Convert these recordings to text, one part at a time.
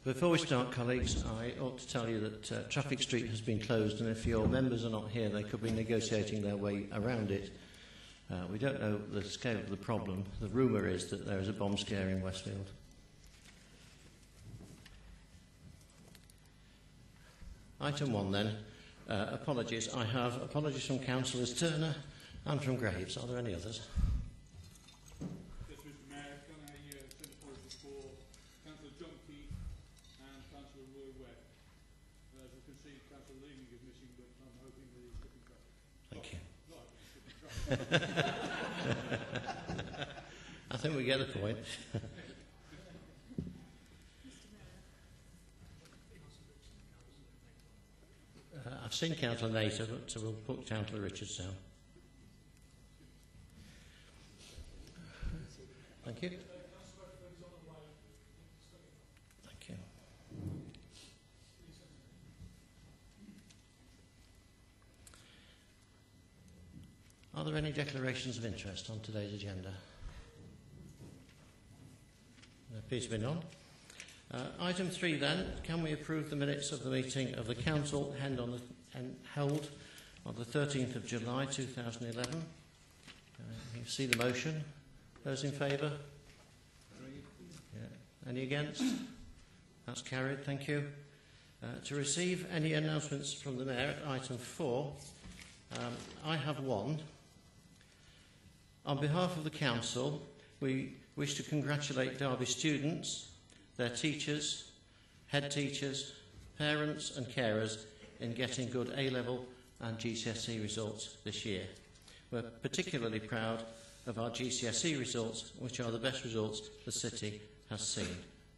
Before we start, colleagues, I ought to tell you that Traffic Street has been closed, and if your members are not here, they could be negotiating their way around it. We don't know the scale of the problem. The rumour is that there is a bomb scare in Westfield. Item 1 then, apologies. I have apologies from Councillors Turner and from Graves. Are there any others? Yes, Mr Mayor, can I send apologies for Councillor John Keith and Councillor Roy Webb? As you can see, Councillor Leeming is missing, but I'm hoping that he's slipping track. Thank you. Right, I think we get the point. I've seen Councillor Nater, but we'll put Councillor Richards down. Thank you. Thank you. Are there any declarations of interest on today's agenda? There appears to be none. Item 3 then, can we approve the minutes of the meeting of the Council held on the 13th of July 2011? You see the motion. Those in favour? Yeah. Any against? That's carried, thank you. To receive any announcements from the Mayor at item 4, I have one. On behalf of the Council, we wish to congratulate Derby students, their teachers, head teachers, parents and carers in getting good A-level and GCSE results this year. We're particularly proud of our GCSE results, which are the best results the City has seen.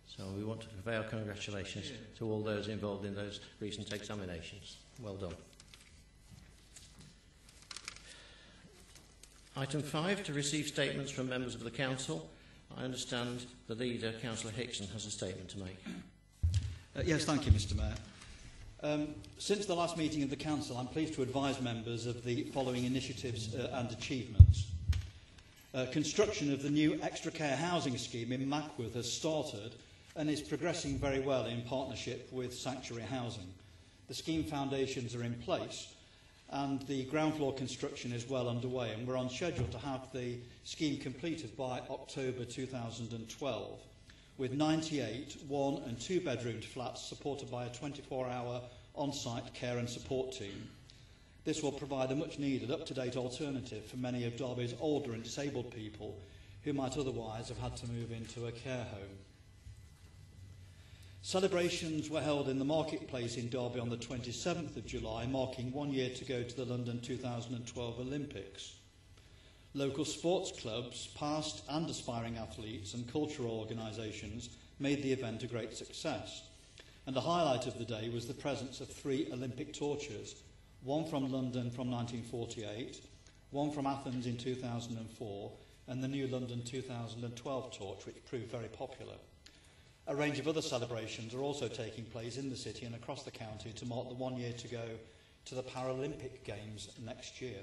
So we want to convey our congratulations to all those involved in those recent examinations. Well done. Item 5, to receive statements from members of the Council. I understand the leader, Councillor Hickson, has a statement to make. Yes, thank you, Mr Mayor. Since the last meeting of the Council, I'm pleased to advise members of the following initiatives and achievements. Construction of the new extra care housing scheme in Mackworth has started and is progressing very well in partnership with Sanctuary Housing. The scheme foundations are in place and the ground floor construction is well underway, and we're on schedule to have the scheme completed by October 2012, with 98 one- and two-bedroomed flats supported by a 24-hour on-site care and support team. This will provide a much-needed, up-to-date alternative for many of Derby's older and disabled people who might otherwise have had to move into a care home. Celebrations were held in the marketplace in Derby on the 27th of July, marking 1 year to go to the London 2012 Olympics. Local sports clubs, past and aspiring athletes and cultural organisations made the event a great success. And the highlight of the day was the presence of 3 Olympic torches, one from London from 1948, one from Athens in 2004, and the new London 2012 torch, which proved very popular. A range of other celebrations are also taking place in the city and across the county to mark the 1 year to go to the Paralympic Games next year.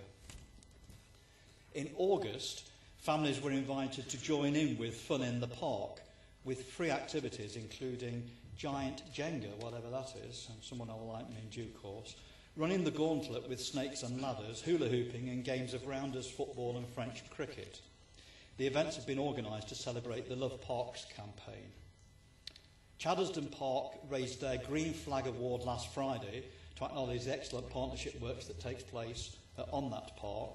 In August, families were invited to join in with Fun in the Park with free activities including giant Jenga, whatever that is, and someone will like me in due course, running the gauntlet with snakes and ladders, hula hooping and games of rounders, football and French cricket. The events have been organised to celebrate the Love Parks campaign. Chaddersden Park raised their Green Flag Award last Friday to acknowledge the excellent partnership works that takes place on that park.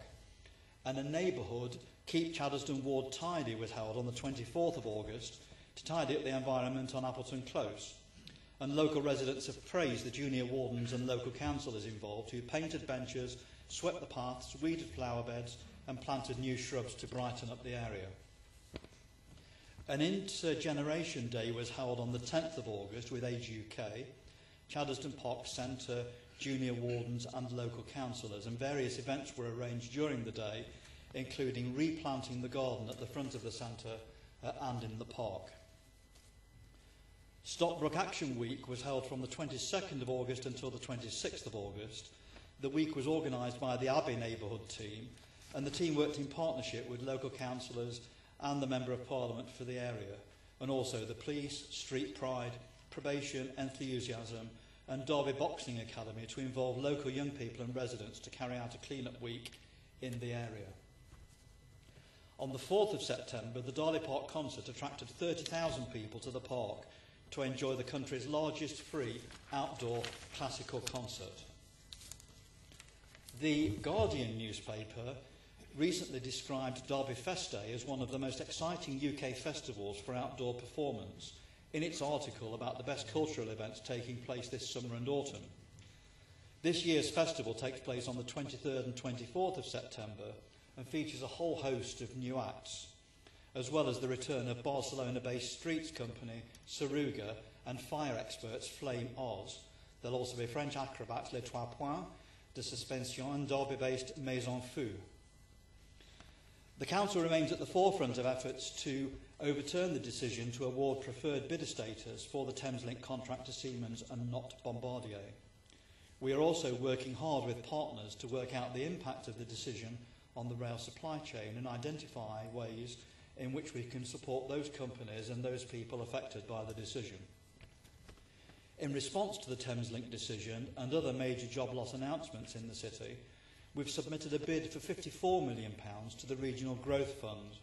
And a neighbourhood Keep Chaddersden Ward Tidy was held on the 24th of August to tidy up the environment on Appleton Close. And local residents have praised the junior wardens and local councillors involved who painted benches, swept the paths, weeded flower beds and planted new shrubs to brighten up the area. An Intergeneration Day was held on the 10th of August with Age UK, Chaddersden Park Centre, junior wardens and local councillors, and various events were arranged during the day, including replanting the garden at the front of the centre and in the park. Stockbrook Action Week was held from the 22nd of August until the 26th of August. The week was organised by the Abbey neighbourhood team, and the team worked in partnership with local councillors and the Member of Parliament for the area, and also the police, Street Pride Probation Enthusiasm and Derby Boxing Academy to involve local young people and residents to carry out a clean-up week in the area. On the 4th of September, the Darley Park concert attracted 30,000 people to the park to enjoy the country's largest free outdoor classical concert. The Guardian newspaper recently described Derby Fest Day as one of the most exciting UK festivals for outdoor performance in its article about the best cultural events taking place this summer and autumn. This year's festival takes place on the 23rd and 24th of September and features a whole host of new acts, as well as the return of Barcelona-based streets company Saruga and fire experts Flame Oz. There'll also be French acrobats Les Trois Points de Suspension and Derby-based Maison Fou. The Council remains at the forefront of efforts to overturn the decision to award preferred bidder status for the Thameslink contract to Siemens and not Bombardier. We are also working hard with partners to work out the impact of the decision on the rail supply chain and identify ways in which we can support those companies and those people affected by the decision. In response to the Thameslink decision and other major job loss announcements in the city, we've submitted a bid for £54 million to the Regional Growth Fund.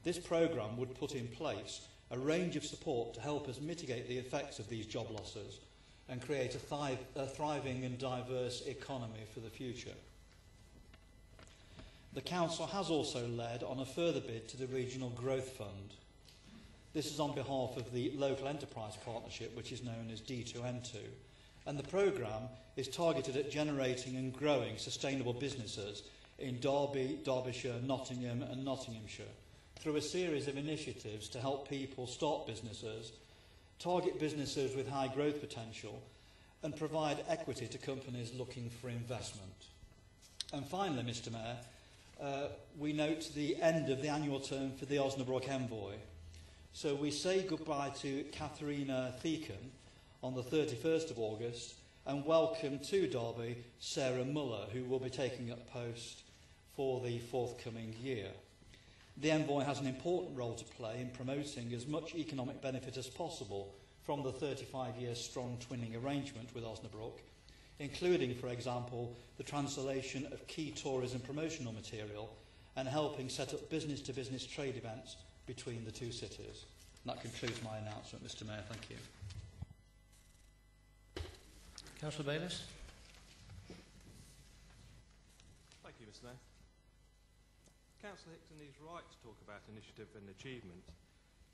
This programme would put in place a range of support to help us mitigate the effects of these job losses and create a thriving and diverse economy for the future. The Council has also led on a further bid to the Regional Growth Fund. This is on behalf of the Local Enterprise Partnership, which is known as D2N2, and the programme is targeted at generating and growing sustainable businesses in Derby, Derbyshire, Nottingham and Nottinghamshire through a series of initiatives to help people start businesses, target businesses with high growth potential and provide equity to companies looking for investment. And finally, Mr Mayor, we note the end of the annual term for the Osnabrück Envoy. So we say goodbye to Katharina Theakin on the 31st of August and welcome to Derby Sarah Muller, who will be taking up post for the forthcoming year. The Envoy has an important role to play in promoting as much economic benefit as possible from the 35-year strong twinning arrangement with Osnabrück, including, for example, the translation of key tourism promotional material and helping set up business-to-business trade events between the two cities. And that concludes my announcement, Mr Mayor. Thank you. Councillor Bayliss. Thank you, Mr Mayor. Councillor Hickson is right to talk about initiative and achievement.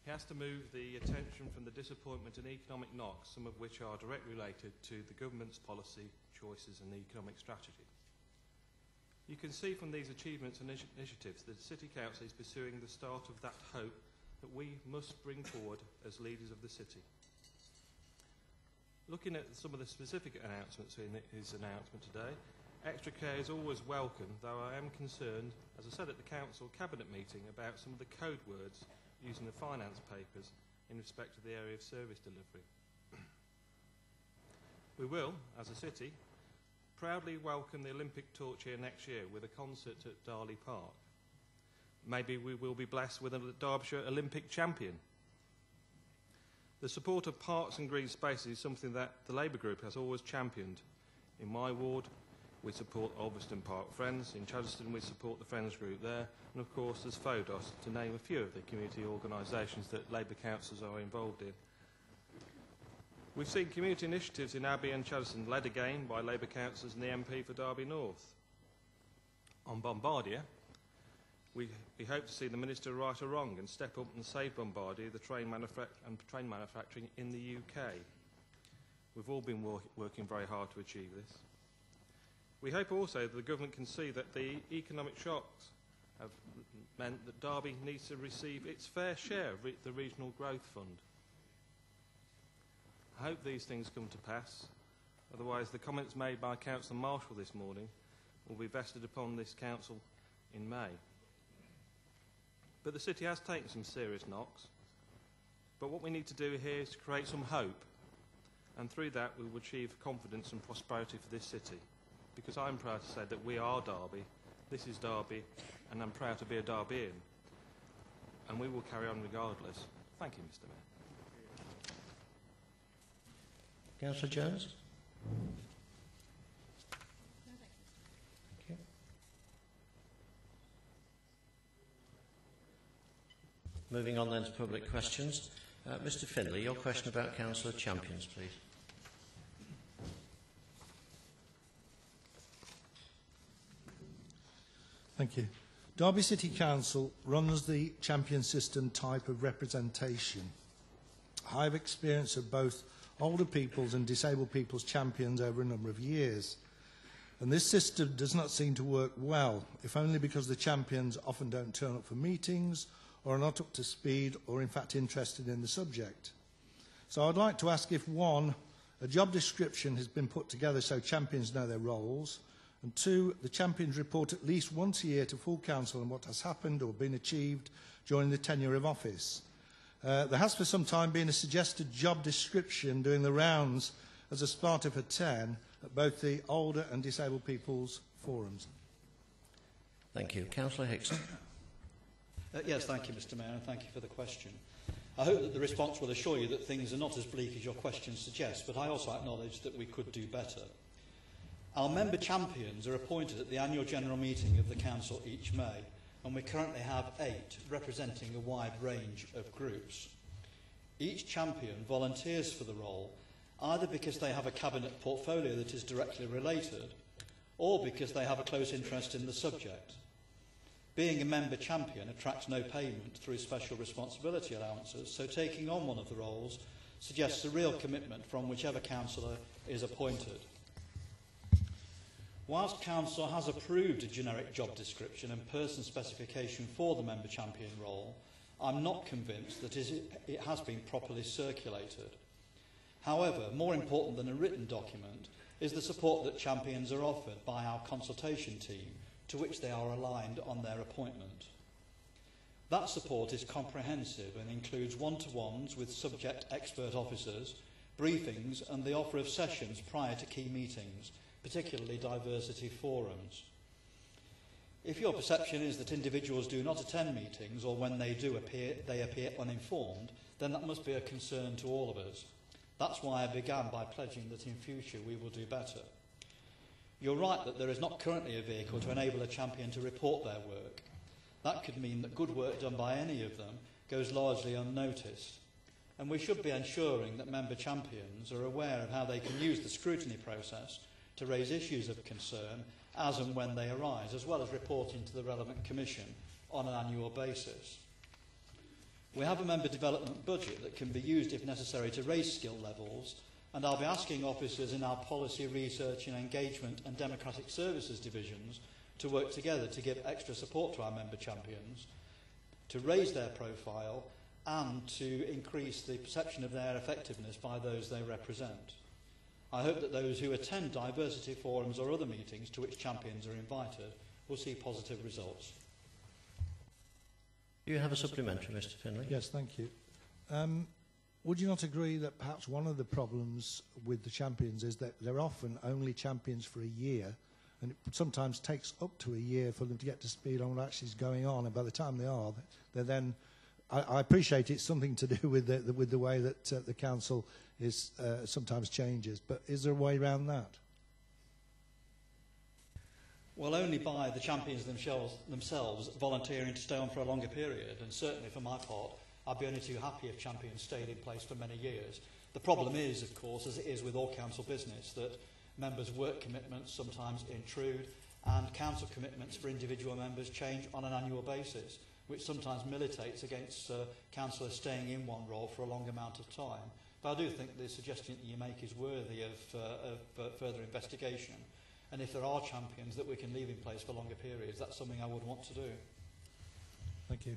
He has to move the attention from the disappointment and economic knocks, some of which are directly related to the government's policy, choices and economic strategy. You can see from these achievements and initiatives that the City Council is pursuing the start of that hope that we must bring forward as leaders of the city. Looking at some of the specific announcements in his announcement today, extra care is always welcome, though I am concerned, as I said at the Council Cabinet meeting, about some of the code words used in the finance papers in respect to the area of service delivery. We will, as a city, proudly welcome the Olympic torch here next year with a concert at Darley Park. Maybe we will be blessed with a Derbyshire Olympic champion. The support of parks and green spaces is something that the Labour group has always championed. In my ward, we support Ulverston Park Friends. In Chadderstone, we support the Friends group there. And of course, there's FODOS, to name a few of the community organisations that Labour councillors are involved in. We've seen community initiatives in Abbey and Chadderstone led again by Labour councillors and the MP for Derby North. On Bombardier, we hope to see the Minister right or wrong and step up and save Bombardier, the train manufacturing in the UK. We've all been working very hard to achieve this. We hope also that the government can see that the economic shocks have meant that Derby needs to receive its fair share of the Regional Growth Fund. I hope these things come to pass, otherwise the comments made by Councillor Marshall this morning will be vested upon this council in May. But the city has taken some serious knocks, but what we need to do here is to create some hope, and through that we will achieve confidence and prosperity for this city, because I'm proud to say that we are Derby, this is Derby, and I'm proud to be a Derbyan, and we will carry on regardless. Thank you, Mr Mayor. Councillor Jones? Thank you. Moving on then to public questions. Mr Finlay, your question about Councillor Champions, please. Thank you. Derby City Council runs the champion system type of representation. I have experience of both older people's and disabled people's champions over a number of years. And this system does not seem to work well, if only because the champions often don't turn up for meetings or are not up to speed or in fact interested in the subject. So I'd like to ask if, one, a job description has been put together so champions know their roles, and two, the champions report at least once a year to full council on what has happened or been achieved during the tenure of office. There has for some time been a suggested job description doing the rounds as a Sparta for 10 at both the older and disabled people's forums. Thank you. Councillor Hickson. Yes, thank you, Mr Mayor, and thank you for the question. I hope that the response will assure you that things are not as bleak as your question suggests, but I also acknowledge that we could do better. Our member champions are appointed at the annual general meeting of the Council each May, and we currently have 8 representing a wide range of groups. Each champion volunteers for the role either because they have a cabinet portfolio that is directly related or because they have a close interest in the subject. Being a member champion attracts no payment through special responsibility allowances, so taking on one of the roles suggests a real commitment from whichever councillor is appointed. Whilst Council has approved a generic job description and person specification for the member champion role, I'm not convinced that it has been properly circulated. However, more important than a written document is the support that champions are offered by our consultation team, to which they are aligned on their appointment. That support is comprehensive and includes one-to-ones with subject expert officers, briefings and the offer of sessions prior to key meetings, particularly diversity forums. If your perception is that individuals do not attend meetings or when they do they appear uninformed, then that must be a concern to all of us. That's why I began by pledging that in future we will do better. You're right that there is not currently a vehicle to enable a champion to report their work. That could mean that good work done by any of them goes largely unnoticed. And we should be ensuring that member champions are aware of how they can use the scrutiny process to raise issues of concern as and when they arise, as well as reporting to the relevant commission on an annual basis. We have a member development budget that can be used if necessary to raise skill levels, and I'll be asking officers in our policy, research and engagement and democratic services divisions to work together to give extra support to our member champions, to raise their profile and to increase the perception of their effectiveness by those they represent. I hope that those who attend diversity forums or other meetings to which champions are invited will see positive results. Do you have a supplementary, Mr Finlay? Yes, thank you. Would you not agree that perhaps one of the problems with the champions is that they're often only champions for a year, and it sometimes takes up to a year for them to get to speed on what actually is going on, and by the time they are, they're then... I appreciate it's something to do with the way that the council is sometimes changes, but is there a way around that? Well, only by the champions themselves volunteering to stay on for a longer period, and certainly for my part, I'd be only too happy if champions stayed in place for many years. The problem is, of course, as it is with all council business, that members' work commitments sometimes intrude, and council commitments for individual members change on an annual basis, which sometimes militates against councillors staying in one role for a long amount of time. But I do think the suggestion that you make is worthy of further investigation. And if there are champions that we can leave in place for longer periods, that's something I would want to do. Thank you.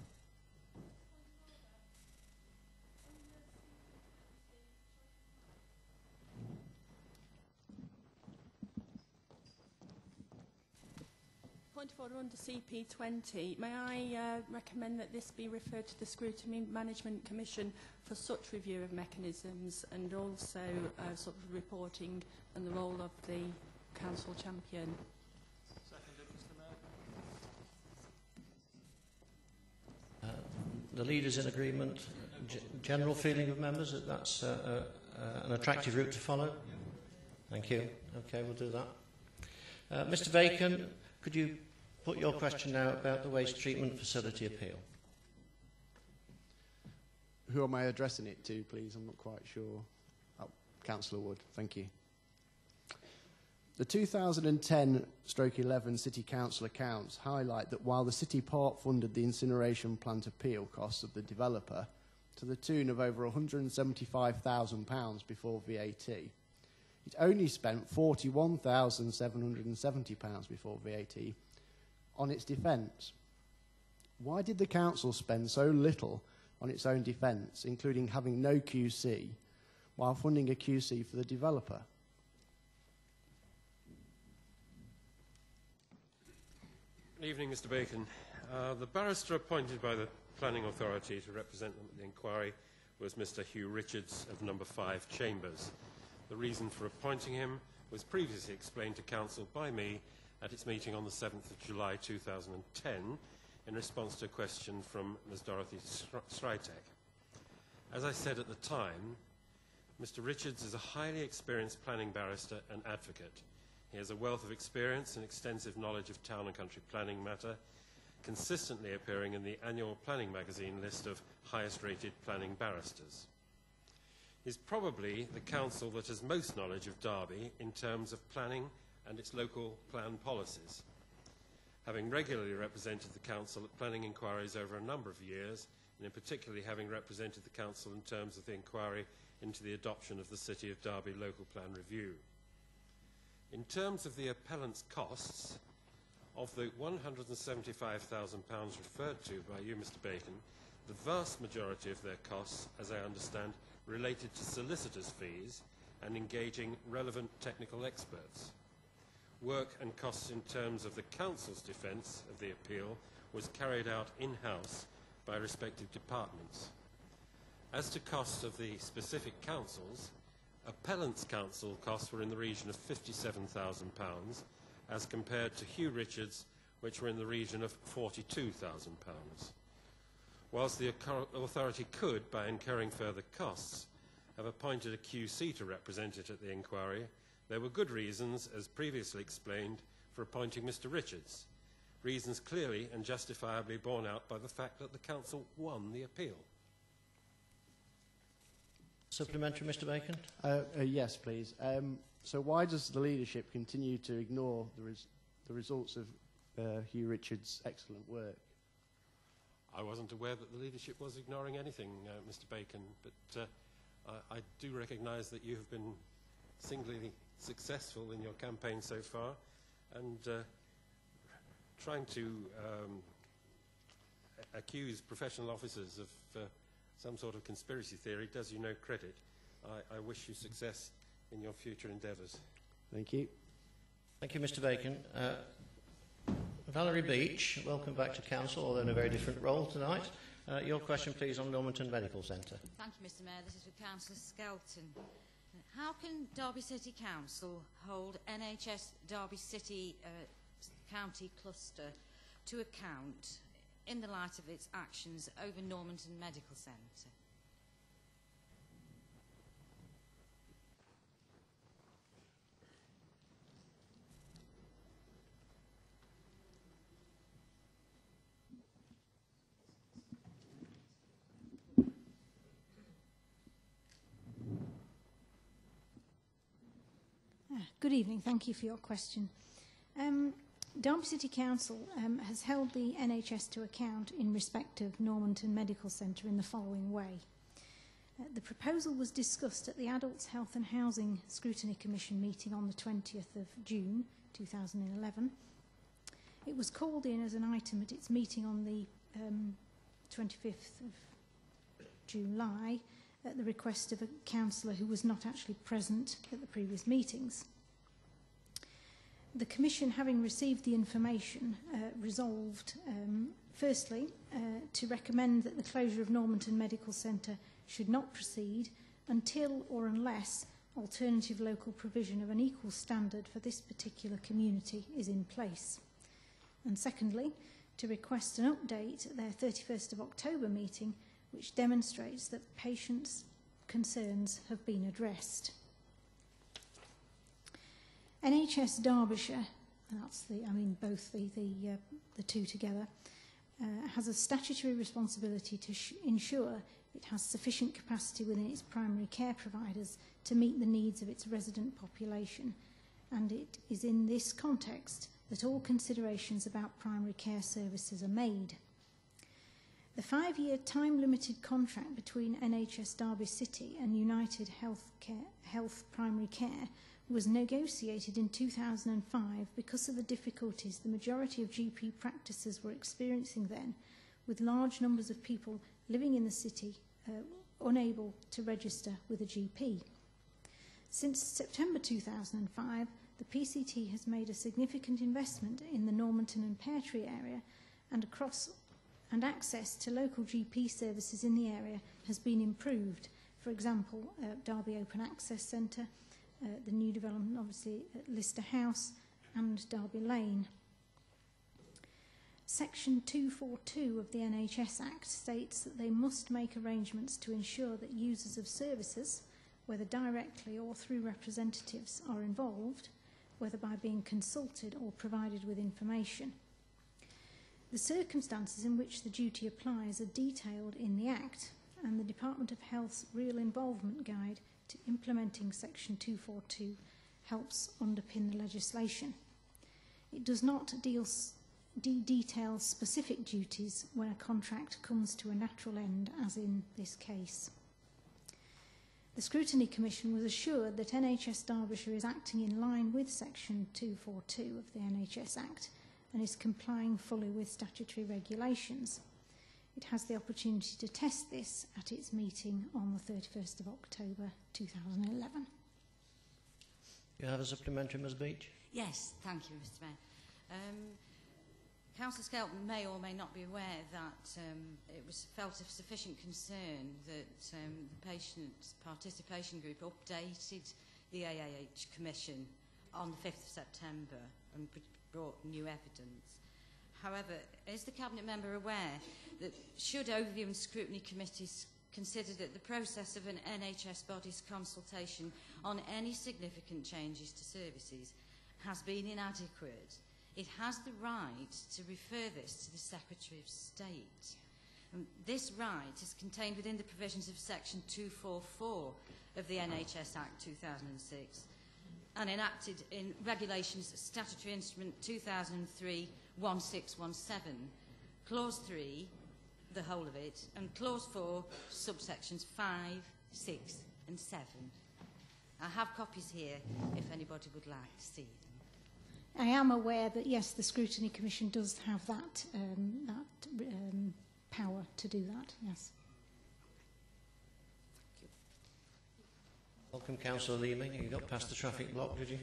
Point of order under CP20. May I recommend that this be referred to the Scrutiny Management Commission for such review of mechanisms and also sort of reporting and the role of the council champion? Seconded, Mr Mayor. The leader's in agreement. General feeling of members that that's a an attractive route to follow? Thank you. Okay, we'll do that. Mr Bacon, could you put your question now about the waste treatment facility appeal? Who am I addressing it to, please? I'm not quite sure. Oh, Councillor Wood, thank you. The 2010/11 City Council accounts highlight that while the City part-funded the incineration plant appeal costs of the developer to the tune of over £175,000 before VAT, it only spent £41,770 before VAT on its defence. Why did the council spend so little on its own defence, including having no QC, while funding a QC for the developer? Good evening, Mr Bacon. The barrister appointed by the Planning Authority to represent them at the inquiry was Mr Hugh Richards of number 5 Chambers. The reason for appointing him was previously explained to Council by me at its meeting on the 7th of July 2010 in response to a question from Ms Dorothy Sritek. As I said at the time, Mr Richards is a highly experienced planning barrister and advocate. He has a wealth of experience and extensive knowledge of town and country planning matter, consistently appearing in the annual planning magazine list of highest rated planning barristers. He's probably the council that has most knowledge of Derby in terms of planning and its local plan policies. Having regularly represented the council at planning inquiries over a number of years, and in particularly having represented the council in terms of the inquiry into the adoption of the City of Derby Local Plan Review. In terms of the appellant's costs, of the £175,000 referred to by you, Mr Bacon, the vast majority of their costs, as I understand, related to solicitors' fees and engaging relevant technical experts. Work and costs in terms of the council's defence of the appeal was carried out in-house by respective departments. As to costs of the specific councils, appellant's council costs were in the region of £57,000 as compared to Hugh Richards, which were in the region of £42,000. Whilst the authority could, by incurring further costs, have appointed a QC to represent it at the inquiry, there were good reasons, as previously explained, for appointing Mr Richards. Reasons clearly and justifiably borne out by the fact that the council won the appeal. Supplementary, Mr Bacon? Yes, please. So why does the leadership continue to ignore the results of Hugh Richards' excellent work? I wasn't aware that the leadership was ignoring anything, Mr Bacon, but I do recognise that you have been singularly successful in your campaign so far, and trying to accuse professional officers of some sort of conspiracy theory does you no credit. I wish you success in your future endeavours. Thank you. Thank you, Mr Bacon. Valerie Beach, welcome back to Council, although in a very different role tonight. Your question, please, on Normanton Medical Centre. Thank you, Mr Mayor. This is for Councillor Skelton. How can Derby City Council hold NHS Derby City County Cluster to account in the light of its actions over Normanton Medical Centre? Good evening. Thank you for your question. Derby City Council has held the NHS to account in respect of Normanton Medical Centre in the following way. The proposal was discussed at the Adults Health and Housing Scrutiny Commission meeting on the 20th of June 2011. It was called in as an item at its meeting on the 25th of July at the request of a councillor who was not actually present at the previous meetings. The Commission, having received the information, resolved, firstly, to recommend that the closure of Normanton Medical Centre should not proceed until or unless alternative local provision of an equal standard for this particular community is in place. And secondly, to request an update at their 31st of October meeting which demonstrates that patients, concerns have been addressed. NHS Derbyshire, that's both the two together, has a statutory responsibility to ensure it has sufficient capacity within its primary care providers to meet the needs of its resident population, and it is in this context that all considerations about primary care services are made. The 5-year time-limited contract between NHS Derby City and United Health Primary Care was negotiated in 2005 because of the difficulties the majority of GP practices were experiencing then, with large numbers of people living in the city unable to register with a GP. Since September 2005, the PCT has made a significant investment in the Normanton and Peartree area, and access to local GP services in the area has been improved. For example, Derby Open Access Centre, the new development obviously at Lister House and Derby Lane. Section 242 of the NHS Act states that they must make arrangements to ensure that users of services, whether directly or through representatives, are involved, whether by being consulted or provided with information. The circumstances in which the duty applies are detailed in the Act, and the Department of Health's Real Involvement Guide to implementing Section 242 helps underpin the legislation. It does not detail specific duties when a contract comes to a natural end, as in this case. The Scrutiny Commission was assured that NHS Derbyshire is acting in line with Section 242 of the NHS Act and is complying fully with statutory regulations. It has the opportunity to test this at its meeting on the 31st of October 2011. You have a supplementary, Ms Beach? Yes, thank you, Mr Mayor. Councillor Skelton may or may not be aware that it was felt of sufficient concern that the Patients Participation Group updated the AAH Commission on the 5th of September and brought new evidence. However, is the Cabinet Member aware that should Overview and Scrutiny Committees consider that the process of an NHS body's consultation on any significant changes to services has been inadequate, it has the right to refer this to the Secretary of State. This right is contained within the provisions of Section 244 of the NHS Act 2006 and enacted in Regulations Statutory Instrument 2003-1617, Clause 3, the whole of it, and Clause 4, subsections 5, 6 and 7. I have copies here if anybody would like to see them. I am aware that, yes, the Scrutiny Commission does have that power to do that, yes. Welcome, Councillor Leeming. You got past the traffic block, did you?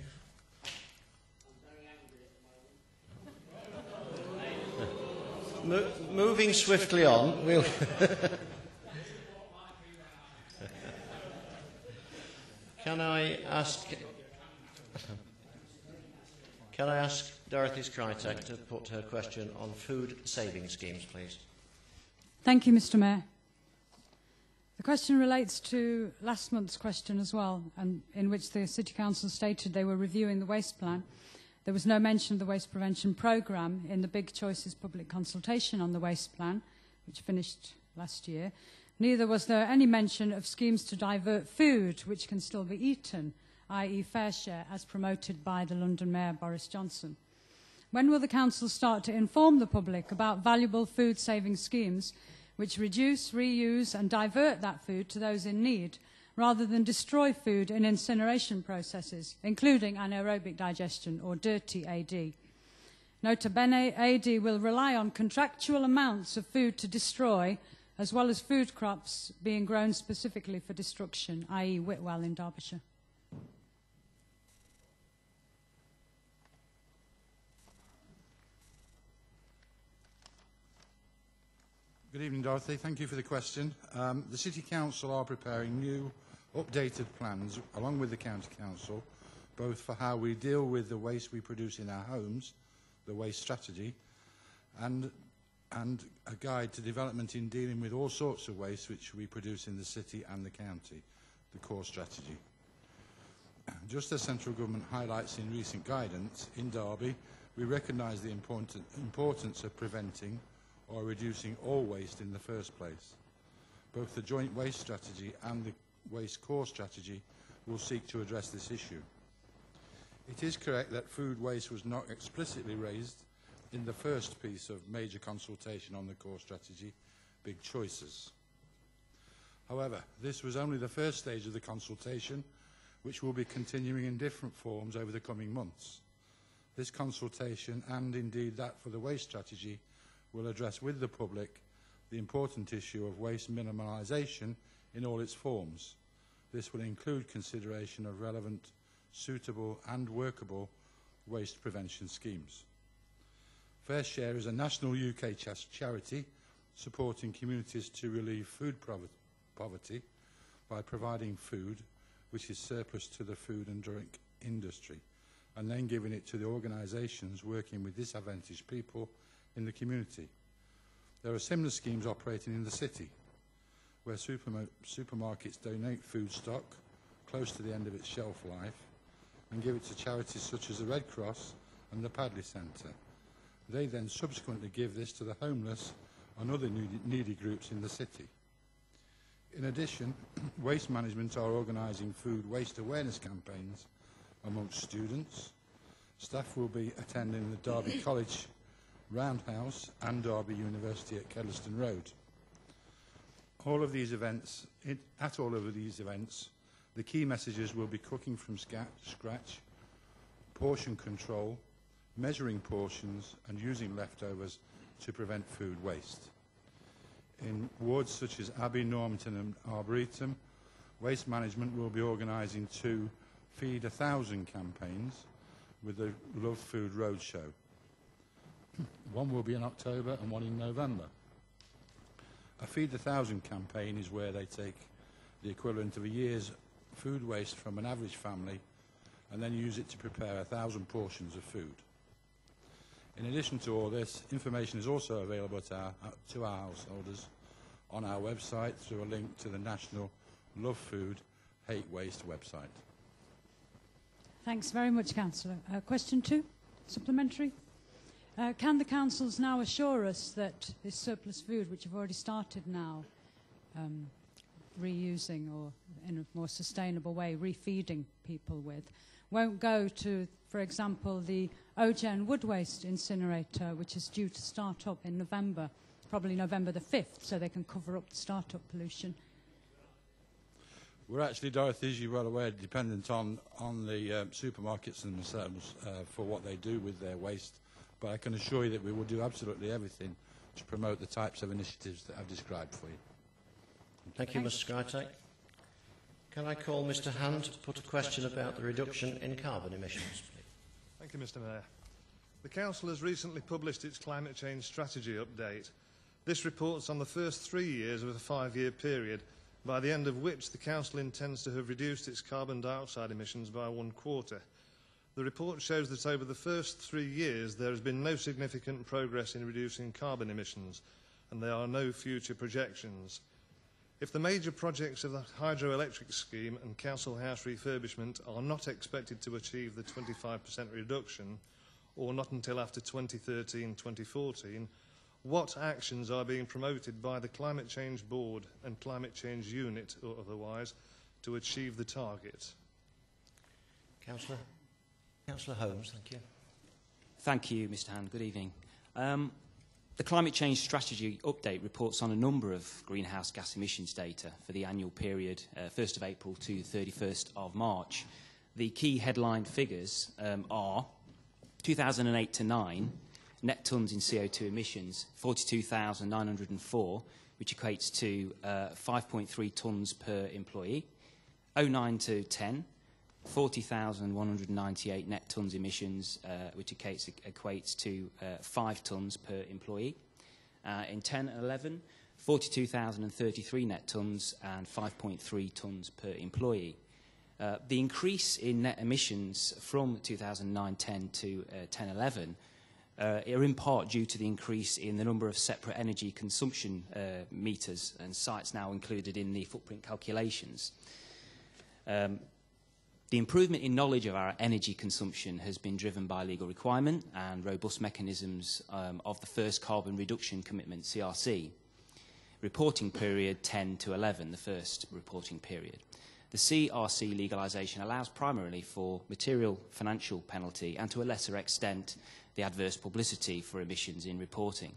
Moving swiftly on, we'll... Can I ask Dorothy Skrytek to put her question on food saving schemes, please? Thank you, Mr Mayor. The question relates to last month's question as well, and in which the City Council stated they were reviewing the waste plan. There was no mention of the waste prevention programme in the Big Choices public consultation on the waste plan, which finished last year. Neither was there any mention of schemes to divert food which can still be eaten, i.e. fair share, as promoted by the London Mayor Boris Johnson. When will the Council start to inform the public about valuable food-saving schemes which reduce, reuse and divert that food to those in need, rather than destroy food in incineration processes, including anaerobic digestion or dirty AD? Nota bene, AD will rely on contractual amounts of food to destroy, as well as food crops being grown specifically for destruction, i.e. Whitwell in Derbyshire. Good evening, Dorothy. Thank you for the question. The City Council are preparing new, updated plans, along with the County Council, both for how we deal with the waste we produce in our homes, the waste strategy, and a guide to development in dealing with all sorts of waste which we produce in the city and the county. the core strategy. Just as central government highlights in recent guidance, in Derby we recognise the importance of preventing or reducing all waste in the first place. Both the joint waste strategy and the waste core strategy will seek to address this issue. It is correct that food waste was not explicitly raised in the first piece of major consultation on the core strategy, Big Choices. However, this was only the first stage of the consultation, which will be continuing in different forms over the coming months. This consultation, and indeed that for the waste strategy, will address with the public the important issue of waste minimalisation in all its forms. This will include consideration of relevant, suitable and workable waste prevention schemes. Fair Share is a national UK charity supporting communities to relieve food poverty by providing food which is surplus to the food and drink industry, and then giving it to the organisations working with disadvantaged people in the community. There are similar schemes operating in the city, where supermarkets donate food stock close to the end of its shelf life and give it to charities such as the Red Cross and the Padley Centre. They then subsequently give this to the homeless and other needy groups in the city. In addition, Waste Management are organising food waste awareness campaigns amongst students. Staff will be attending the Derby College Roundhouse and Derby University at Kedleston Road. At all of these events, the key messages will be cooking from scratch, portion control, measuring portions and using leftovers to prevent food waste. In wards such as Abbey, Normanton and Arboretum, Waste Management will be organising 2 Feed 1,000 campaigns with the Love Food Roadshow. One will be in October and one in November. A Feed 1,000 campaign is where they take the equivalent of a year's food waste from an average family and then use it to prepare 1,000 portions of food. In addition to all this, information is also available to our householders on our website through a link to the National Love Food, Hate Waste website. Thanks very much, Councillor. Question 2, supplementary. Can the councils now assure us that this surplus food, which you've already started now reusing or in a more sustainable way refeeding people with, won't go to, for example, the Ogen wood waste incinerator, which is due to start up in November, probably November the 5th, so they can cover up the start-up pollution? We're actually, Dorothy, as you're well aware, dependent on the supermarkets themselves for what they do with their waste. But I can assure you that we will do absolutely everything to promote the types of initiatives that I've described for you. Thank you, Mr. Skytake. Can I call Mr. Hand to put a question about the reduction in carbon emissions, please? Thank you, Mr. Mayor. The Council has recently published its climate change strategy update. This reports on the first 3 years of a 5-year period, by the end of which the Council intends to have reduced its carbon dioxide emissions by 1/4. The report shows that over the first 3 years there has been no significant progress in reducing carbon emissions, and there are no future projections. If the major projects of the hydroelectric scheme and council house refurbishment are not expected to achieve the 25% reduction, or not until after 2013-2014, what actions are being promoted by the Climate Change Board and Climate Change Unit, or otherwise, to achieve the target? Councillor Holmes, thank you. Thank you, Mr. Hand. Good evening. The Climate Change Strategy Update reports on a number of greenhouse gas emissions data for the annual period 1st of April to 31st of March. The key headline figures are 2008 to 9, net tonnes in CO2 emissions, 42,904, which equates to 5.3 tonnes per employee. 09 to 10, 40,198 net tonnes emissions, which equates to 5 tonnes per employee. In 10 and 11, 42,033 net tonnes and 5.3 tonnes per employee. The increase in net emissions from 2009-10 to 10-11 are in part due to the increase in the number of separate energy consumption meters and sites now included in the footprint calculations. The improvement in knowledge of our energy consumption has been driven by legal requirement and robust mechanisms of the first carbon reduction commitment, CRC, reporting period 10 to 11, the first reporting period. The CRC legalisation allows primarily for material financial penalty and to a lesser extent the adverse publicity for emissions in reporting.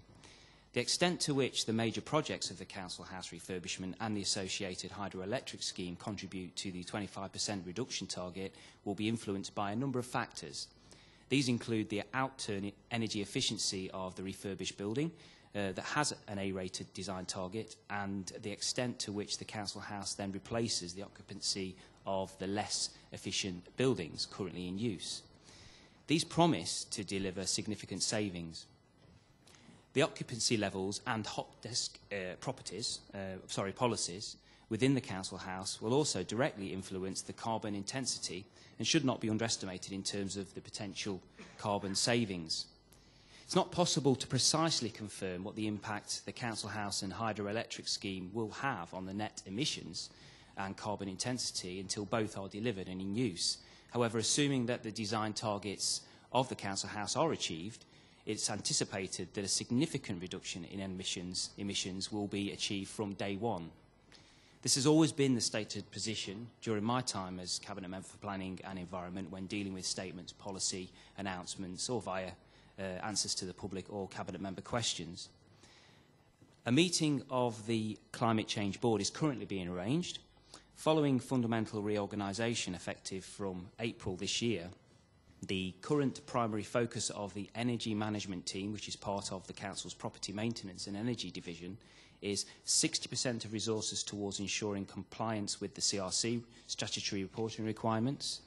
The extent to which the major projects of the Council House refurbishment and the associated hydroelectric scheme contribute to the 25% reduction target will be influenced by a number of factors. These include the outturn energy efficiency of the refurbished building that has an A-rated design target and the extent to which the Council House then replaces the occupancy of the less efficient buildings currently in use. These promise to deliver significant savings. The occupancy levels and hot desk policies within the Council House will also directly influence the carbon intensity and should not be underestimated in terms of the potential carbon savings. It's not possible to precisely confirm what the impact the Council House and hydroelectric scheme will have on the net emissions and carbon intensity until both are delivered and in use. However, assuming that the design targets of the Council House are achieved, it's anticipated that a significant reduction in emissions will be achieved from day one. This has always been the stated position during my time as Cabinet Member for Planning and Environment when dealing with statements, policy, announcements or via answers to the public or Cabinet Member questions. A meeting of the Climate Change Board is currently being arranged. Following fundamental reorganisation effective from April this year, the current primary focus of the Energy Management Team, which is part of the Council's Property Maintenance and Energy Division, is 60% of resources towards ensuring compliance with the CRC statutory reporting requirements.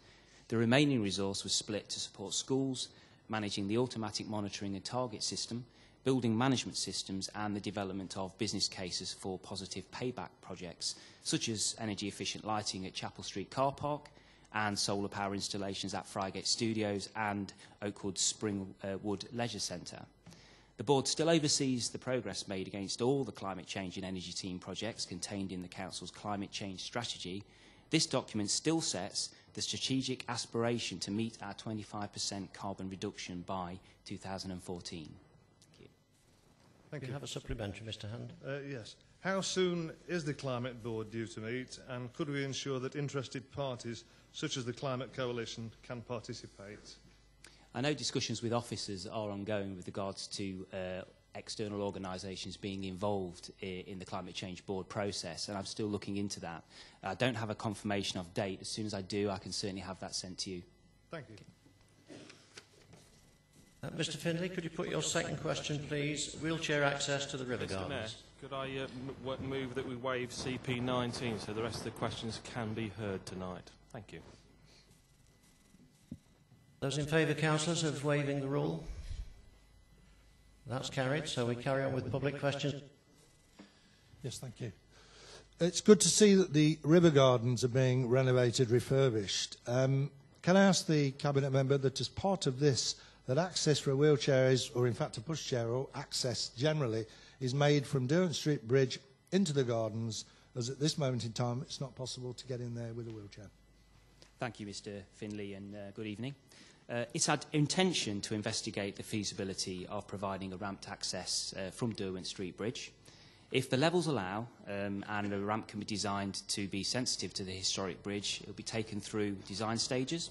The remaining resource was split to support schools, managing the automatic monitoring and target system, building management systems and the development of business cases for positive payback projects, such as energy efficient lighting at Chapel Street Car Park, and solar power installations at Frygate Studios and Oakwood Springwood Leisure Centre. The Board still oversees the progress made against all the climate change and energy team projects contained in the Council's climate change strategy. This document still sets the strategic aspiration to meet our 25% carbon reduction by 2014. Thank you. Thank you. Do you have a supplementary, Mr. Hand? Yes. How soon is the Climate Board due to meet, and could we ensure that interested parties, such as the Climate Coalition, can participate? I know discussions with officers are ongoing with regards to external organisations being involved in the Climate Change Board process, and I'm still looking into that. I don't have a confirmation of date. As soon as I do, I can certainly have that sent to you. Thank you. Mr Findlay, could you put your second question, please? Wheelchair access to the river Mr. Mayor, gardens. could I move that we waive CP19 so the rest of the questions can be heard tonight? Thank you. Those in favour, councillors, of waiving the rule? That's carried, so we carry on with public questions. Yes, thank you. It's good to see that the river gardens are being renovated, refurbished. Can I ask the Cabinet Member that as part of this, that access for a wheelchair is, or in fact a pushchair, or access generally, is made from Derwent Street Bridge into the gardens, as at this moment in time it's not possible to get in there with a wheelchair? Thank you, Mr Findlay, and good evening. It's our intention to investigate the feasibility of providing a ramped access from Derwent Street Bridge. If the levels allow and a ramp can be designed to be sensitive to the historic bridge, it will be taken through design stages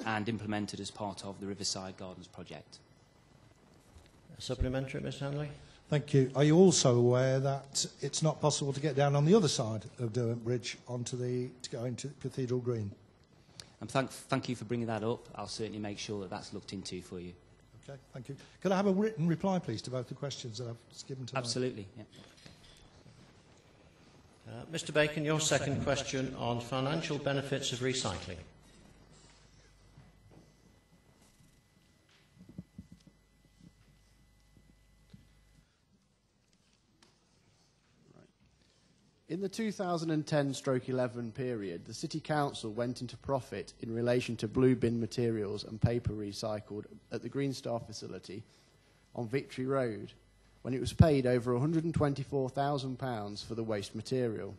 and implemented as part of the Riverside Gardens project. A supplementary, Ms Hanley? Thank you. Are you also aware that it's not possible to get down on the other side of Derwent Bridge to go into Cathedral Green? Thank you for bringing that up. I'll certainly make sure that that's looked into for you. Okay, thank you. Could I have a written reply, please, to both the questions that I've given tonight? Absolutely, yeah. Mr Bacon, your second question on financial benefits of recycling. In the 2010-11 period, the City Council went into profit in relation to blue bin materials and paper recycled at the Green Star facility on Victory Road, when it was paid over £124,000 for the waste material.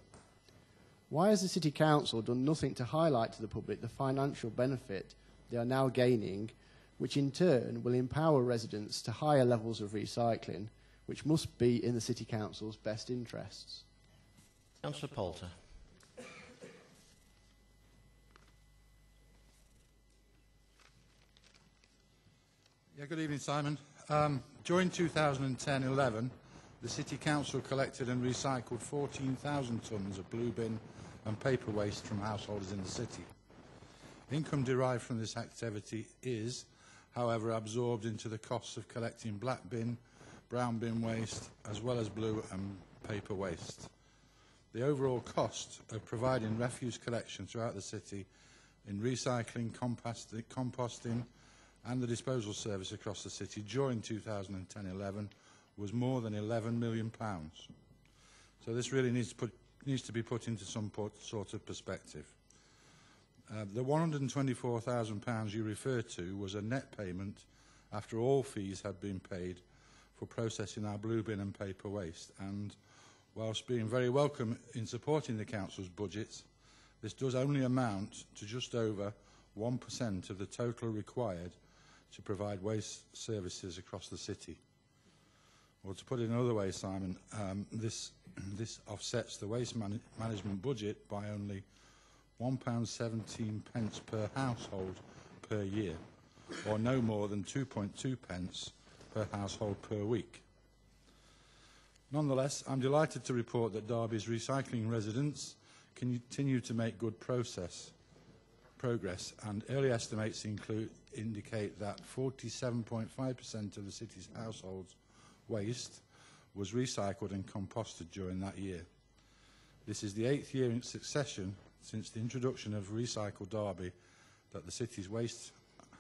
Why has the City Council done nothing to highlight to the public the financial benefit they are now gaining, which in turn will empower residents to higher levels of recycling, which must be in the City Council's best interests? Councillor Poulter. Yeah, good evening, Simon. During 2010-11, the City Council collected and recycled 14,000 tonnes of blue bin and paper waste from householders in the city. Income derived from this activity is, however, absorbed into the costs of collecting black bin, brown bin waste, as well as blue and paper waste. The overall cost of providing refuse collection throughout the city in recycling, composting and the disposal service across the city during 2010-11 was more than £11 million. So this really needs to be put into some sort of perspective. The £124,000 you refer to was a net payment after all fees had been paid for processing our blue bin and paper waste, and whilst being very welcome in supporting the Council's budget, this does only amount to just over 1% of the total required to provide waste services across the city. Or to put it another way, Simon, this offsets the waste management budget by only £1.17 per household per year, or no more than 2.2 pence per household per week. Nonetheless, I'm delighted to report that Derby's recycling residents continue to make good progress, and early estimates indicate that 47.5% of the city's households' waste was recycled and composted during that year. This is the 8th year in succession since the introduction of Recycle Derby that the city's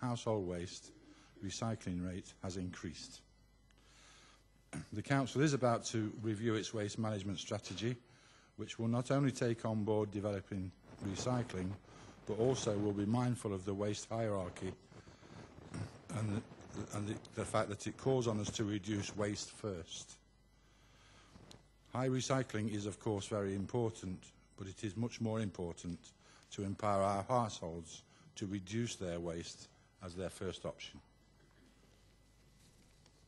household waste recycling rate has increased. The Council is about to review its waste management strategy, which will not only take on board developing recycling, but also will be mindful of the waste hierarchy and the fact that it calls on us to reduce waste first. High recycling is, of course, very important, but it is much more important to empower our households to reduce their waste as their first option.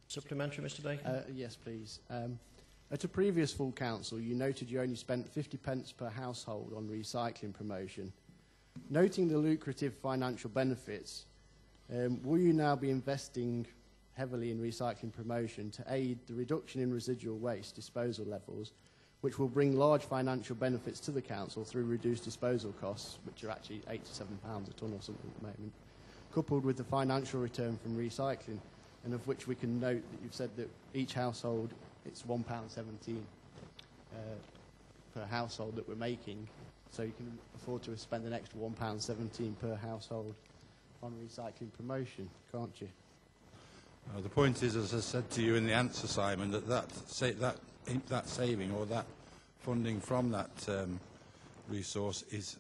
Supplementary, Mr. Bacon? Yes, please. At a previous full council, you noted you only spent 50 pence per household on recycling promotion. Noting the lucrative financial benefits, will you now be investing heavily in recycling promotion to aid the reduction in residual waste disposal levels, which will bring large financial benefits to the council through reduced disposal costs, which are actually £87 a tonne or something at the moment, coupled with the financial return from recycling, and of which we can note that you've said that each household, it's £1.17 per household that we're making, so you can afford to spend an extra £1.17 per household on recycling promotion, can't you? The point is, as I said to you in the answer, Simon, that saving or that funding from that resource is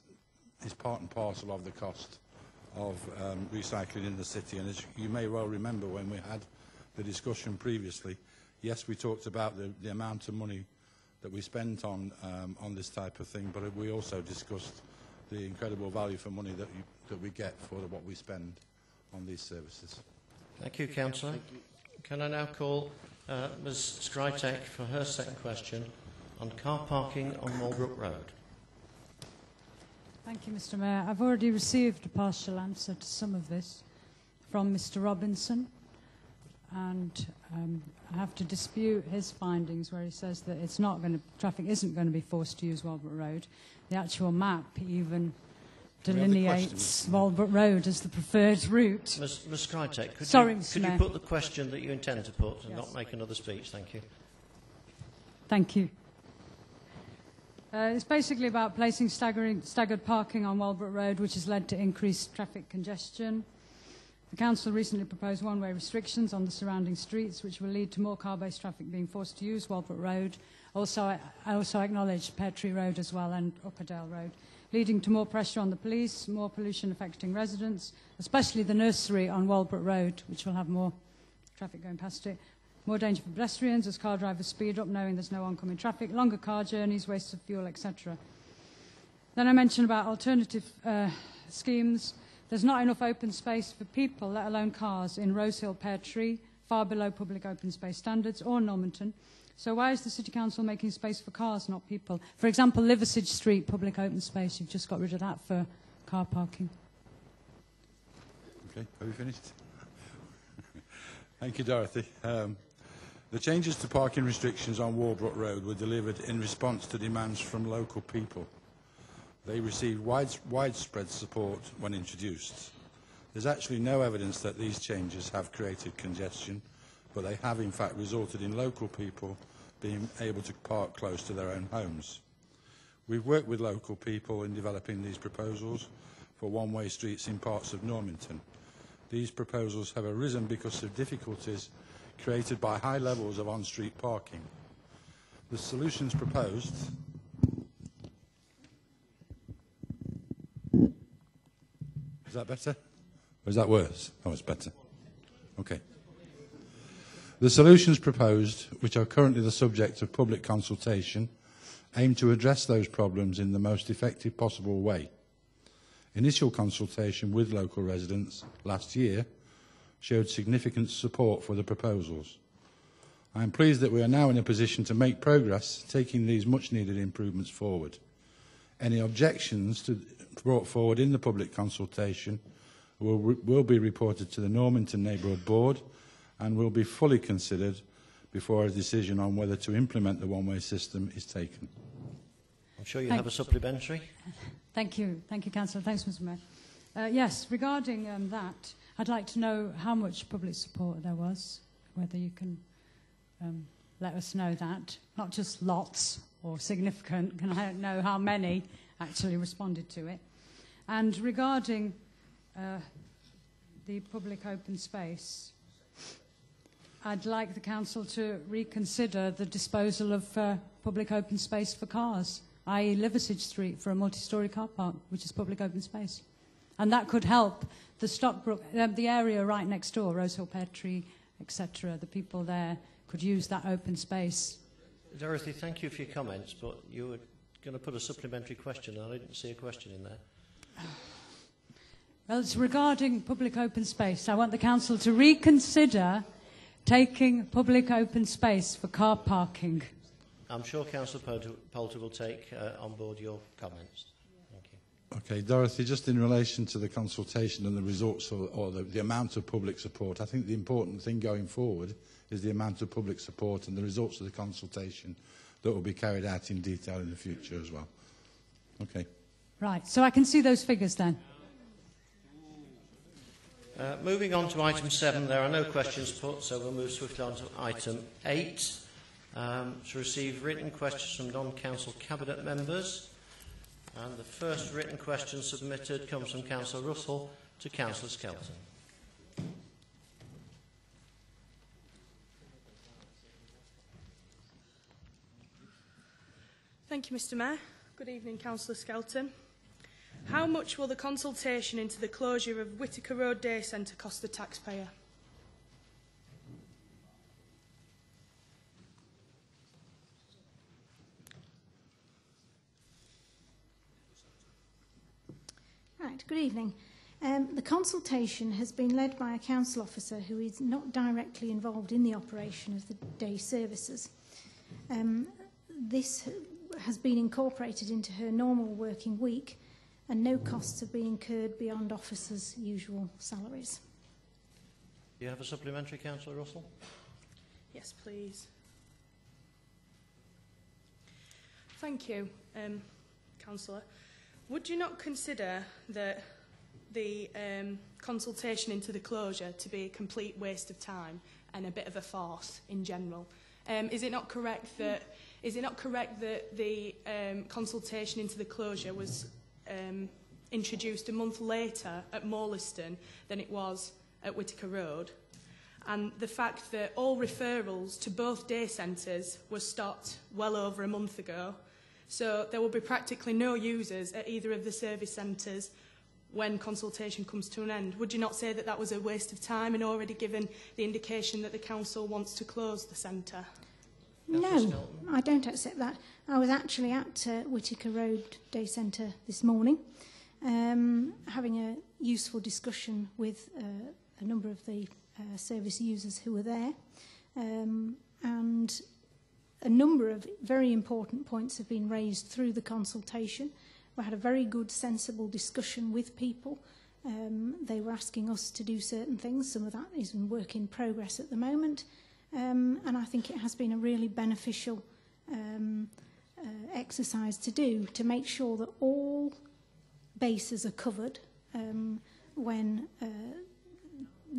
part and parcel of the cost of recycling in the city. And as you may well remember, when we had the discussion previously, yes, we talked about the amount of money that we spent on this type of thing, but we also discussed the incredible value for money that we get for what we spend on these services. Thank you, Councillor. Can I now call Ms Skrytek for her second question on car parking on Walbrook Road? Thank you, Mr. Mayor. I've already received a partial answer to some of this from Mr. Robinson, and I have to dispute his findings where he says that traffic isn't going to be forced to use Walbrook Road. The actual map even delineates Walbrook Road as the preferred route. Ms Skrytek, could you put the question that you intend to put and not make another speech? Thank you. Thank you. It's basically about placing staggered parking on Walbrook Road, which has led to increased traffic congestion. The Council recently proposed one-way restrictions on the surrounding streets, which will lead to more car-based traffic being forced to use Walbrook Road. I also acknowledge Pear Tree Road as well and Upperdale Road, leading to more pressure on the police, more pollution affecting residents, especially the nursery on Walbrook Road, which will have more traffic going past it. More danger for pedestrians as car drivers speed up knowing there's no oncoming traffic, longer car journeys, waste of fuel, etc. Then I mentioned about alternative schemes. There's not enough open space for people, let alone cars, in Rosehill, Pear Tree, far below public open space standards, or Normanton. So why is the City Council making space for cars, not people? For example, Liversidge Street, public open space, you've just got rid of that for car parking. Okay, have you finished? Thank you, Dorothy. The changes to parking restrictions on Walbrook Road were delivered in response to demands from local people. They received widespread support when introduced. There's actually no evidence that these changes have created congestion, but they have in fact resulted in local people being able to park close to their own homes. We've worked with local people in developing these proposals for one-way streets in parts of Normanton. These proposals have arisen because of difficulties created by high levels of on-street parking. The solutions proposed Is that better? Or is that worse? Oh, it's better. Okay. The solutions proposed, which are currently the subject of public consultation, aim to address those problems in the most effective possible way. Initial consultation with local residents last year showed significant support for the proposals. I am pleased that we are now in a position to make progress, taking these much-needed improvements forward. Any objections brought forward in the public consultation will be reported to the Normanton Neighbourhood Board and will be fully considered before a decision on whether to implement the one-way system is taken. I'm sure you have a supplementary. Thank you, Councillor. Thanks, Mr. Mayor. Yes, regarding that, I'd like to know how much public support there was, whether you can let us know that, not just lots or significant, and I don't know how many actually responded to it. And regarding the public open space, I'd like the Council to reconsider the disposal of public open space for cars, i.e. Liversidge Street for a multi-storey car park, which is public open space. And that could help the Stockbrook, the area right next door, Rosehill, Pear Tree, etc. The people there could use that open space. Dorothy, thank you for your comments, but you were going to put a supplementary question, and I didn't see a question in there. Well, it's regarding public open space. I want the Council to reconsider taking public open space for car parking. I'm sure Councillor Poulter will take on board your comments. Thank you. Okay, Dorothy, just in relation to the consultation and the results or the amount of public support, I think the important thing going forward is the amount of public support and the results of the consultation that will be carried out in detail in the future as well. Okay. Right, so I can see those figures then. Moving on to item 7, there are no questions put, so we'll move swiftly on to item 8. To receive written questions from non-council cabinet members. And the first written question submitted comes from Councillor Russell to Councillor Skelton. Thank you, Mr. Mayor. Good evening, Councillor Skelton. How much will the consultation into the closure of Whittaker Road Day Centre cost the taxpayer? Right, good evening. The consultation has been led by a council officer who is not directly involved in the operation of the day services. This has been incorporated into her normal working week, and no costs have been incurred beyond officers' usual salaries. Do you have a supplementary, Councillor Russell? Yes, please. Thank you, Councillor. Would you not consider that the consultation into the closure to be a complete waste of time and a bit of a farce in general? Is it not correct that the consultation into the closure was introduced a month later at Morliston than it was at Whittaker Road? And the fact that all referrals to both day centres were stopped well over a month ago, so there will be practically no users at either of the service centres when consultation comes to an end. Would you not say that that was a waste of time and already given the indication that the council wants to close the centre? No, I don't accept that. I was actually at Whittaker Road Day Centre this morning, having a useful discussion with a number of the service users who were there, and a number of very important points have been raised through the consultation. We had a very good, sensible discussion with people. They were asking us to do certain things. Some of that is in work in progress at the moment. And I think it has been a really beneficial exercise to do, to make sure that all bases are covered when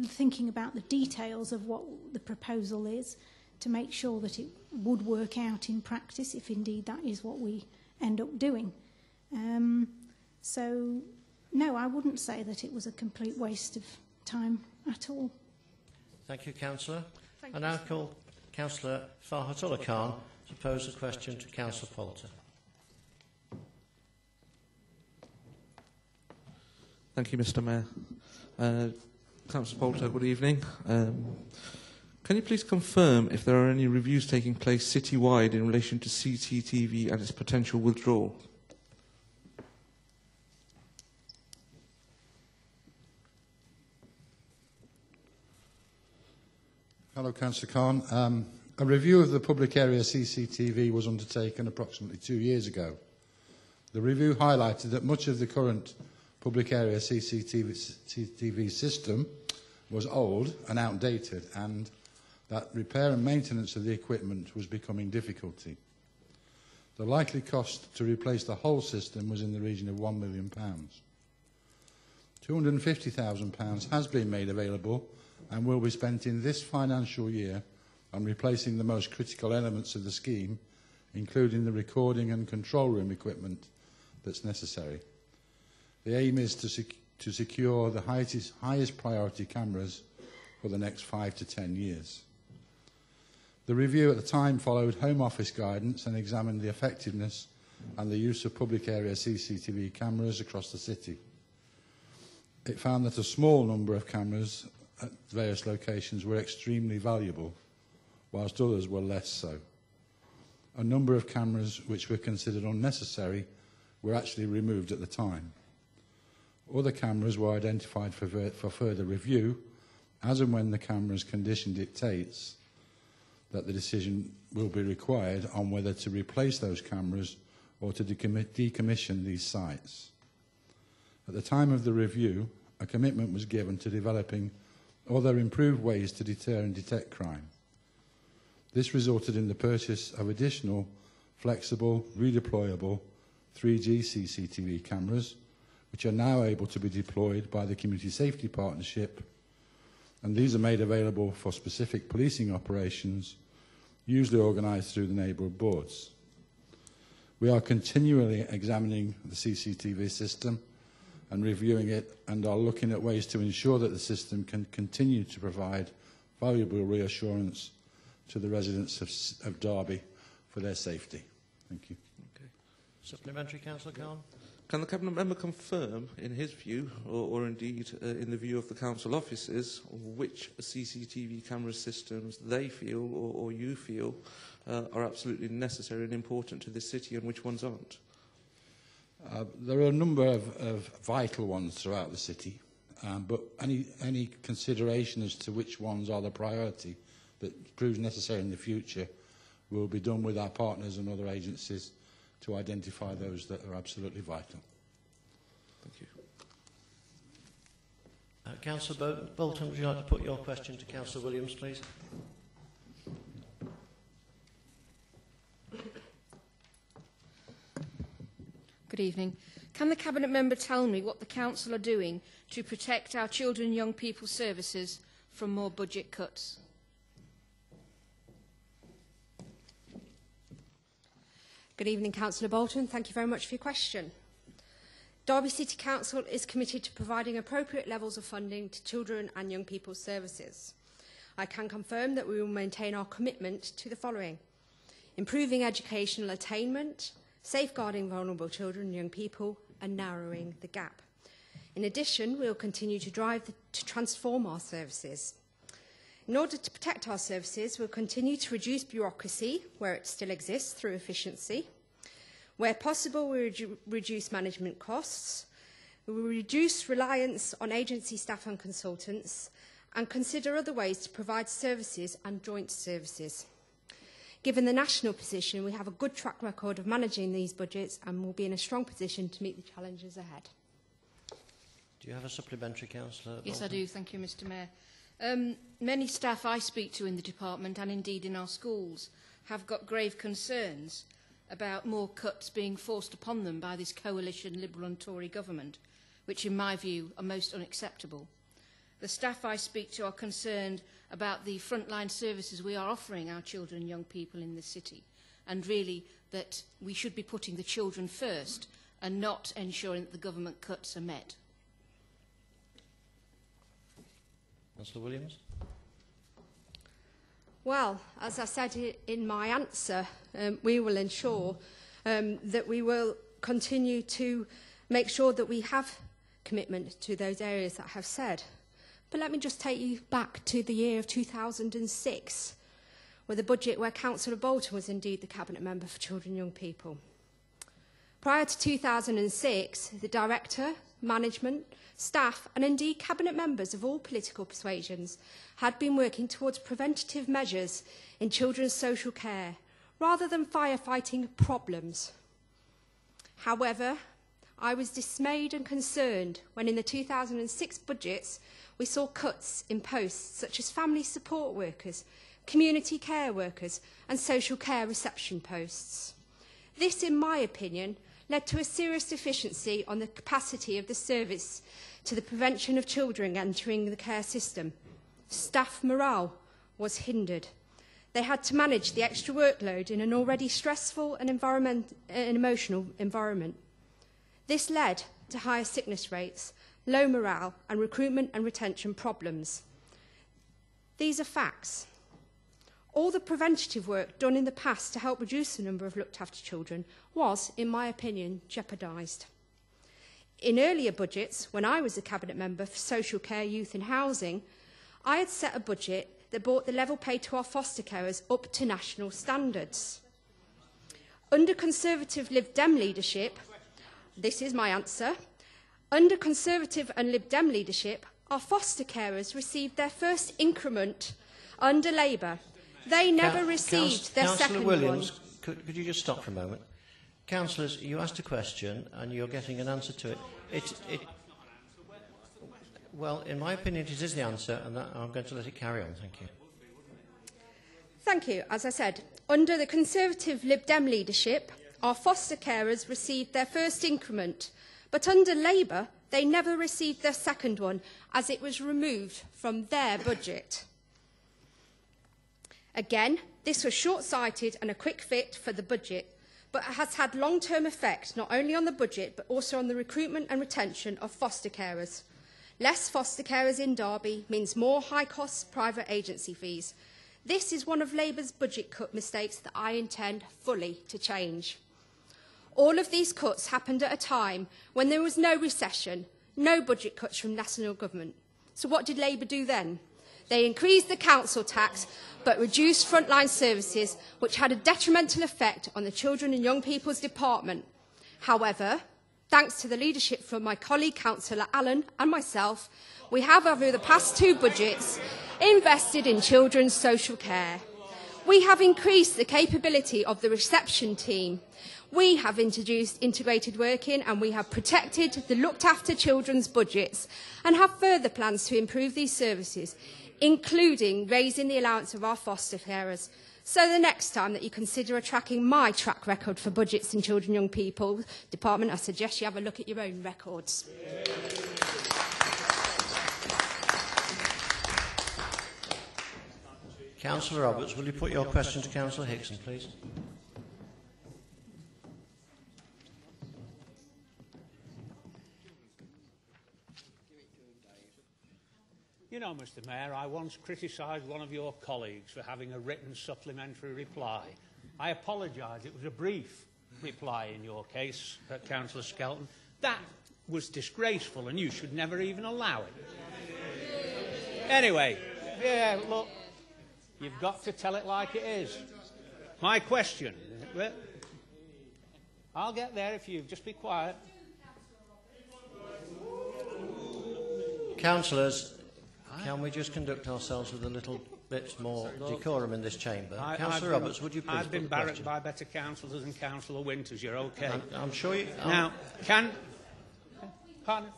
thinking about the details of what the proposal is, to make sure that it would work out in practice, if indeed that is what we end up doing. So, no, I wouldn't say that it was a complete waste of time at all. Thank you, Councillor. I now call Councillor Farhatullah Khan to pose a question to Councillor Poulter. Thank you, Mr. Mayor. Councillor Poulter, good evening. Can you please confirm if there are any reviews taking place citywide in relation to CCTV and its potential withdrawal? Hello, Councillor Khan. A review of the public area CCTV was undertaken approximately 2 years ago. The review highlighted that much of the current public area CCTV system was old and outdated, and that repair and maintenance of the equipment was becoming difficult. The likely cost to replace the whole system was in the region of £1 million. £250,000 has been made available and will be spent in this financial year on replacing the most critical elements of the scheme, including the recording and control room equipment that's necessary. The aim is to secure the highest priority cameras for the next 5 to 10 years. The review at the time followed Home Office guidance and examined the effectiveness and the use of public area CCTV cameras across the city. It found that a small number of cameras at various locations were extremely valuable, whilst others were less so. A number of cameras which were considered unnecessary were actually removed at the time. Other cameras were identified for further review, as and when the camera's condition dictates that the decision will be required on whether to replace those cameras or to decommission these sites. At the time of the review, a commitment was given to developing other improved ways to deter and detect crime. This resulted in the purchase of additional flexible, redeployable 3G CCTV cameras, which are now able to be deployed by the Community Safety Partnership, and these are made available for specific policing operations, usually organised through the neighbourhood boards. We are continually examining the CCTV system and reviewing it, and are looking at ways to ensure that the system can continue to provide valuable reassurance to the residents of Derby for their safety. Thank you. Okay. Supplementary, Councillor Khan. Can the Cabinet Member confirm, in his view, or indeed in the view of the Council offices, which CCTV camera systems they feel or you feel are absolutely necessary and important to this city, and which ones aren't? There are a number of vital ones throughout the city, but any consideration as to which ones are the priority that proves necessary in the future will be done with our partners and other agencies to identify those that are absolutely vital. Thank you. Councillor Bolton, would you like to put your question to Councillor Williams, please? Good evening. Can the Cabinet Member tell me what the Council are doing to protect our children and young people services from more budget cuts? Good evening, Councillor Bolton. Thank you very much for your question. Derby City Council is committed to providing appropriate levels of funding to children and young people's services. I can confirm that we will maintain our commitment to the following: improving educational attainment, safeguarding vulnerable children and young people, and narrowing the gap. In addition, we will continue to drive to transform our services. In order to protect our services, we'll continue to reduce bureaucracy where it still exists through efficiency. Where possible, we reduce management costs. We will reduce reliance on agency staff and consultants and consider other ways to provide services and joint services. Given the national position, we have a good track record of managing these budgets and will be in a strong position to meet the challenges ahead. Do you have a supplementary, Councillor? Yes, I do. Thank you, Mr Mayor. Many staff I speak to in the department and indeed in our schools have got grave concerns about more cuts being forced upon them by this coalition Liberal and Tory government, which in my view are most unacceptable. The staff I speak to are concerned about the frontline services we are offering our children and young people in this city, and really that we should be putting the children first and not ensuring that the government cuts are met. Councillor Williams? Well, as I said in my answer, we will ensure that we will continue to make sure that we have commitment to those areas that I have said. But let me just take you back to the year of 2006, with a budget where Councillor Bolton was indeed the Cabinet Member for Children and Young People. Prior to 2006, the Director, management, staff and indeed Cabinet members of all political persuasions had been working towards preventative measures in children's social care rather than firefighting problems. However, I was dismayed and concerned when in the 2006 budgets we saw cuts in posts such as family support workers, community care workers and social care reception posts. This, in my opinion, led to a serious deficiency on the capacity of the service to the prevention of children entering the care system. Staff morale was hindered. They had to manage the extra workload in an already stressful and emotional environment. This led to higher sickness rates, low morale and recruitment and retention problems. These are facts. All the preventative work done in the past to help reduce the number of looked after children was, in my opinion, jeopardised. In earlier budgets, when I was a Cabinet Member for Social Care, Youth and Housing, I had set a budget that brought the level pay to our foster carers up to national standards. Under Conservative Lib Dem leadership, this is my answer, under Conservative and Lib Dem leadership, our foster carers received their first increment under Labour. They never received their second Williams, one. could you just stop for a moment? Councillors, you asked a question and you're getting an answer to it. Well, in my opinion, it is the answer, and I'm going to let it carry on. Thank you. Thank you. As I said, under the Conservative Lib Dem leadership, our foster carers received their first increment, but under Labour, they never received their second one, as it was removed from their budget. Again, this was short-sighted and a quick fit for the budget, but has had long-term effect not only on the budget, but also on the recruitment and retention of foster carers. Less foster carers in Derby means more high-cost private agency fees. This is one of Labour's budget cut mistakes that I intend fully to change. All of these cuts happened at a time when there was no recession, no budget cuts from national government. So what did Labour do then? They increased the council tax but reduced frontline services, which had a detrimental effect on the Children and Young People's Department. However, thanks to the leadership from my colleague Councillor Allen and myself, we have over the past two budgets invested in children's social care. We have increased the capability of the reception team. We have introduced integrated working and we have protected the looked after children's budgets and have further plans to improve these services, including raising the allowance of our foster carers. So the next time that you consider tracking my track record for budgets in Children and Young People Department, I suggest you have a look at your own records. Councillor Roberts, will you put your question to Councillor Hickson, please? You know, Mr Mayor, I once criticised one of your colleagues for having a written supplementary reply. I apologise. It was a brief reply in your case, Councillor Skelton. That was disgraceful and you should never even allow it. Anyway, Yeah, look, you've got to tell it like it is. My question, I'll get there if you just be quiet. Councillors, can we just conduct ourselves with a little bit more decorum in this chamber? Councillor Roberts, would you please I've been put the barracked question? by better councillors than Councillor Winters. You're okay. I'm sure you... Now, can... Pardon?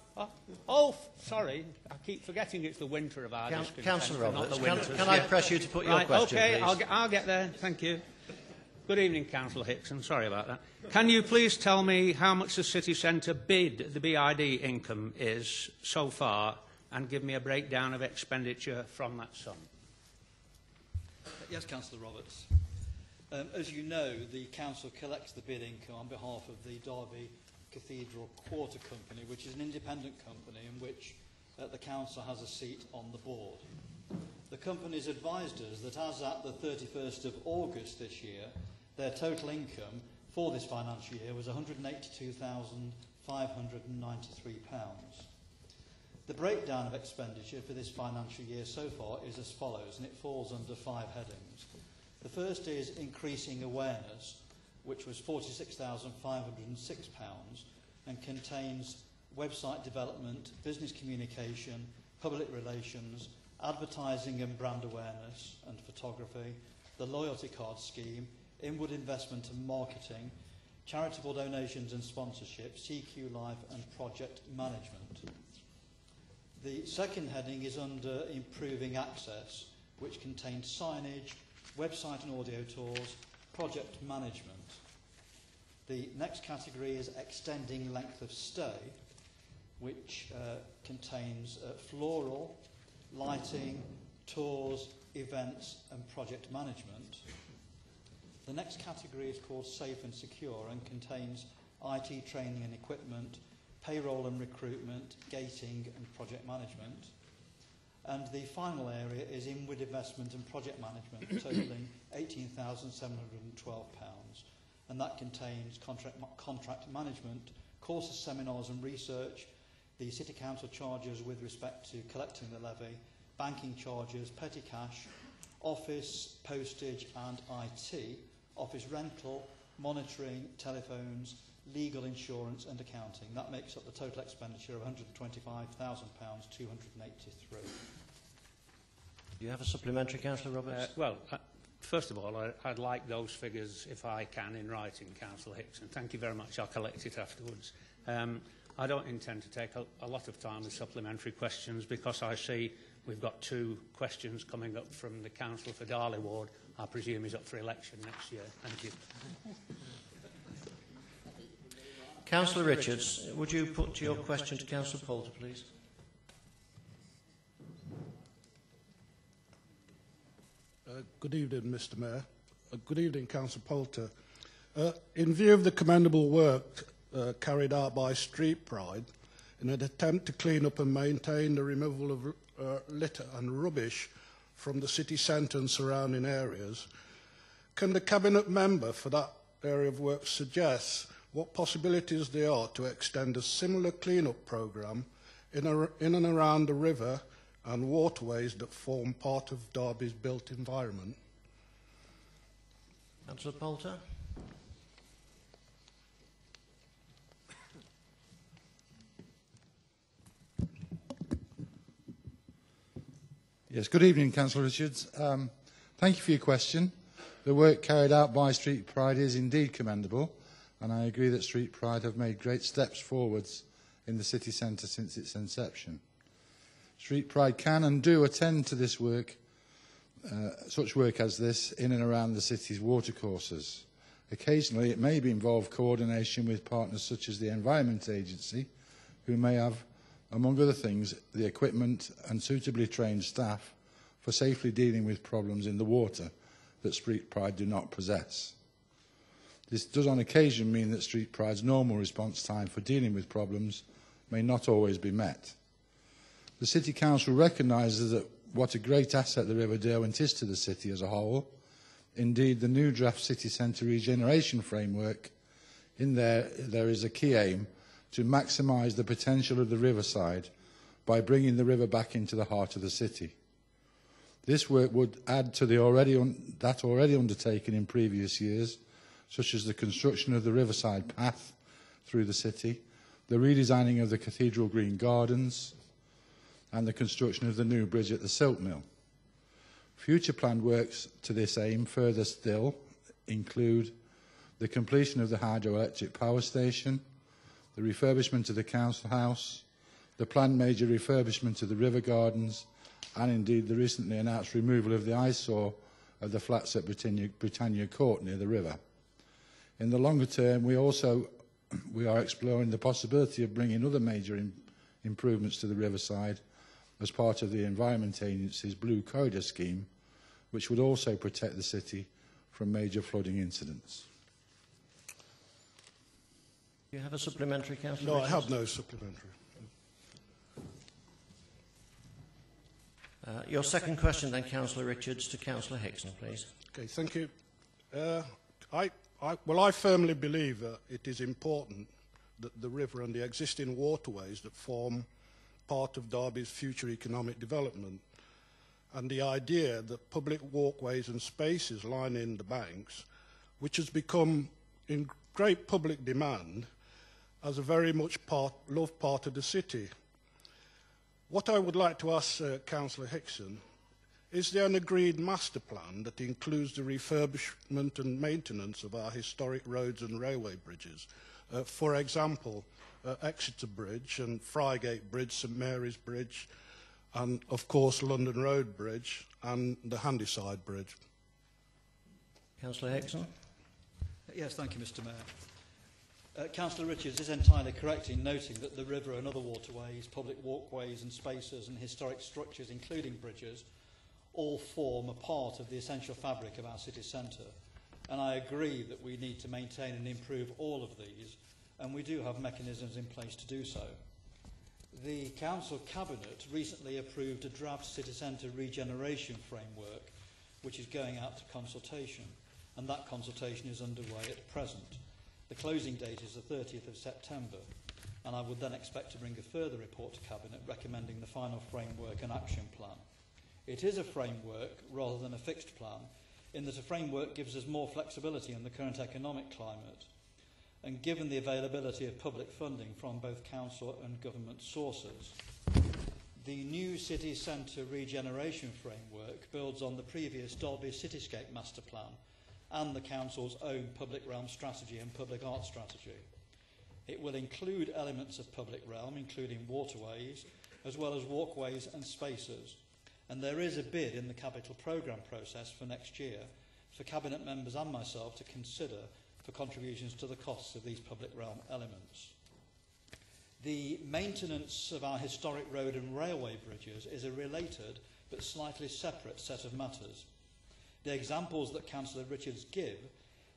Oh, sorry. I keep forgetting it's the winter of our discontent. Councillor not Roberts, the winters. can I press you to put your question, okay, please? I'll get there. Thank you. Good evening, Councillor Hickson. Sorry about that. Can you please tell me how much the city centre bid, the BID income, is so far, and give me a breakdown of expenditure from that sum? Yes, Councillor Roberts. As you know, the council collects the bid income on behalf of the Derby Cathedral Quarter Company, which is an independent company in which the council has a seat on the board. The company's advised us that as at the 31st of August this year, their total income for this financial year was £182,593. The breakdown of expenditure for this financial year so far is as follows, and it falls under 5 headings. The first is increasing awareness, which was £46,506 and contains website development, business communication, public relations, advertising and brand awareness and photography, the loyalty card scheme, inward investment and marketing, charitable donations and sponsorship, CQ Live and project management. The second heading is under improving access, which contains signage, website and audio tours, project management. The next category is extending length of stay, which contains floral, lighting, tours, events and project management. The next category is called Safe and Secure and contains IT training and equipment, payroll and recruitment, gating and project management. And the final area is inward investment and project management, totalling £18,712. And that contains contract management, courses, seminars and research, the City Council charges with respect to collecting the levy, banking charges, petty cash, office, postage and IT, office rental, monitoring, telephones, legal insurance and accounting. That makes up the total expenditure of £125,283. Do you have a supplementary, Councillor Roberts? First of all, I'd like those figures, if I can, in writing, Councillor Hickson. Thank you very much. I'll collect it afterwards. I don't intend to take a lot of time with supplementary questions because I see we've got 2 questions coming up from the Councillor for Darley Ward. I presume he's up for election next year. Thank you. Councillor Richards, would you put your question to Councillor Poulter, please? Good evening, Mr Mayor. Good evening, Councillor Poulter. In view of the commendable work carried out by Street Pride in an attempt to clean up and maintain the removal of litter and rubbish from the city centre and surrounding areas, can the Cabinet member for that area of work suggest what possibilities there are to extend a similar clean-up programme in and around the river and waterways that form part of Derby's built environment? Councillor Poulter. Yes, good evening, Councillor Richards. Thank you for your question. The work carried out by Street Pride is indeed commendable, and I agree that Street Pride have made great steps forwards in the city centre since its inception. Street Pride can and do attend to this work, such work as this, in and around the city's watercourses. Occasionally, it may involve coordination with partners such as the Environment Agency, who may have, among other things, the equipment and suitably trained staff for safely dealing with problems in the water that Street Pride do not possess. This does on occasion mean that Street Pride's normal response time for dealing with problems may not always be met. The City Council recognises that what a great asset the River Derwent is to the city as a whole. Indeed, the new draft city centre regeneration framework, in there is a key aim to maximise the potential of the riverside by bringing the river back into the heart of the city. This work would add to the already undertaken in previous years, such as the construction of the Riverside Path through the city, the redesigning of the Cathedral Green Gardens, and the construction of the new bridge at the Silk Mill. Future planned works to this aim further still include the completion of the hydroelectric power station, the refurbishment of the council house, the planned major refurbishment of the river gardens, and indeed the recently announced removal of the eyesore of the flats at Britannia Court near the river. In the longer term, we are exploring the possibility of bringing other major improvements to the riverside as part of the Environment Agency's Blue Corridor scheme, which would also protect the city from major flooding incidents. Do you have a supplementary, Councillor No, Richards? I have no supplementary. Your second question then, Councillor Richards, to Councillor Hickson, please. Okay, thank you. I firmly believe that it is important that the river and the existing waterways that form part of Derby's future economic development, and the idea that public walkways and spaces lining the banks, which has become in great public demand, as a very much loved part of the city. What I would like to ask Councillor Hickson, is there an agreed master plan that includes the refurbishment and maintenance of our historic roads and railway bridges? For example, Exeter Bridge and Frygate Bridge, St Mary's Bridge, and of course London Road Bridge and the Handyside Bridge. Councillor Hickson. Yes, thank you, Mr Mayor. Councillor Richards is entirely correct in noting that the river and other waterways, public walkways and spaces and historic structures, including bridges, all form a part of the essential fabric of our city centre. And I agree that we need to maintain and improve all of these, and we do have mechanisms in place to do so. The Council Cabinet recently approved a draft city centre regeneration framework, which is going out to consultation, and that consultation is underway at present. The closing date is the 30th of September, and I would then expect to bring a further report to Cabinet recommending the final framework and action plan. It is a framework rather than a fixed plan, in that a framework gives us more flexibility in the current economic climate, and given the availability of public funding from both council and government sources. The new city centre regeneration framework builds on the previous Derby Cityscape Master Plan and the council's own public realm strategy and public art strategy. It will include elements of public realm, including waterways, as well as walkways and spaces. And there is a bid in the capital programme process for next year for Cabinet members and myself to consider for contributions to the costs of these public realm elements. The maintenance of our historic road and railway bridges is a related but slightly separate set of matters. The examples that Councillor Richards give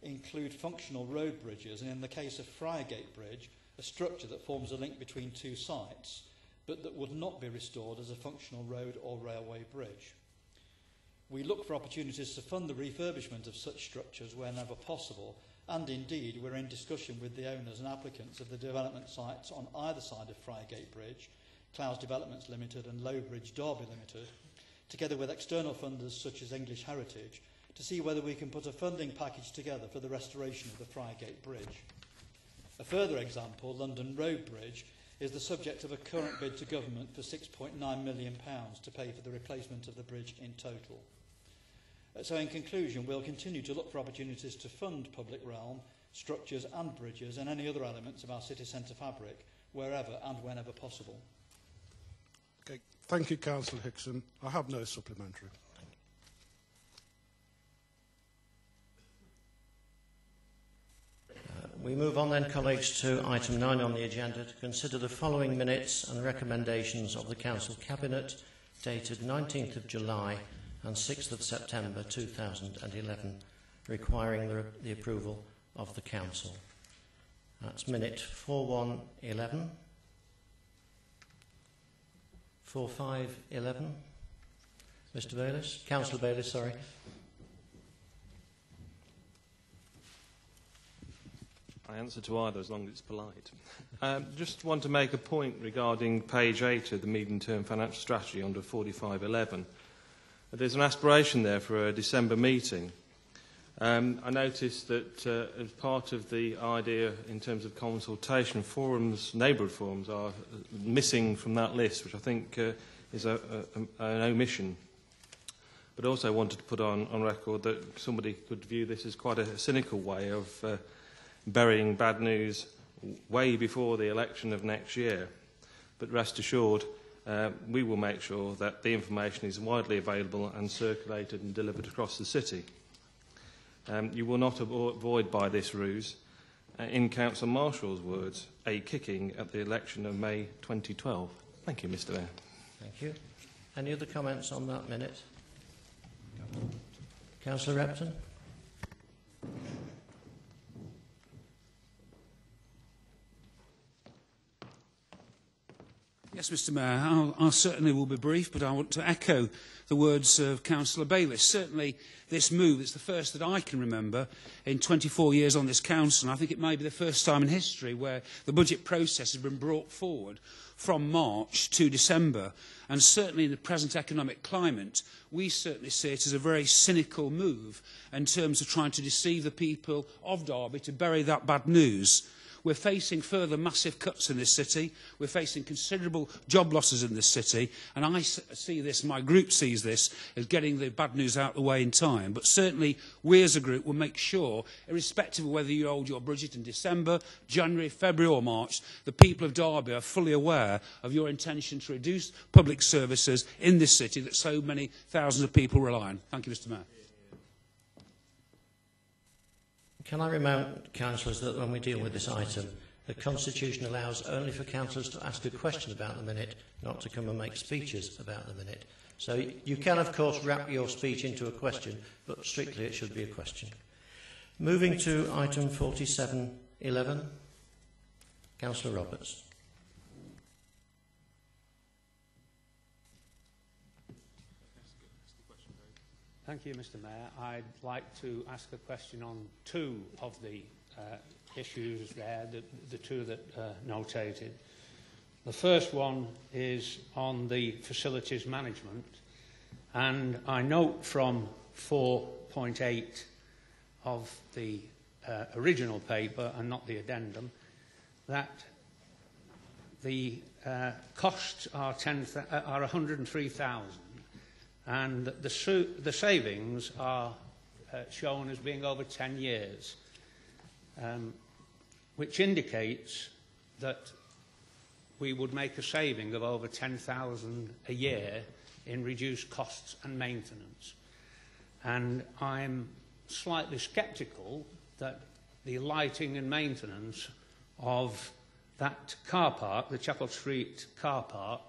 include functional road bridges, and in the case of Frygate Bridge, a structure that forms a link between two sites, but that would not be restored as a functional road or railway bridge. We look for opportunities to fund the refurbishment of such structures whenever possible, and indeed we're in discussion with the owners and applicants of the development sites on either side of Frygate Bridge, Clouds Developments Limited and Lowbridge Derby Limited, together with external funders such as English Heritage, to see whether we can put a funding package together for the restoration of the Frygate Bridge. A further example, London Road Bridge, is the subject of a current bid to government for £6.9 million to pay for the replacement of the bridge in total. So in conclusion, we'll continue to look for opportunities to fund public realm, structures and bridges and any other elements of our city centre fabric, wherever and whenever possible. Okay, thank you, Councillor Hickson. I have no supplementary. We move on then, colleagues, to item 9 on the agenda, to consider the following minutes and recommendations of the Council Cabinet dated 19th of July and 6th of September 2011, requiring the approval of the Council. That's minute 4111, 4511. Mr. Bayliss? Councillor Bayliss, sorry. I answer to either as long as it's polite. Just want to make a point regarding page 8 of the medium-term financial strategy under 4511. There's an aspiration there for a December meeting. I noticed that as part of the idea in terms of consultation, forums, neighbourhood forums are missing from that list, which I think is an omission. But also wanted to put on record that somebody could view this as quite a cynical way of burying bad news way before the election of next year. But rest assured, we will make sure that the information is widely available and circulated and delivered across the city. You will not avoid by this ruse, in Councillor Marshall's words, a kicking at the election of May 2012. Thank you, Mr Mayor. Thank you. Any other comments on that minute? Councillor Repton. Yes, Mr Mayor, I certainly will be brief, but I want to echo the words of Councillor Bayliss. Certainly this move is the first that I can remember in 24 years on this council, and I think it may be the first time in history where the budget process has been brought forward from March to December. And certainly in the present economic climate, we certainly see it as a very cynical move in terms of trying to deceive the people of Derby to bury that bad news. We're facing further massive cuts in this city. We're facing considerable job losses in this city. And I see this, my group sees this, as getting the bad news out of the way in time. But certainly, we as a group will make sure, irrespective of whether you hold your budget in December, January, February or March, the people of Derby are fully aware of your intention to reduce public services in this city that so many thousands of people rely on. Thank you, Mr Mayor. Can I remind councillors that when we deal with this item, the Constitution allows only for councillors to ask a question about the minute, not to come and make speeches about the minute. So you can, of course, wrap your speech into a question, but strictly it should be a question. Moving to item 4711, Councillor Roberts. Thank you, Mr Mayor. I'd like to ask a question on two of the issues there, the two that notated. The first one is on the facilities management, and I note from 4.8 of the original paper and not the addendum that the costs are 103,000. And the savings are shown as being over 10 years, which indicates that we would make a saving of over 10,000 a year in reduced costs and maintenance. And I'm slightly sceptical that the lighting and maintenance of that car park, the Chapel Street car park,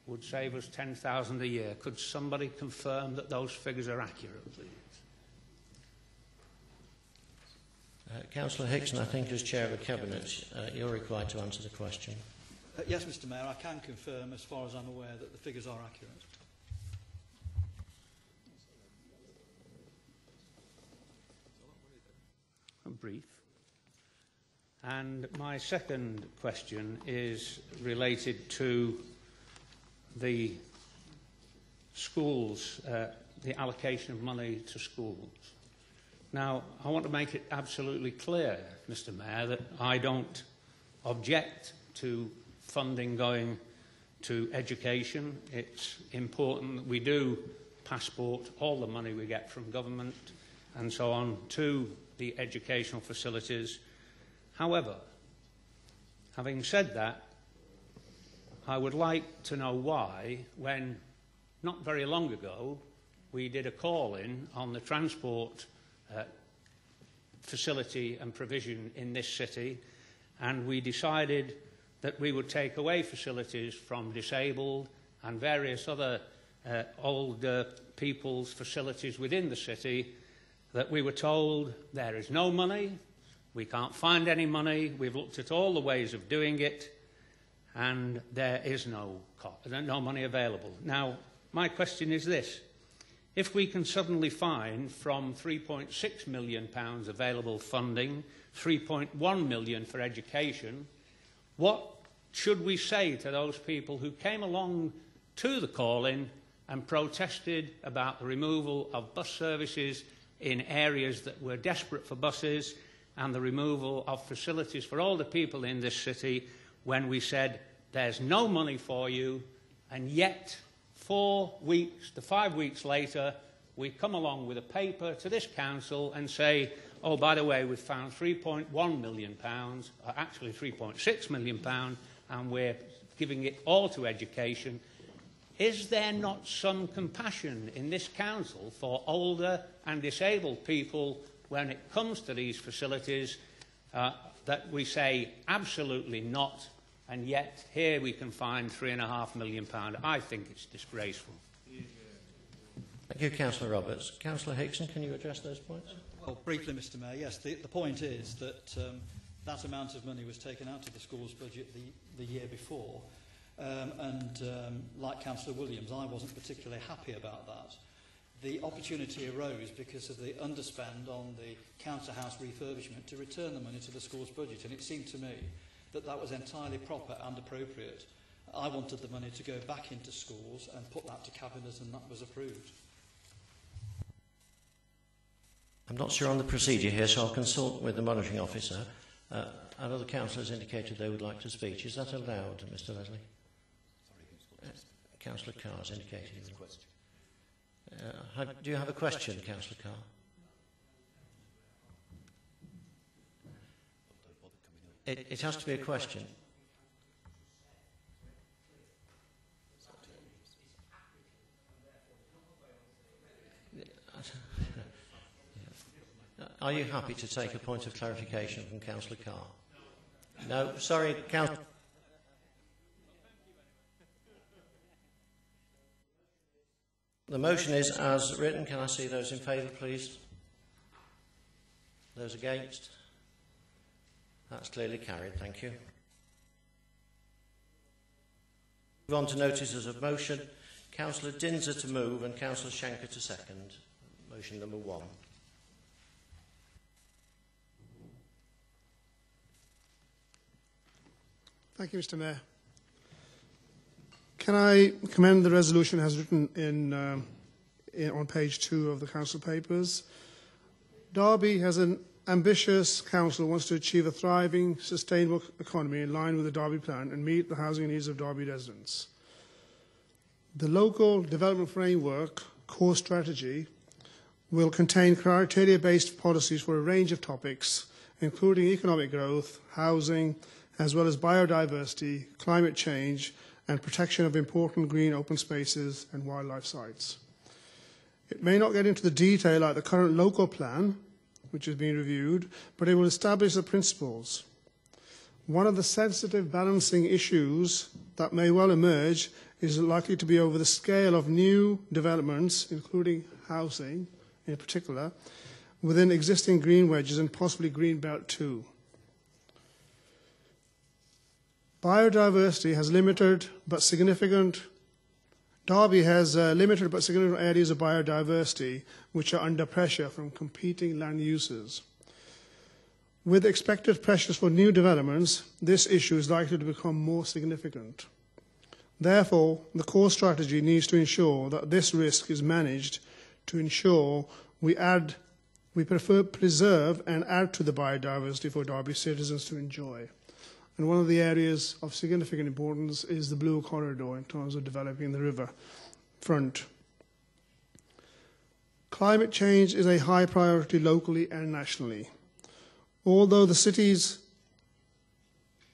would save us 10,000 a year. Could somebody confirm that those figures are accurate, please? Councillor Hickson, I think as Chair of the Cabinet, you're required to answer the question. Yes, Mr Mayor, I can confirm, as far as I'm aware, that the figures are accurate. I'm brief. And my second question is related to the schools, the allocation of money to schools. Now, I want to make it absolutely clear, Mr Mayor, that I don't object to funding going to education. It's important that we do passport all the money we get from government and so on to the educational facilities. However, having said that, I would like to know why, when not very long ago we did a call-in on the transport facility and provision in this city, and we decided that we would take away facilities from disabled and various other older people's facilities within the city, that we were told there is no money, we can't find any money, we've looked at all the ways of doing it, and there is no money available. Now, my question is this. If we can suddenly find from £3.6 million available funding, £3.1 million for education, what should we say to those people who came along to the call-in and protested about the removal of bus services in areas that were desperate for buses and the removal of facilities for all the people in this city when we said there's no money for you, and yet 4 weeks to 5 weeks later we come along with a paper to this council and say, oh, by the way, we've found £3.1 million, or actually £3.6 million, and we're giving it all to education. Is there not some compassion in this council for older and disabled people when it comes to these facilities that we say absolutely not, and yet here we can find £3.5 million? I think it's disgraceful. Thank you, Councillor Roberts. Councillor Hickson, can you address those points? Well, briefly, Mr Mayor, yes, the point is that that amount of money was taken out of the school's budget the year before, like Councillor Williams, I wasn't particularly happy about that. The opportunity arose because of the underspend on the council house refurbishment to return the money to the school's budget, and it seemed to me that that was entirely proper and appropriate. I wanted the money to go back into schools and put that to cabinet, and that was approved. I'm not sure on the procedure here, so I'll consult with the monitoring officer. Other councillors indicated they would like to speak. Is that allowed, Mr Leslie? Councillor Carr has indicated. Do you have a question, Councillor Carr? It has to be a question. Are you happy to take a point of clarification from Councillor Carr? No, sorry, Councillor. The motion is as written. Can I see those in favour, please? Those against? That's clearly carried. Thank you. Move on to notices of motion. Councillor Dinser to move and Councillor Shanker to second. Motion number 1. Thank you, Mr Mayor. Can I commend the resolution as written on page 2 of the council papers? Derby has an ambitious council who wants to achieve a thriving, sustainable economy in line with the Derby plan and meet the housing needs of Derby residents. The local development framework core strategy will contain criteria-based policies for a range of topics, including economic growth, housing, as well as biodiversity, climate change, and protection of important green open spaces and wildlife sites. It may not get into the detail like the current local plan, which is being reviewed, but it will establish the principles. One of the sensitive balancing issues that may well emerge is likely to be over the scale of new developments, including housing in particular, within existing green wedges and possibly green belt too. Biodiversity has limited but significant. Derby has limited but significant areas of biodiversity which are under pressure from competing land uses. With expected pressures for new developments, this issue is likely to become more significant. Therefore, the core strategy needs to ensure that this risk is managed to ensure we preserve and add to the biodiversity for Derby citizens to enjoy. And one of the areas of significant importance is the Blue Corridor in terms of developing the river front. Climate change is a high priority locally and nationally. Although the city's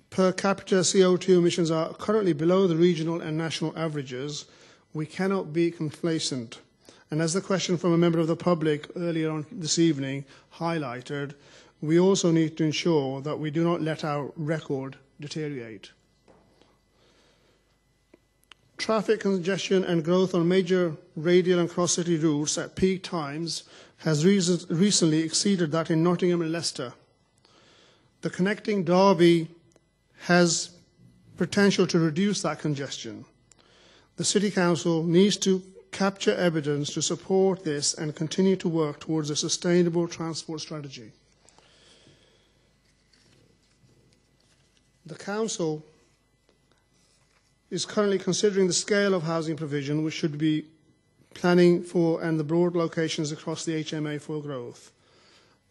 per capita CO2 emissions are currently below the regional and national averages, we cannot be complacent. And as the question from a member of the public earlier on this evening highlighted, we also need to ensure that we do not let our record deteriorate. Traffic congestion and growth on major radial and cross-city routes at peak times has recently exceeded that in Nottingham and Leicester. The connecting Derby has potential to reduce that congestion. The City Council needs to capture evidence to support this and continue to work towards a sustainable transport strategy. The Council is currently considering the scale of housing provision which should be planning for and the broad locations across the HMA for growth.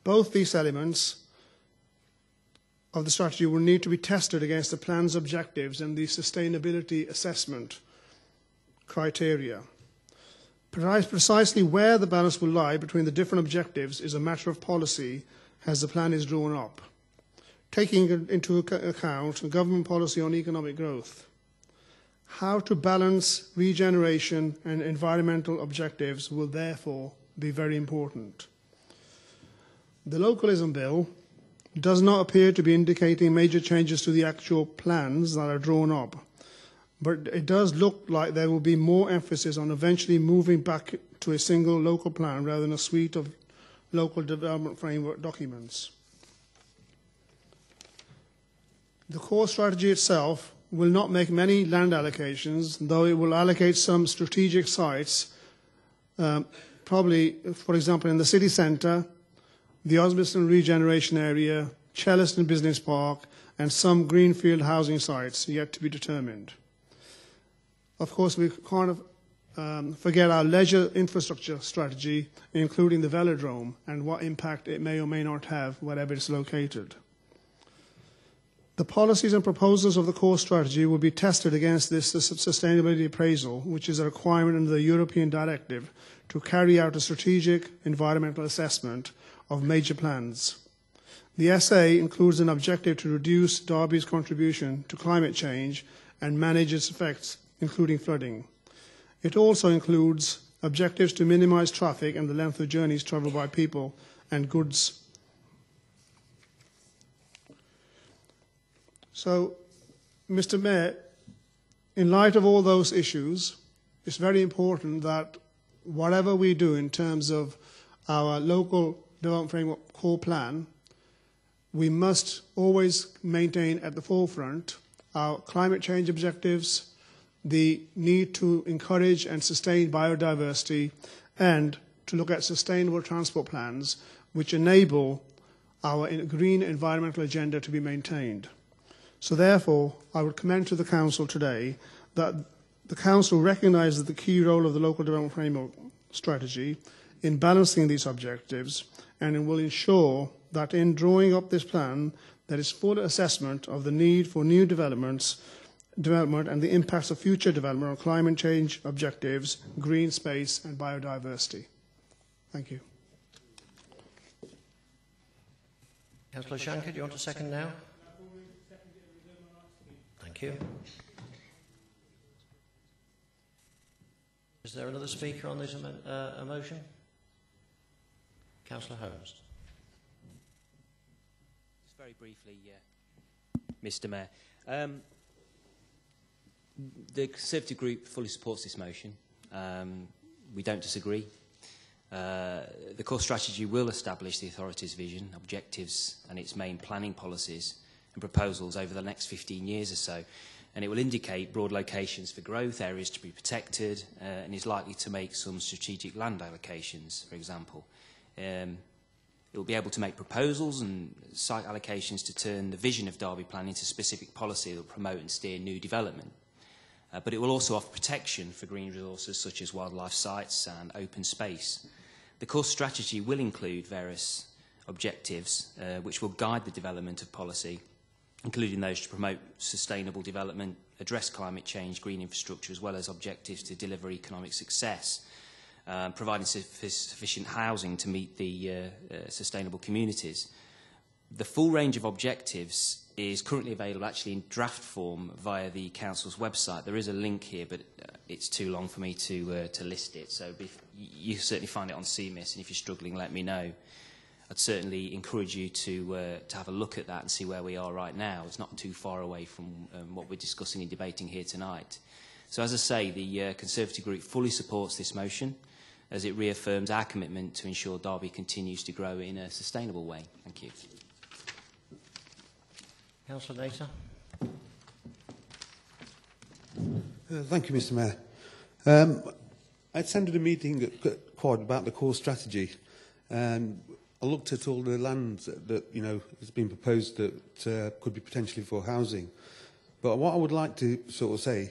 Both these elements of the strategy will need to be tested against the plan's objectives and the sustainability assessment criteria. Precisely where the balance will lie between the different objectives is a matter of policy as the plan is drawn up, taking into account government policy on economic growth. How to balance regeneration and environmental objectives will therefore be very important. The Localism Bill does not appear to be indicating major changes to the actual plans that are drawn up, but it does look like there will be more emphasis on eventually moving back to a single local plan rather than a suite of local development framework documents. The core strategy itself will not make many land allocations, though it will allocate some strategic sites, probably, for example, in the city centre, the Osbiston regeneration area, Chellaston Business Park, and some greenfield housing sites yet to be determined. Of course, we can't forget our leisure infrastructure strategy, including the velodrome and what impact it may or may not have wherever it's located. The policies and proposals of the core strategy will be tested against this sustainability appraisal, which is a requirement under the European Directive to carry out a strategic environmental assessment of major plans. The essay includes an objective to reduce Derby's contribution to climate change and manage its effects, including flooding. It also includes objectives to minimise traffic and the length of journeys travelled by people and goods. So, Mr. Mayor, in light of all those issues, it's very important that whatever we do in terms of our local development framework core plan, we must always maintain at the forefront our climate change objectives, the need to encourage and sustain biodiversity, and to look at sustainable transport plans which enable our green environmental agenda to be maintained. So therefore, I would commend to the Council today that the Council recognises the key role of the local development framework strategy in balancing these objectives, and it will ensure that in drawing up this plan, there is full assessment of the need for new development and the impacts of future development on climate change objectives, green space and biodiversity. Thank you. Councillor Shanker, do you want a second now? Thank you. Is there another speaker on this motion? Councillor Holmes. Just very briefly, Mr. Mayor. The Conservative Group fully supports this motion. We don't disagree. The core strategy will establish the authority's vision, objectives and its main planning policies and proposals over the next 15 years or so, and it will indicate broad locations for growth, areas to be protected, and is likely to make some strategic land allocations, for example. It will be able to make proposals and site allocations to turn the vision of Derby Plan into specific policy that will promote and steer new development. But it will also offer protection for green resources such as wildlife sites and open space. The core strategy will include various objectives which will guide the development of policy, including those to promote sustainable development, address climate change, green infrastructure, as well as objectives to deliver economic success, providing sufficient housing to meet the sustainable communities. The full range of objectives is currently available actually in draft form via the Council's website. There is a link here, but it's too long for me to list it. So you certainly find it on CMIS, and if you're struggling, let me know. I'd certainly encourage you to have a look at that and see where we are right now. It's not too far away from what we're discussing and debating here tonight. So as I say, the Conservative Group fully supports this motion as it reaffirms our commitment to ensure Derby continues to grow in a sustainable way. Thank you. Councillor Nater. Thank you, Mr. Mayor. I attended a meeting at Quad about the core strategy, and I looked at all the land that has been proposed that could be potentially for housing. But what I would like to sort of say,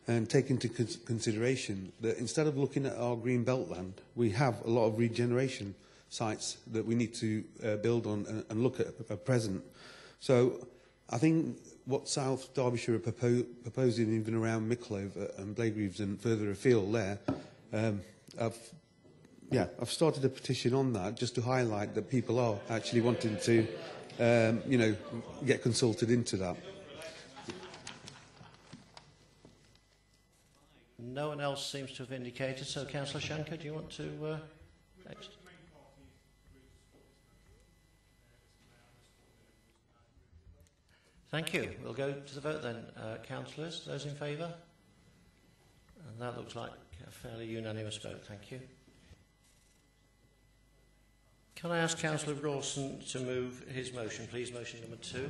and take into consideration that instead of looking at our green belt land, we have a lot of regeneration sites that we need to build on and look at present. So I think what South Derbyshire are proposing, even around Micklove and Blaegreaves and further afield there, I've started a petition on that just to highlight that people are actually wanting to, get consulted into that. No one else seems to have indicated, so Councillor Shanker, do you want to... Thank you. We'll go to the vote then. Councillors, those in favour? And that looks like a fairly unanimous vote. Thank you. Can I ask Councillor Rawson to move his motion, please? Motion number 2.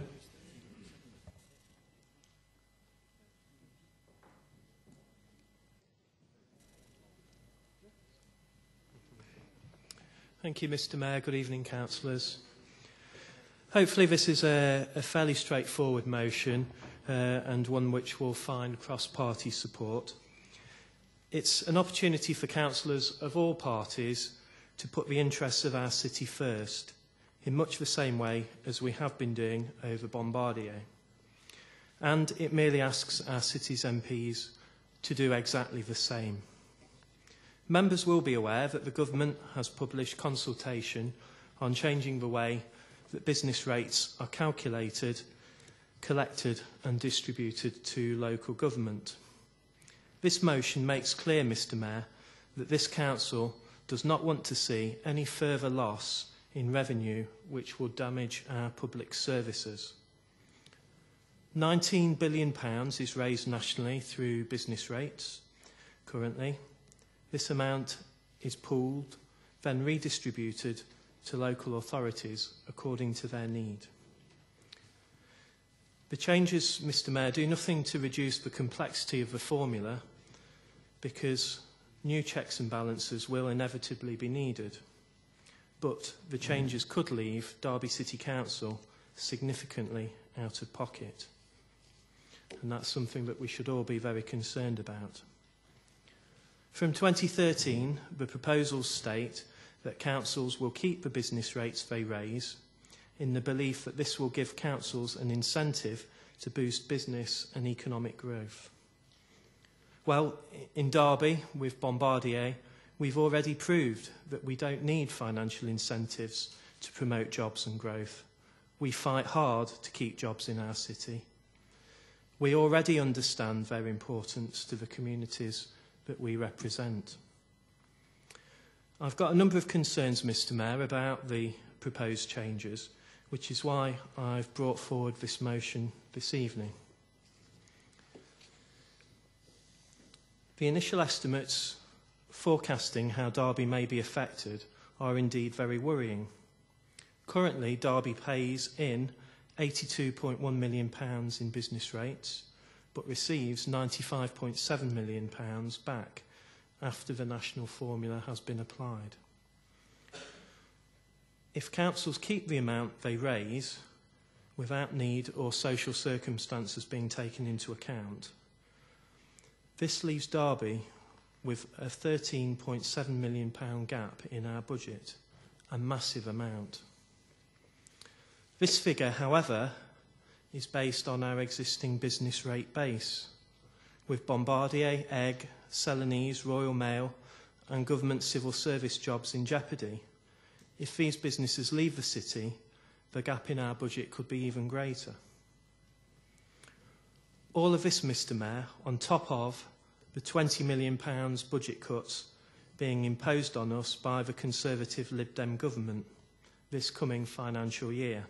Thank you, Mr. Mayor. Good evening, councillors. Hopefully this is a fairly straightforward motion and one which will find cross-party support. It's an opportunity for councillors of all parties to put the interests of our city first, in much the same way as we have been doing over Bombardier. And it merely asks our city's MPs to do exactly the same. Members will be aware that the government has published consultation on changing the way that business rates are calculated, collected and distributed to local government. This motion makes clear, Mr. Mayor, that this council does not want to see any further loss in revenue which will damage our public services. £19 billion is raised nationally through business rates currently. This amount is pooled, then redistributed to local authorities according to their need. The changes, Mr. Mayor, do nothing to reduce the complexity of the formula because new checks and balances will inevitably be needed. But the changes could leave Derby City Council significantly out of pocket. And that's something that we should all be very concerned about. From 2013, the proposals state that councils will keep the business rates they raise in the belief that this will give councils an incentive to boost business and economic growth. Well, in Derby, with Bombardier, we've already proved that we don't need financial incentives to promote jobs and growth. We fight hard to keep jobs in our city. We already understand their importance to the communities that we represent. I've got a number of concerns, Mr. Mayor, about the proposed changes, which is why I've brought forward this motion this evening. The initial estimates forecasting how Derby may be affected are indeed very worrying. Currently, Derby pays in £82.1 million in business rates, but receives £95.7 million back after the national formula has been applied. If councils keep the amount they raise without need or social circumstances being taken into account, this leaves Derby with a £13.7 million gap in our budget, a massive amount. This figure, however, is based on our existing business rate base, with Bombardier, Egg, Celanese, Royal Mail and government civil service jobs in jeopardy. If these businesses leave the city, the gap in our budget could be even greater. All of this, Mr. Mayor, on top of the £20 million budget cuts being imposed on us by the Conservative Lib Dem government this coming financial year.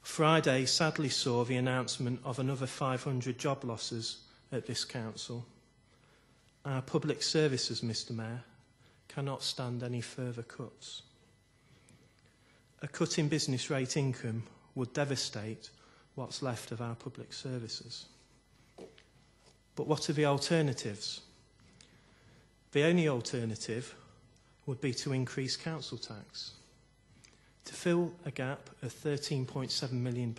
Friday sadly saw the announcement of another 500 job losses at this council. Our public services, Mr. Mayor, cannot stand any further cuts. A cut in business rate income would devastate what's left of our public services. But what are the alternatives? The only alternative would be to increase council tax. To fill a gap of £13.7 million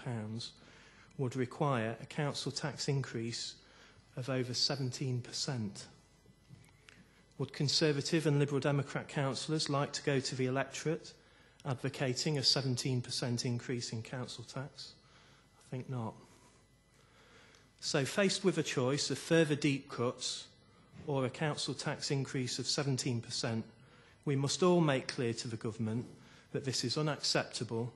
would require a council tax increase of over 17%. Would Conservative and Liberal Democrat councillors like to go to the electorate advocating a 17% increase in council tax? I think not. So faced with a choice of further deep cuts or a council tax increase of 17%, we must all make clear to the government that this is unacceptable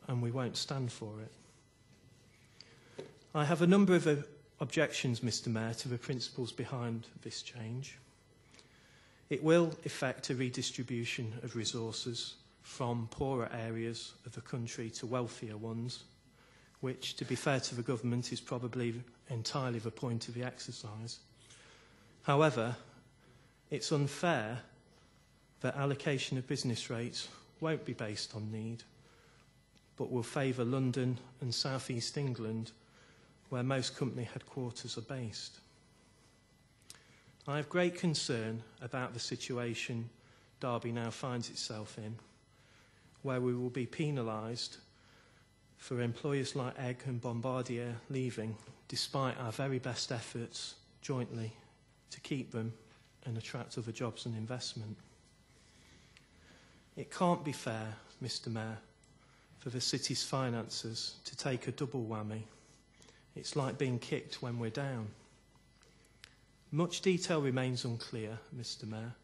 and we won't stand for it. I have a number of objections, Mr Mayor, to the principles behind this change. It will effect a redistribution of resources from poorer areas of the country to wealthier ones, which, to be fair to the government, is probably entirely the point of the exercise. However, it's unfair that allocation of business rates won't be based on need, but will favour London and South East England, where most company headquarters are based. I have great concern about the situation Derby now finds itself in, where we will be penalised for employers like Egg and Bombardier leaving, despite our very best efforts jointly to keep them and attract other jobs and investment. It can't be fair, Mr Mayor, for the city's finances to take a double whammy. It's like being kicked when we're down. Much detail remains unclear, Mr Mayor,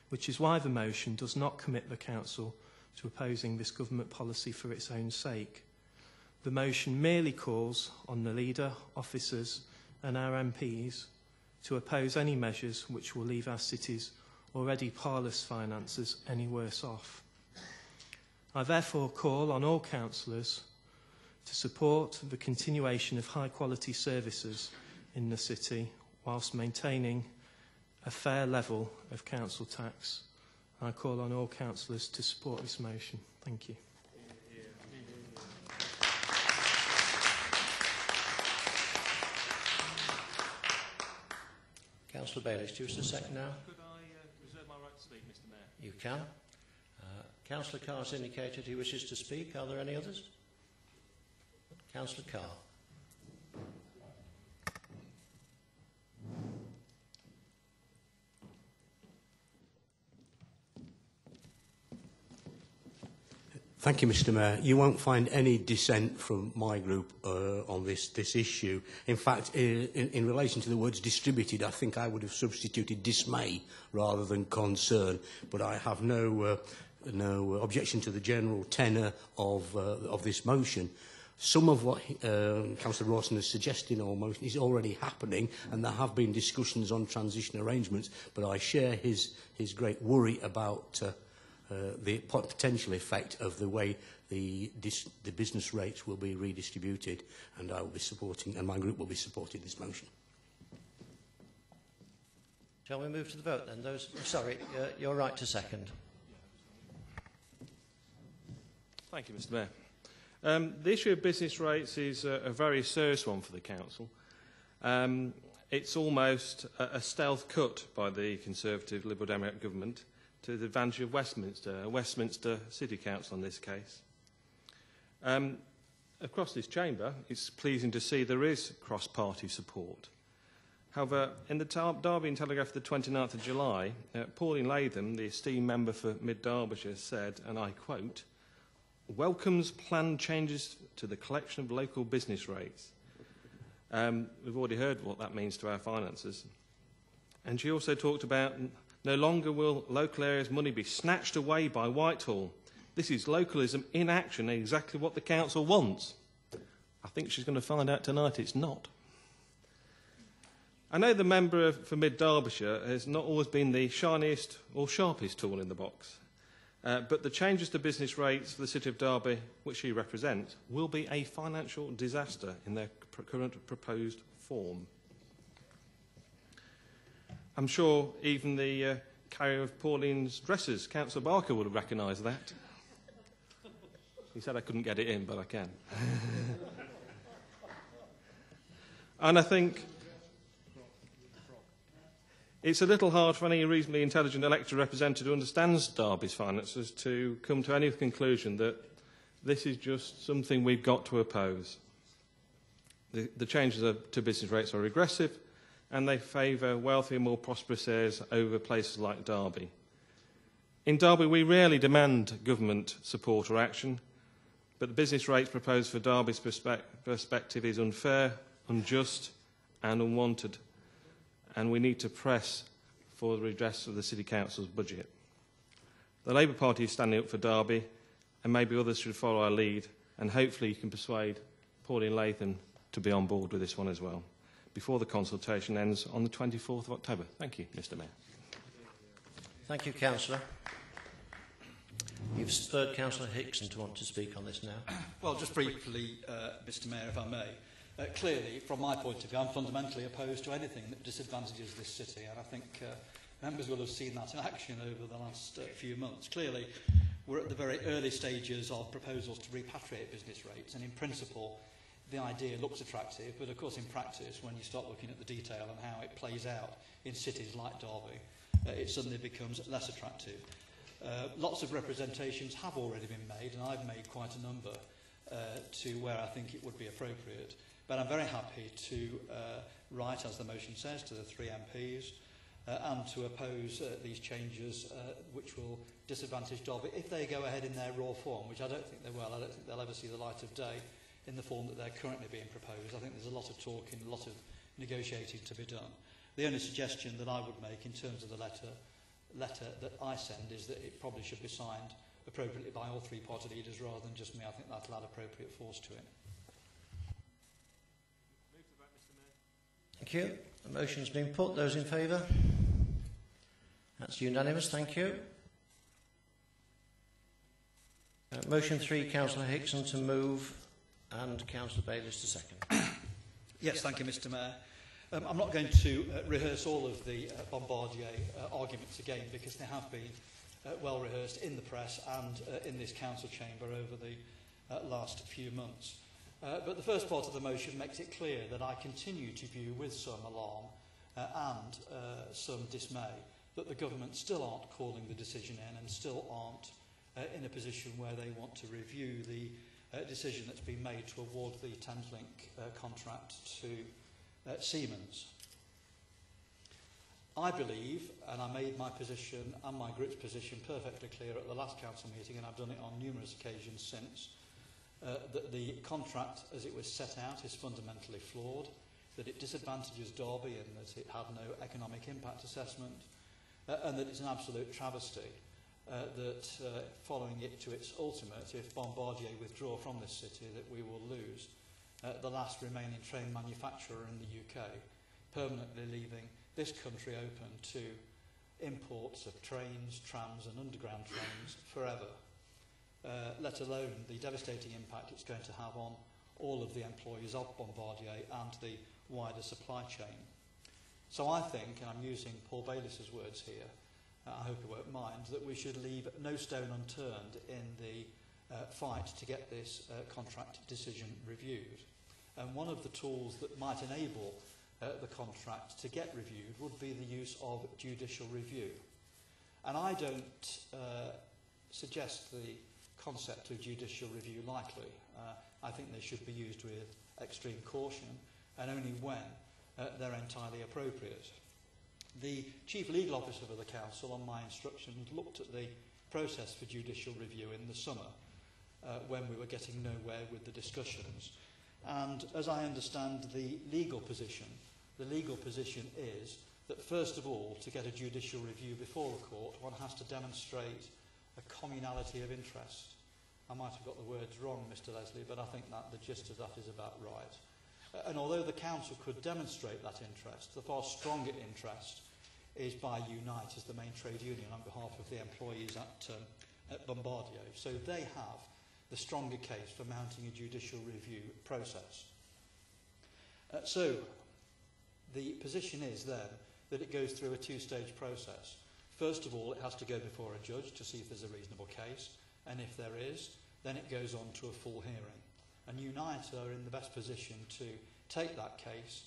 which is why the motion does not commit the Council to opposing this government policy for its own sake. The motion merely calls on the leader, officers and our MPs to oppose any measures which will leave our city's already parlous finances any worse off. I therefore call on all councillors to support the continuation of high-quality services in the city whilst maintaining a fair level of council tax. I call on all councillors to support this motion. Thank you. Councillor Bayliss, do you wish to second now? Could I reserve my right to speak, Mr Mayor? You can. Councillor Carr has indicated he wishes to speak. Are there any others? Councillor Carr. Thank you, Mr Mayor. You won't find any dissent from my group on this issue. In fact, in relation to the words distributed, I think I would have substituted dismay rather than concern, but I have no objection to the general tenor of this motion. Some of what Councillor Rawson is suggesting or motion is already happening, and there have been discussions on transition arrangements, but I share his great worry about the potential effect of the way the business rates will be redistributed, and I will be supporting, and my group will be supporting this motion. Shall we move to the vote then? Sorry, you're right to second. Thank you, Mr Mayor. The issue of business rates is a very serious one for the Council. It's almost a stealth cut by the Conservative Liberal Democrat government to the advantage of Westminster City Council in this case. Across this chamber, it's pleasing to see there is cross-party support. However, in the Derby and Telegraph of the 29th of July, Pauline Latham, the esteemed member for Mid-Derbyshire, said, and I quote, "welcomes planned changes to the collection of local business rates." We've already heard what that means to our finances. And she also talked about no longer will local areas' money be snatched away by Whitehall. This is localism in action, exactly what the council wants. I think she's going to find out tonight it's not. I know the member for Mid-Derbyshire has not always been the shiniest or sharpest tool in the box, but the changes to business rates for the City of Derby, which she represents, will be a financial disaster in their current proposed form. I'm sure even the carrier of Pauline's dresses, Councillor Barker, would have recognised that. He said I couldn't get it in, but I can. And I think it's a little hard for any reasonably intelligent elected representative who understands Derby's finances to come to any conclusion that this is just something we've got to oppose. The changes to business rates are regressive, and they favour wealthier, more prosperous areas over places like Derby. In Derby, we rarely demand government support or action, but the business rates proposed for Derby's perspective is unfair, unjust and unwanted, and we need to press for the redress of the City Council's budget. The Labour Party is standing up for Derby, and maybe others should follow our lead, and hopefully you can persuade Pauline Latham to be on board with this one as well, before the consultation ends on the 24th of October. Thank you, Mr Mayor. Thank you, Councillor. You've spurred Councillor Hickson to want to speak on this now. Well, just briefly, Mr Mayor, if I may. Clearly, from my point of view, I'm fundamentally opposed to anything that disadvantages this city, and I think members will have seen that in action over the last few months. Clearly, we're at the very early stages of proposals to repatriate business rates, and in principle, the idea looks attractive, but of course in practice, when you start looking at the detail and how it plays out in cities like Derby, it suddenly becomes less attractive. Lots of representations have already been made, and I've made quite a number to where I think it would be appropriate. But I'm very happy to write, as the motion says, to the 3 MPs and to oppose these changes which will disadvantage Derby if they go ahead in their raw form, which I don't think they will. I don't think they'll ever see the light of day in the form that they're currently being proposed. I think there's a lot of talking, a lot of negotiating to be done. The only suggestion that I would make in terms of the letter that I send is that it probably should be signed appropriately by all 3 party leaders rather than just me. I think that'll add appropriate force to it. Thank you. The motion's been put. Those in favour? That's unanimous. Thank you. Motion 3, Councillor Hickson to move and Councillor Bayliss to second. Yes, thank you, Mr Mayor. I'm not going to rehearse all of the Bombardier arguments again because they have been well rehearsed in the press and in this council chamber over the last few months. But the first part of the motion makes it clear that I continue to view with some alarm and some dismay that the government still aren't calling the decision in and still aren't in a position where they want to review the decision that's been made to award the Thameslink contract to Siemens. I believe, and I made my position and my group's position perfectly clear at the last council meeting, and I've done it on numerous occasions since, that the contract as it was set out is fundamentally flawed, that it disadvantages Derby and that it had no economic impact assessment, and that it's an absolute travesty that following it to its ultimate, if Bombardier withdraw from this city, that we will lose the last remaining train manufacturer in the UK, permanently leaving this country open to imports of trains, trams and underground trains forever, let alone the devastating impact it's going to have on all of the employees of Bombardier and the wider supply chain. So I think, and I'm using Paul Bayliss's words here, I hope he won't mind, that we should leave no stone unturned in the fight to get this contract decision reviewed. And one of the tools that might enable the contract to get reviewed would be the use of judicial review. And I don't suggest the concept of judicial review lightly. I think they should be used with extreme caution and only when they're entirely appropriate. The Chief Legal Officer of the Council, on my instructions, looked at the process for judicial review in the summer when we were getting nowhere with the discussions. And as I understand the legal position is that first of all, to get a judicial review before a court, one has to demonstrate a communality of interest. I might have got the words wrong, Mr Leslie, but I think that the gist of that is about right. And although the Council could demonstrate that interest, the far stronger interest is by Unite as the main trade union on behalf of the employees at Bombardier. So they have the stronger case for mounting a judicial review process. So the position is then that it goes through a two-stage process. First of all, it has to go before a judge to see if there's a reasonable case, and if there is, then it goes on to a full hearing. And Unite are in the best position to take that case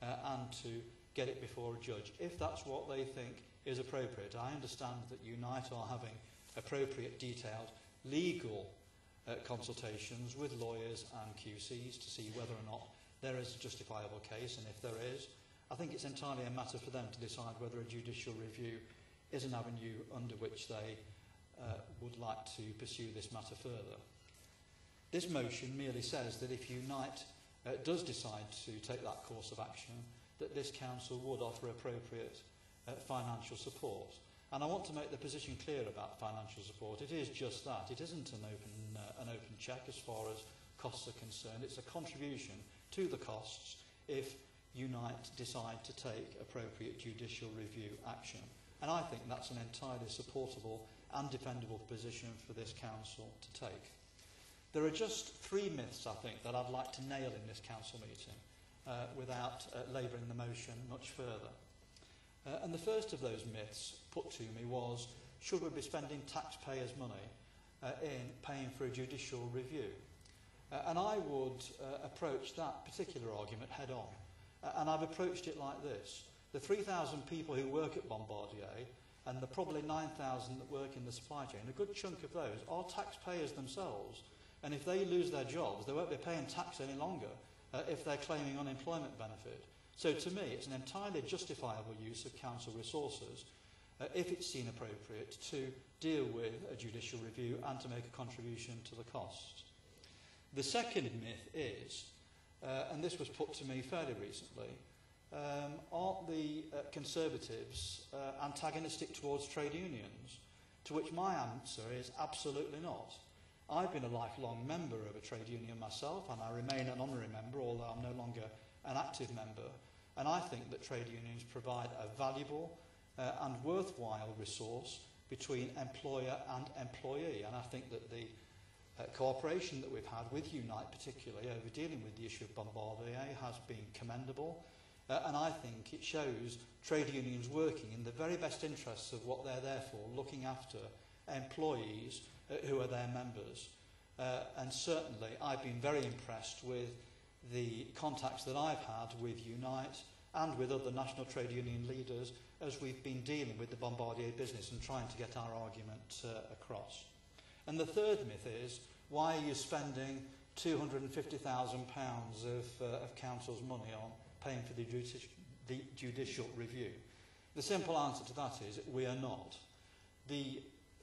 and to get it before a judge, if that's what they think is appropriate. I understand that Unite are having appropriate, detailed, legal consultations with lawyers and QCs to see whether or not there is a justifiable case, and if there is, I think it's entirely a matter for them to decide whether a judicial review is an avenue under which they would like to pursue this matter further. This motion merely says that if Unite does decide to take that course of action, that this council would offer appropriate financial support. And I want to make the position clear about financial support. It is just that. It isn't an open cheque as far as costs are concerned. It's a contribution to the costs if Unite decide to take appropriate judicial review action. And I think that's an entirely supportable and defendable position for this council to take. There are just 3 myths, I think, that I'd like to nail in this council meeting without labouring the motion much further. And the first of those myths put to me was, should we be spending taxpayers' money in paying for a judicial review? And I would approach that particular argument head on. And I've approached it like this. The 3,000 people who work at Bombardier and the probably 9,000 that work in the supply chain, a good chunk of those are taxpayers themselves. And if they lose their jobs, they won't be paying tax any longer if they're claiming unemployment benefit. So to me, it's an entirely justifiable use of council resources if it's seen appropriate to deal with a judicial review and to make a contribution to the cost. The second myth is, and this was put to me fairly recently, aren't the Conservatives antagonistic towards trade unions? To which my answer is absolutely not. I've been a lifelong member of a trade union myself, and I remain an honorary member, although I'm no longer an active member. And I think that trade unions provide a valuable and worthwhile resource between employer and employee. And I think that the cooperation that we've had with Unite, particularly over dealing with the issue of Bombardier, has been commendable. And I think it shows trade unions working in the very best interests of what they're there for, looking after employees who are their members. And certainly I've been very impressed with the contacts that I've had with Unite and with other national trade union leaders as we've been dealing with the Bombardier business and trying to get our argument across. And the third myth is, why are you spending £250,000 of council's money on paying for the judicial review? The simple answer to that is we are not. The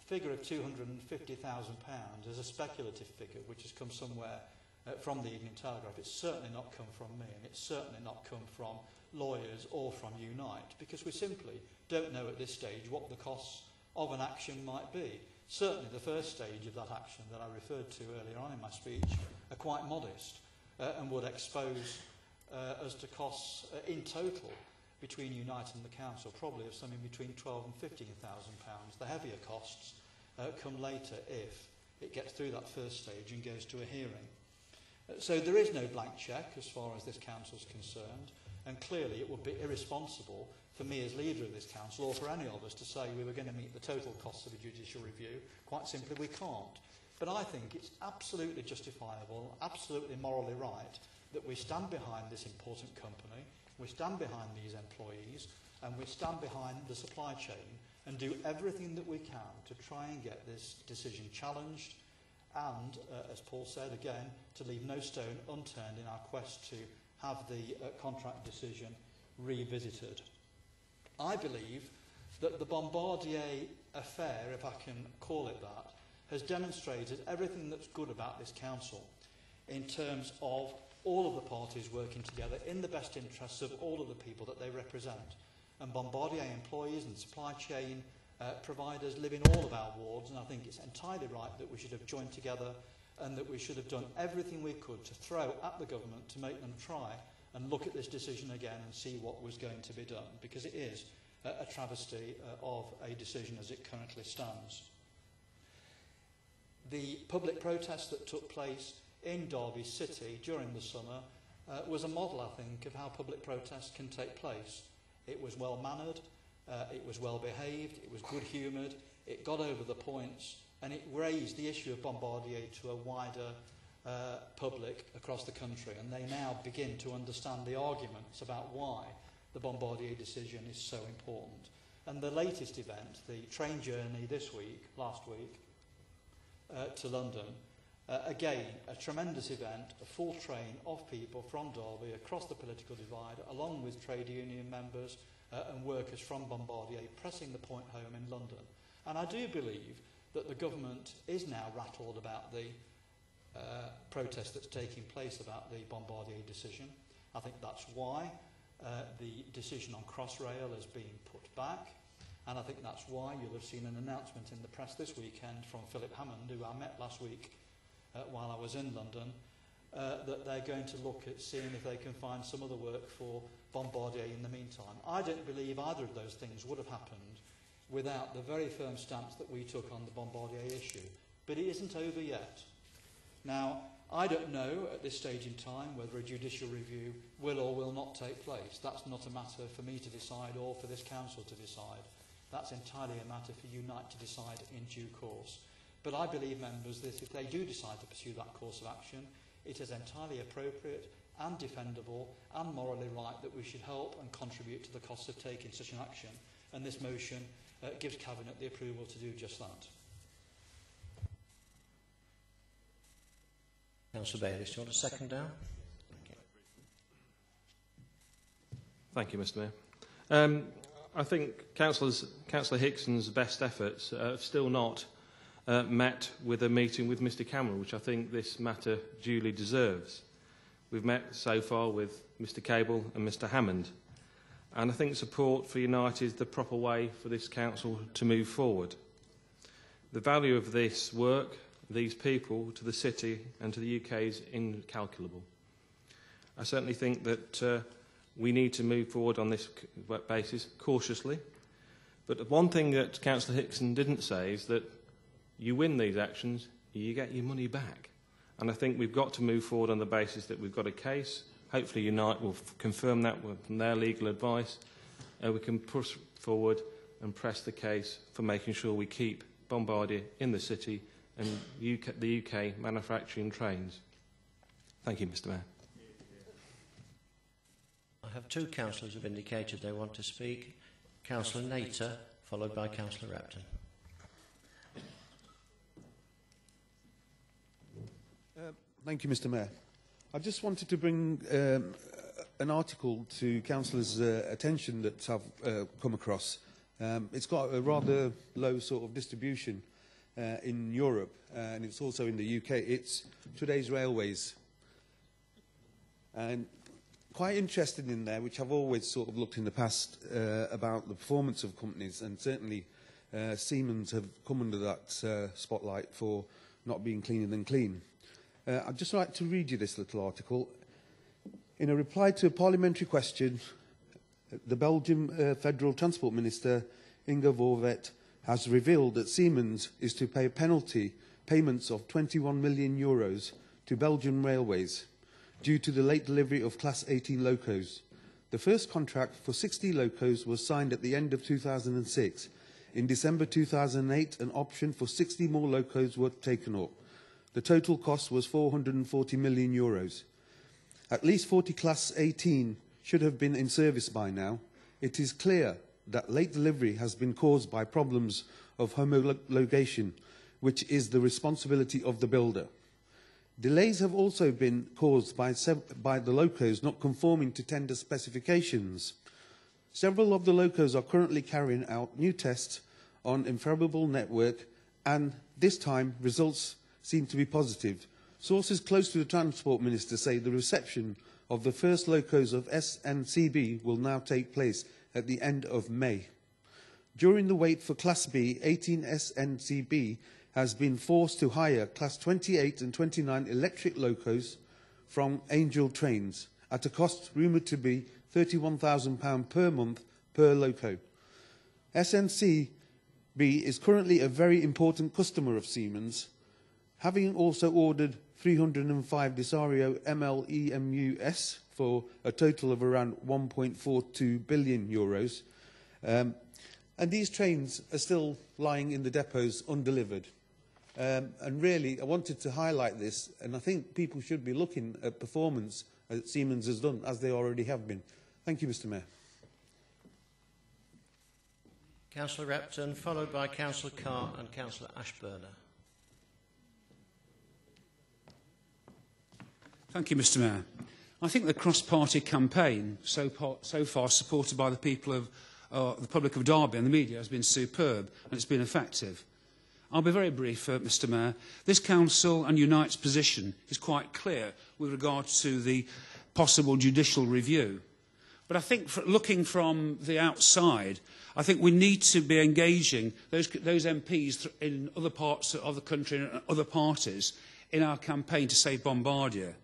figure of £250,000 is a speculative figure which has come somewhere from the Evening Telegraph. It's certainly not come from me, and it's certainly not come from lawyers or from Unite, because we simply don't know at this stage what the costs of an action might be. Certainly the first stage of that action that I referred to earlier on in my speech are quite modest and would expose us to costs in total between Unite and the council, probably of something between £12,000 and £15,000. The heavier costs come later if it gets through that first stage and goes to a hearing. So there is no blank cheque as far as this council is concerned, and clearly it would be irresponsible for me as leader of this council, or for any of us, to say we were going to meet the total costs of a judicial review. Quite simply, we can't. But I think it's absolutely justifiable, absolutely morally right, that we stand behind this important company, we stand behind these employees, and we stand behind the supply chain and do everything that we can to try and get this decision challenged and, as Paul said again, to leave no stone unturned in our quest to have the contract decision revisited. I believe that the Bombardier affair, if I can call it that, has demonstrated everything that's good about this council in terms of all of the parties working together in the best interests of all of the people that they represent. And Bombardier employees and supply chain providers live in all of our wards, and I think it's entirely right that we should have joined together and that we should have done everything we could to throw at the government to make them try and look at this decision again and see what was going to be done, because it is a travesty of a decision as it currently stands. The public protest that took place in Derby City during the summer was a model, I think, of how public protest can take place. It was well-mannered, it was well-behaved, it was good-humoured, it got over the points, and it raised the issue of Bombardier to a wider public across the country, and they now begin to understand the arguments about why the Bombardier decision is so important. And the latest event, the train journey last week, to London, Again, a tremendous event, a full train of people from Derby across the political divide, along with trade union members and workers from Bombardier, pressing the point home in London. And I do believe that the government is now rattled about the protest that's taking place about the Bombardier decision. I think that's why the decision on Crossrail is being put back. And I think that's why you'll have seen an announcement in the press this weekend from Philip Hammond, who I met last week while I was in London, that they're going to look at seeing if they can find some other work for Bombardier in the meantime. I don't believe either of those things would have happened without the very firm stance that we took on the Bombardier issue. But it isn't over yet. Now, I don't know at this stage in time whether a judicial review will or will not take place. That's not a matter for me to decide or for this council to decide. That's entirely a matter for Unite to decide in due course. But I believe, members, that if they do decide to pursue that course of action, it is entirely appropriate and defendable and morally right that we should help and contribute to the cost of taking such an action. And this motion gives Cabinet the approval to do just that. Councillor Bayliss, do you want a second down? Thank you, Mr Mayor. I think Councillor Hickson's best efforts have still not met with a meeting with Mr Cameron, which I think this matter duly deserves. We've met so far with Mr Cable and Mr Hammond, and I think support for Unite is the proper way for this council to move forward. The value of this work, these people, to the city and to the UK is incalculable. I certainly think that we need to move forward on this basis cautiously. But one thing that Councillor Hickson didn't say is that you win these actions, you get your money back. And I think we've got to move forward on the basis that we've got a case. Hopefully Unite will confirm that from their legal advice. And we can push forward and press the case for making sure we keep Bombardier in the city and the UK manufacturing trains. Thank you, Mr Mayor. I have two councillors who have indicated they want to speak. Councillor Nater, followed by Councillor Repton. Thank you, Mr Mayor. I just wanted to bring an article to councillors' attention that I've come across. It's got a rather low sort of distribution in Europe, and it's also in the UK. It's Today's Railways. And quite interested in there, which I've always sort of looked in the past about the performance of companies, and certainly Siemens have come under that spotlight for not being cleaner than clean. I'd just like to read you this little article. In a reply to a parliamentary question, the Belgian Federal Transport Minister, Inge Voorwet, has revealed that Siemens is to pay penalty payments of €21 million to Belgian Railways due to the late delivery of Class 18 locos. The first contract for 60 locos was signed at the end of 2006. In December 2008, an option for 60 more locos was taken up. The total cost was €440 million. At least 40 Class 18 should have been in service by now. It is clear that late delivery has been caused by problems of homologation, which is the responsibility of the builder. Delays have also been caused by the locos not conforming to tender specifications. Several of the locos are currently carrying out new tests on inflammable network, and this time results seem to be positive. Sources close to the Transport Minister say the reception of the first locos of SNCB will now take place at the end of May. During the wait for Class B, 18 SNCB has been forced to hire Class 28 and 29 electric locos from Angel Trains at a cost rumoured to be £31,000 per month per loco. SNCB is currently a very important customer of Siemens, having also ordered 305 Desario MLEMUS for a total of around €1.42 billion. And these trains are still lying in the depots undelivered. And really, I wanted to highlight this, and I think people should be looking at performance that Siemens has done, as they already have been. Thank you, Mr Mayor. Councillor Repton, followed by Councillor Carr and Councillor Ashburner. Thank you, Mr Mayor. I think the cross-party campaign so far supported by the people of the public of Derby and the media has been superb and it's been effective. I'll be very brief, Mr Mayor. This Council and Unite's position is quite clear with regard to the possible judicial review. But I think looking from the outside, I think we need to be engaging those MPs in other parts of the country and other parties in our campaign to save Bombardier.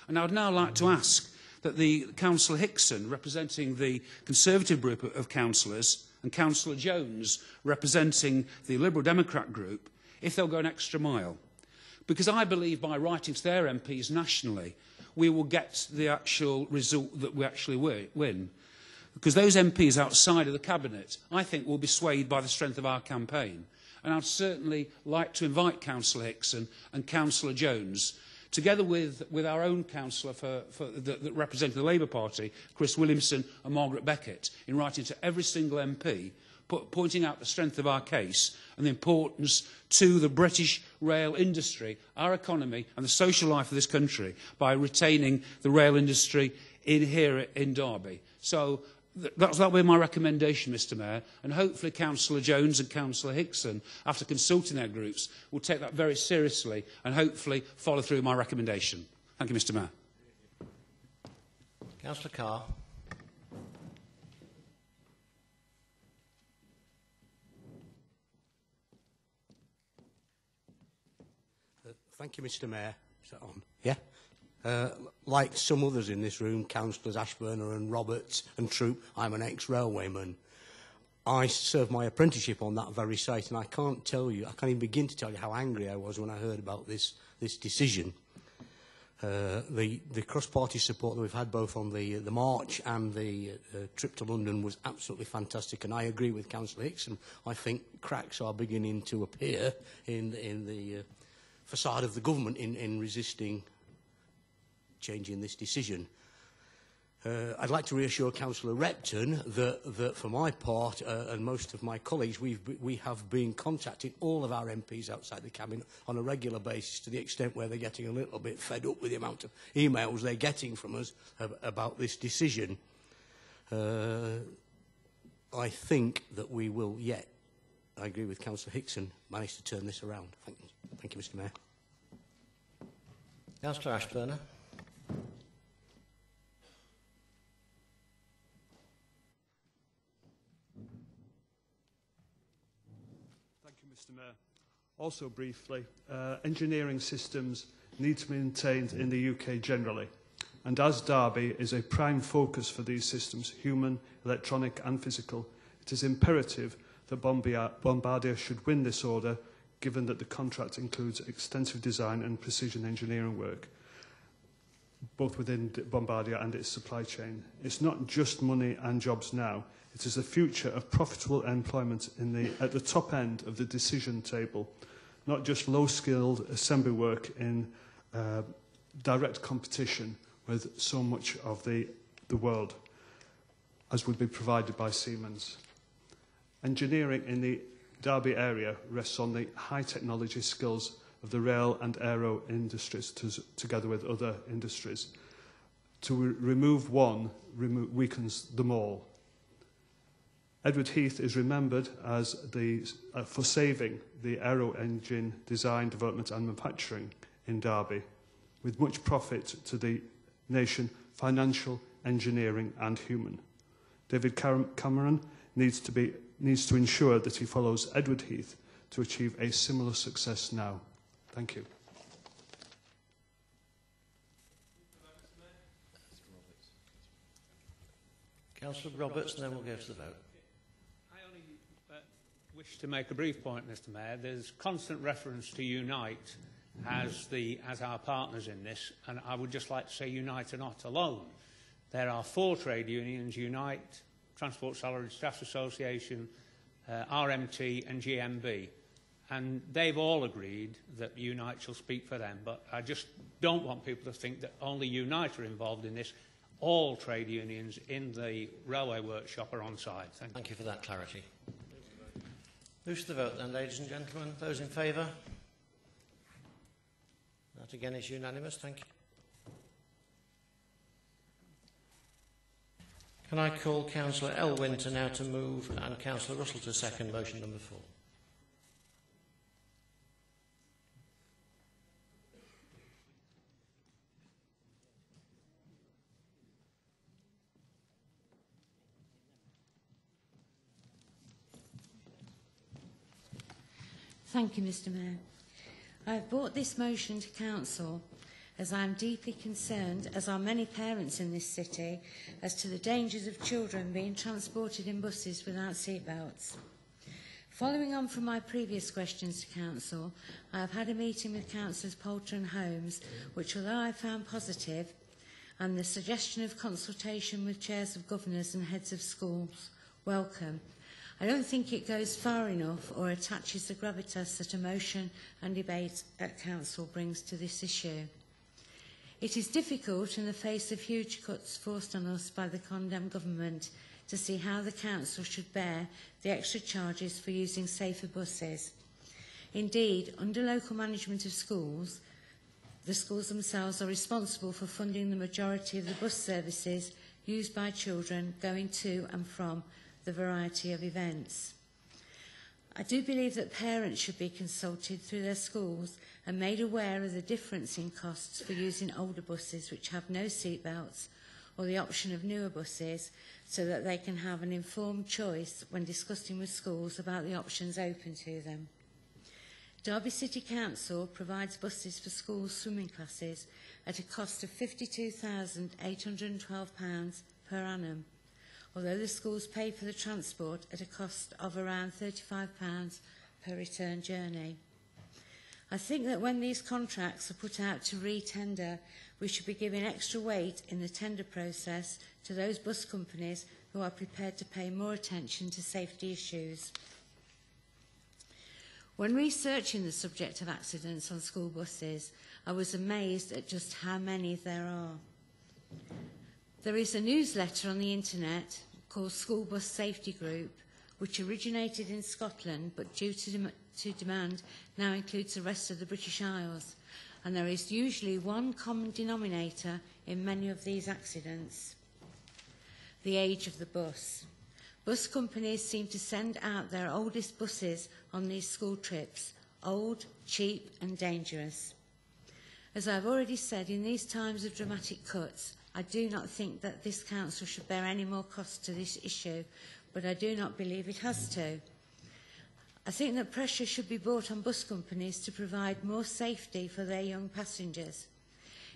And I would now like to ask that the Councillor Hickson, representing the Conservative group of councillors, and Councillor Jones, representing the Liberal Democrat group, if they'll go an extra mile. Because I believe by writing to their MPs nationally, we will get the actual result that we actually win. Because those MPs outside of the Cabinet, I think, will be swayed by the strength of our campaign. And I'd certainly like to invite Councillor Hickson and Councillor Jones, together with our own councillor that represented the Labour Party, Chris Williamson and Margaret Beckett, in writing to every single MP, pointing out the strength of our case and the importance to the British rail industry, our economy and the social life of this country by retaining the rail industry here in Derby. So that'll be my recommendation, Mr Mayor, and hopefully Councillor Jones and Councillor Hickson, after consulting their groups, will take that very seriously and hopefully follow through my recommendation. Thank you, Mr Mayor. Councillor Carr. Thank you, Mr Mayor. Is that on? Yeah? Like some others in this room, Councillors Ashburner and Roberts and Troop, I'm an ex-railwayman. I served my apprenticeship on that very site, and I can't even begin to tell you how angry I was when I heard about this decision. The cross-party support that we've had both on the march and the trip to London was absolutely fantastic, and I agree with Councillor Hickson. I think cracks are beginning to appear in the facade of the government in resisting changing this decision. I'd like to reassure Councillor Repton that for my part and most of my colleagues, we have been contacting all of our MPs outside the Cabinet on a regular basis, to the extent where they're getting a little bit fed up with the amount of emails they're getting from us about this decision. I think that we will yet, I agree with Councillor Hickson, manage to turn this around. Thank you, Mr Mayor. Councillor Ashburner. Thank you, Mr Mayor. Also briefly, engineering systems need to be maintained in the UK generally, and as Derby is a prime focus for these systems, human, electronic and physical, it is imperative that Bombardier should win this order, given that the contract includes extensive design and precision engineering work, both within Bombardier and its supply chain. It's not just money and jobs now, it is the future of profitable employment at the top end of the decision table, not just low-skilled assembly work in direct competition with so much of the world, as would be provided by Siemens. Engineering in the Derby area rests on the high technology skills of the rail and aero industries together with other industries. To remove one weakens them all. Edward Heath is remembered as for saving the aero engine design, development and manufacturing in Derby, with much profit to the nation, financial, engineering and human. David Cameron needs to ensure that he follows Edward Heath to achieve a similar success now. Thank you. Councillor Roberts, and then we'll go to the vote. I only wish to make a brief point, Mr Mayor. There's constant reference to Unite as our partners in this, and I would just like to say Unite are not alone. There are 4 trade unions, Unite, Transport Salaried Staff Association, RMT and GMB. And they've all agreed that Unite shall speak for them. But I just don't want people to think that only Unite are involved in this. All trade unions in the railway workshop are on side. Thank you for that clarity. Move to the vote then, ladies and gentlemen. Those in favour? That again is unanimous. Thank you. Can I call Councillor Elwyn to now to move and Councillor Russell to second motion number 4? Thank you, Mr Mayor. I have brought this motion to Council as I am deeply concerned, as are many parents in this city, as to the dangers of children being transported in buses without seatbelts. Following on from my previous questions to Council, I have had a meeting with Councillors Poulter and Holmes, which, although I found positive, and the suggestion of consultation with chairs of governors and heads of schools, welcome, I don't think it goes far enough or attaches the gravitas that a motion and debate at Council brings to this issue. It is difficult, in the face of huge cuts forced on us by the condemned government, to see how the Council should bear the extra charges for using safer buses. Indeed, under local management of schools, the schools themselves are responsible for funding the majority of the bus services used by children going to and from the variety of events. I do believe that parents should be consulted through their schools and made aware of the difference in costs for using older buses which have no seatbelts, or the option of newer buses, so that they can have an informed choice when discussing with schools about the options open to them. Derby City Council provides buses for school swimming classes at a cost of £52,812 per annum, although the schools pay for the transport at a cost of around £35 per return journey. I think that when these contracts are put out to re-tender, we should be giving extra weight in the tender process to those bus companies who are prepared to pay more attention to safety issues. When researching the subject of accidents on school buses, I was amazed at just how many there are. There is a newsletter on the internet called School Bus Safety Group, which originated in Scotland but due to demand now includes the rest of the British Isles, and there is usually one common denominator in many of these accidents: the age of the bus. Bus companies seem to send out their oldest buses on these school trips, old, cheap and dangerous. As I have already said, in these times of dramatic cuts, I do not think that this council should bear any more cost to this issue, but I do not believe it has to. I think that pressure should be brought on bus companies to provide more safety for their young passengers.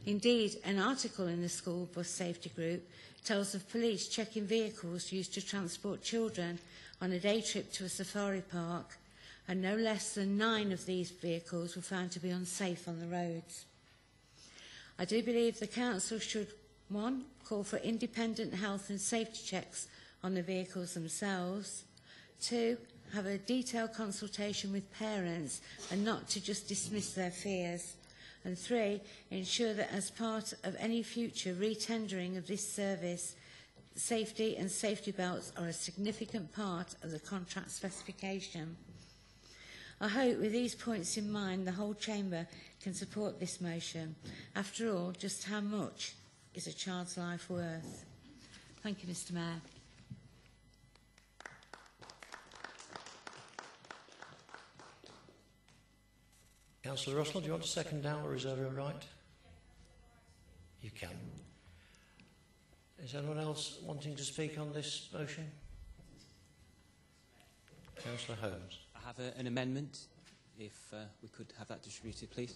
Indeed, an article in the School Bus Safety Group tells of police checking vehicles used to transport children on a day trip to a safari park, and no less than 9 of these vehicles were found to be unsafe on the roads. I do believe the council should, 1, call for independent health and safety checks on the vehicles themselves, 2, have a detailed consultation with parents and not to just dismiss their fears, and 3, ensure that as part of any future re-tendering of this service, safety and safety belts are a significant part of the contract specification. I hope with these points in mind the whole Chamber can support this motion. After all, just how much is a child's life worth? Thank you, Mr Mayor. Councillor Russell, do you want to second now or reserve your right? You can. Is anyone else wanting to speak on this motion? Councillor Holmes. I have an amendment, if we could have that distributed, please.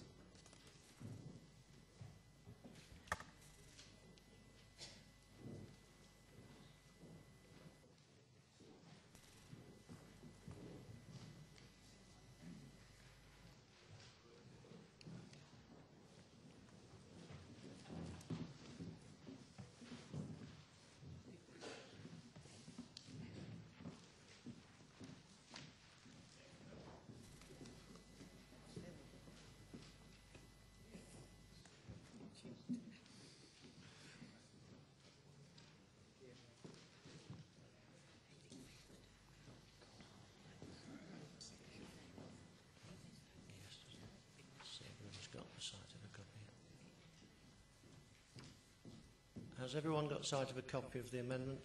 Has everyone got sight of a copy of the amendment?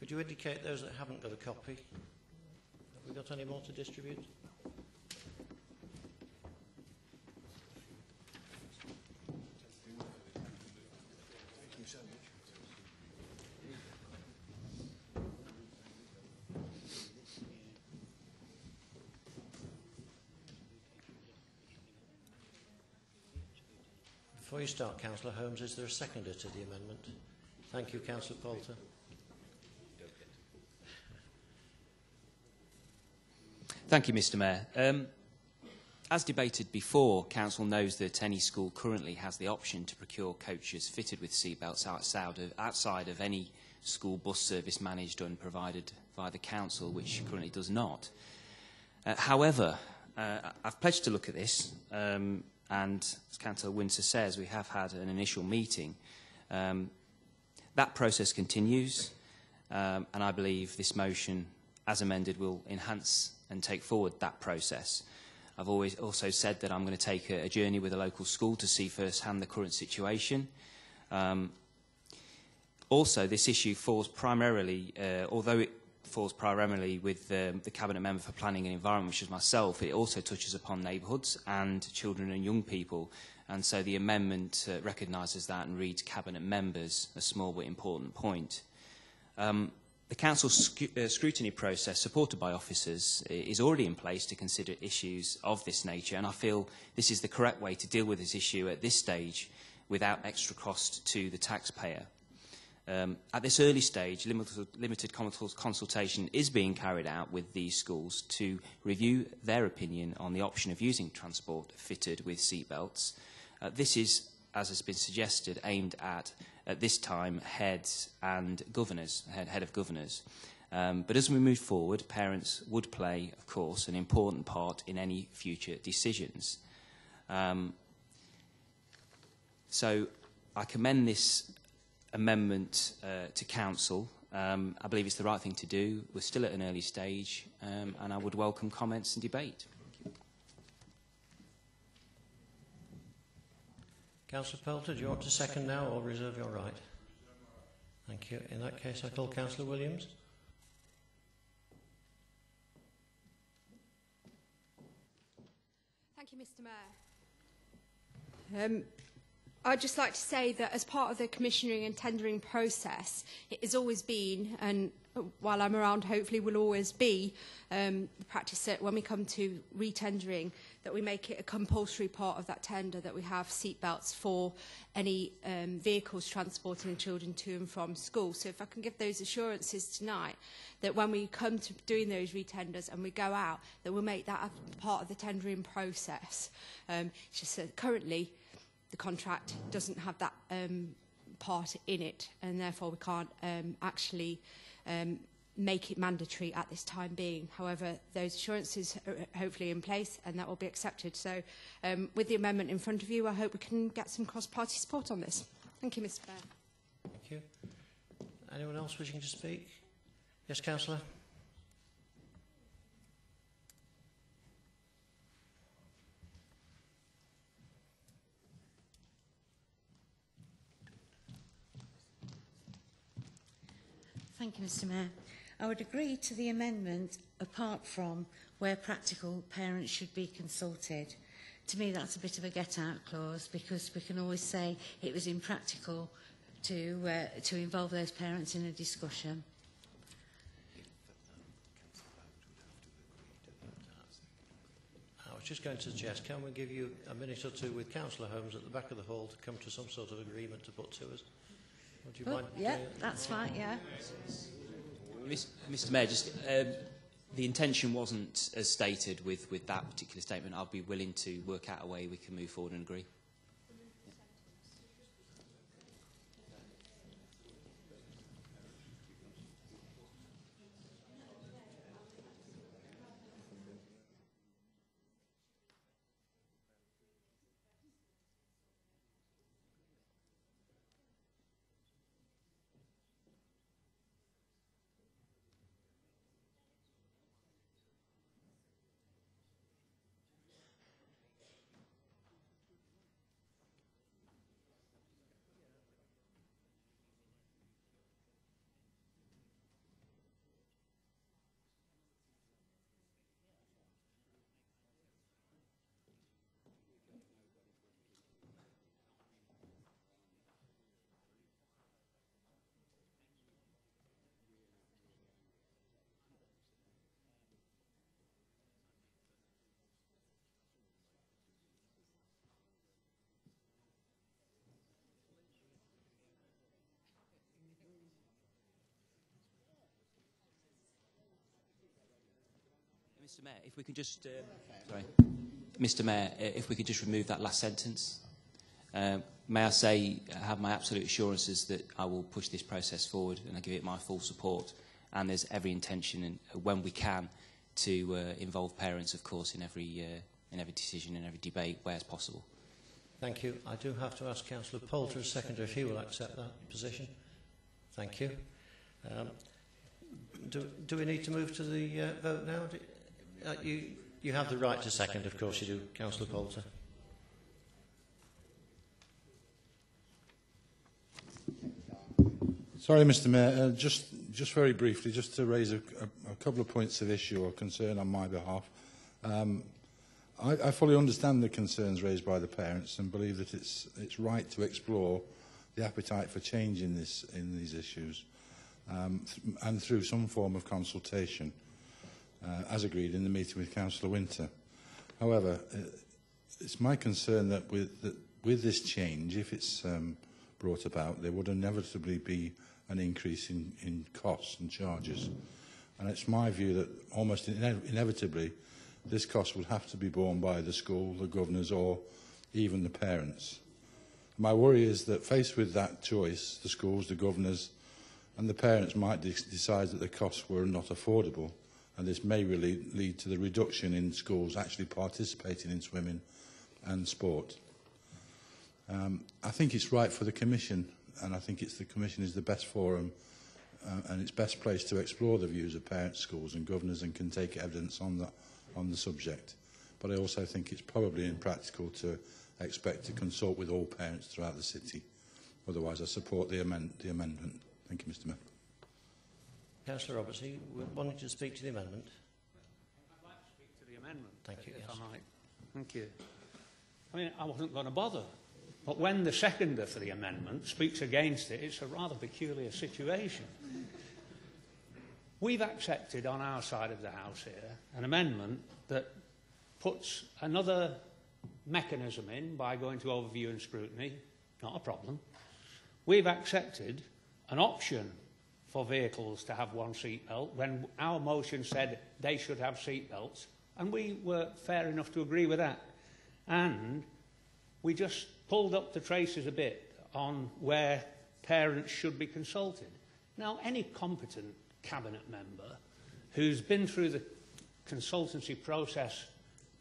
Could you indicate those that haven't got a copy? Have we got any more to distribute? Before you start, Councillor Holmes, is there a seconder to the amendment? Thank you, Councillor Poulter. Thank you, Mr Mayor. As debated before, Council knows that any school currently has the option to procure coaches fitted with seatbelts outside of any school bus service managed and provided by the Council, which currently does not. However, I've pledged to look at this, and as Councillor Windsor says, we have had an initial meeting. That process continues, and I believe this motion, as amended, will enhance and take forward that process. I've always also said that I'm going to take a journey with a local school to see firsthand the current situation. Also, this issue falls primarily, although it falls primarily with the Cabinet Member for Planning and Environment, which is myself, it also touches upon neighbourhoods and children and young people. And so the amendment recognises that and reads Cabinet Members, a small but important point. The Council's scrutiny process, supported by officers, is already in place to consider issues of this nature, and I feel this is the correct way to deal with this issue at this stage without extra cost to the taxpayer. At this early stage, limited consultation is being carried out with these schools to review their opinion on the option of using transport fitted with seatbelts. This is, as has been suggested, aimed at this time, heads and governors, head of governors. But as we move forward, parents would play, of course, an important part in any future decisions. So I commend this amendment to Council. I believe it's the right thing to do. We're still at an early stage, and I would welcome comments and debate. Councillor Poulter, do you want to second now or reserve your right? Thank you. In that case, I call Councillor Williams. Thank you, Mr Mayor. I'd just like to say that as part of the commissioning and tendering process, it has always been, and while I'm around, hopefully will always be, the practice that when we come to re-tendering, that we make it a compulsory part of that tender that we have seatbelts for any vehicles transporting children to and from school. So if I can give those assurances tonight, that when we come to doing those re-tenders and we go out, that we'll make that a part of the tendering process. It's just that currently, the contract doesn't have that part in it, and therefore we can't actually make it mandatory at this time being. However, those assurances are hopefully in place, and that will be accepted. So with the amendment in front of you, I hope we can get some cross-party support on this. Thank you, Mr Mayor. Thank you. Anyone else wishing to speak? Yes, Councillor. Thank you, Mr Mayor. I would agree to the amendment apart from where practical parents should be consulted. To me, that's a bit of a get-out clause because we can always say it was impractical to involve those parents in a discussion. I was just going to suggest, can we give you a minute or two with Councillor Holmes at the back of the hall to come to some sort of agreement to put to us? Would you mind? Yeah, that's fine, yeah. Mr Mayor, just the intention wasn't as stated with that particular statement. I'll be willing to work out a way we can move forward and agree. Mr. Mayor, if we could just... sorry. Mr. Mayor, if we could just remove that last sentence. May I say, have my absolute assurances that I will push this process forward and I give it my full support. And there's every intention, when we can, to involve parents, of course, in every decision and every debate where it's possible. Thank you. I do have to ask Councillor Poulter as seconder if he will accept that position. Thank you. Do we need to move to the vote now? You have the right to second, of course you do, Councillor Poulter. Sorry, Mr. Mayor, just very briefly, just to raise a couple of points of issue or concern on my behalf. I fully understand the concerns raised by the parents and believe that it's right to explore the appetite for change in these issues and through some form of consultation, as agreed in the meeting with Councillor Winter. However, it's my concern that with this change, if it's brought about, there would inevitably be an increase in costs and charges. And it's my view that almost inevitably this cost would have to be borne by the school, the governors, or even the parents. My worry is that faced with that choice, the schools, the governors and the parents might decide that the costs were not affordable, and this may really lead to the reduction in schools actually participating in swimming and sport. I think it's right for the Commission, and I think the Commission is the best forum and it's best placed to explore the views of parents, schools and governors and can take evidence on the subject. But I also think it's probably impractical to expect to consult with all parents throughout the city. Otherwise, I support the amendment. Thank you, Mr. Mayor. Councillor Roberts, you wanted to speak to the amendment? I'd like to speak to the amendment, Thank you, if yes. I might. Thank you. I mean, I wasn't going to bother, but when the seconder for the amendment speaks against it, it's a rather peculiar situation. We've accepted on our side of the House here an amendment that puts another mechanism in by going to overview and scrutiny, not a problem. We've accepted an option for vehicles to have one seatbelt when our motion said they should have seatbelts, and we were fair enough to agree with that. And we just pulled up the traces a bit on where parents should be consulted. Now, any competent Cabinet member who's been through the consultancy process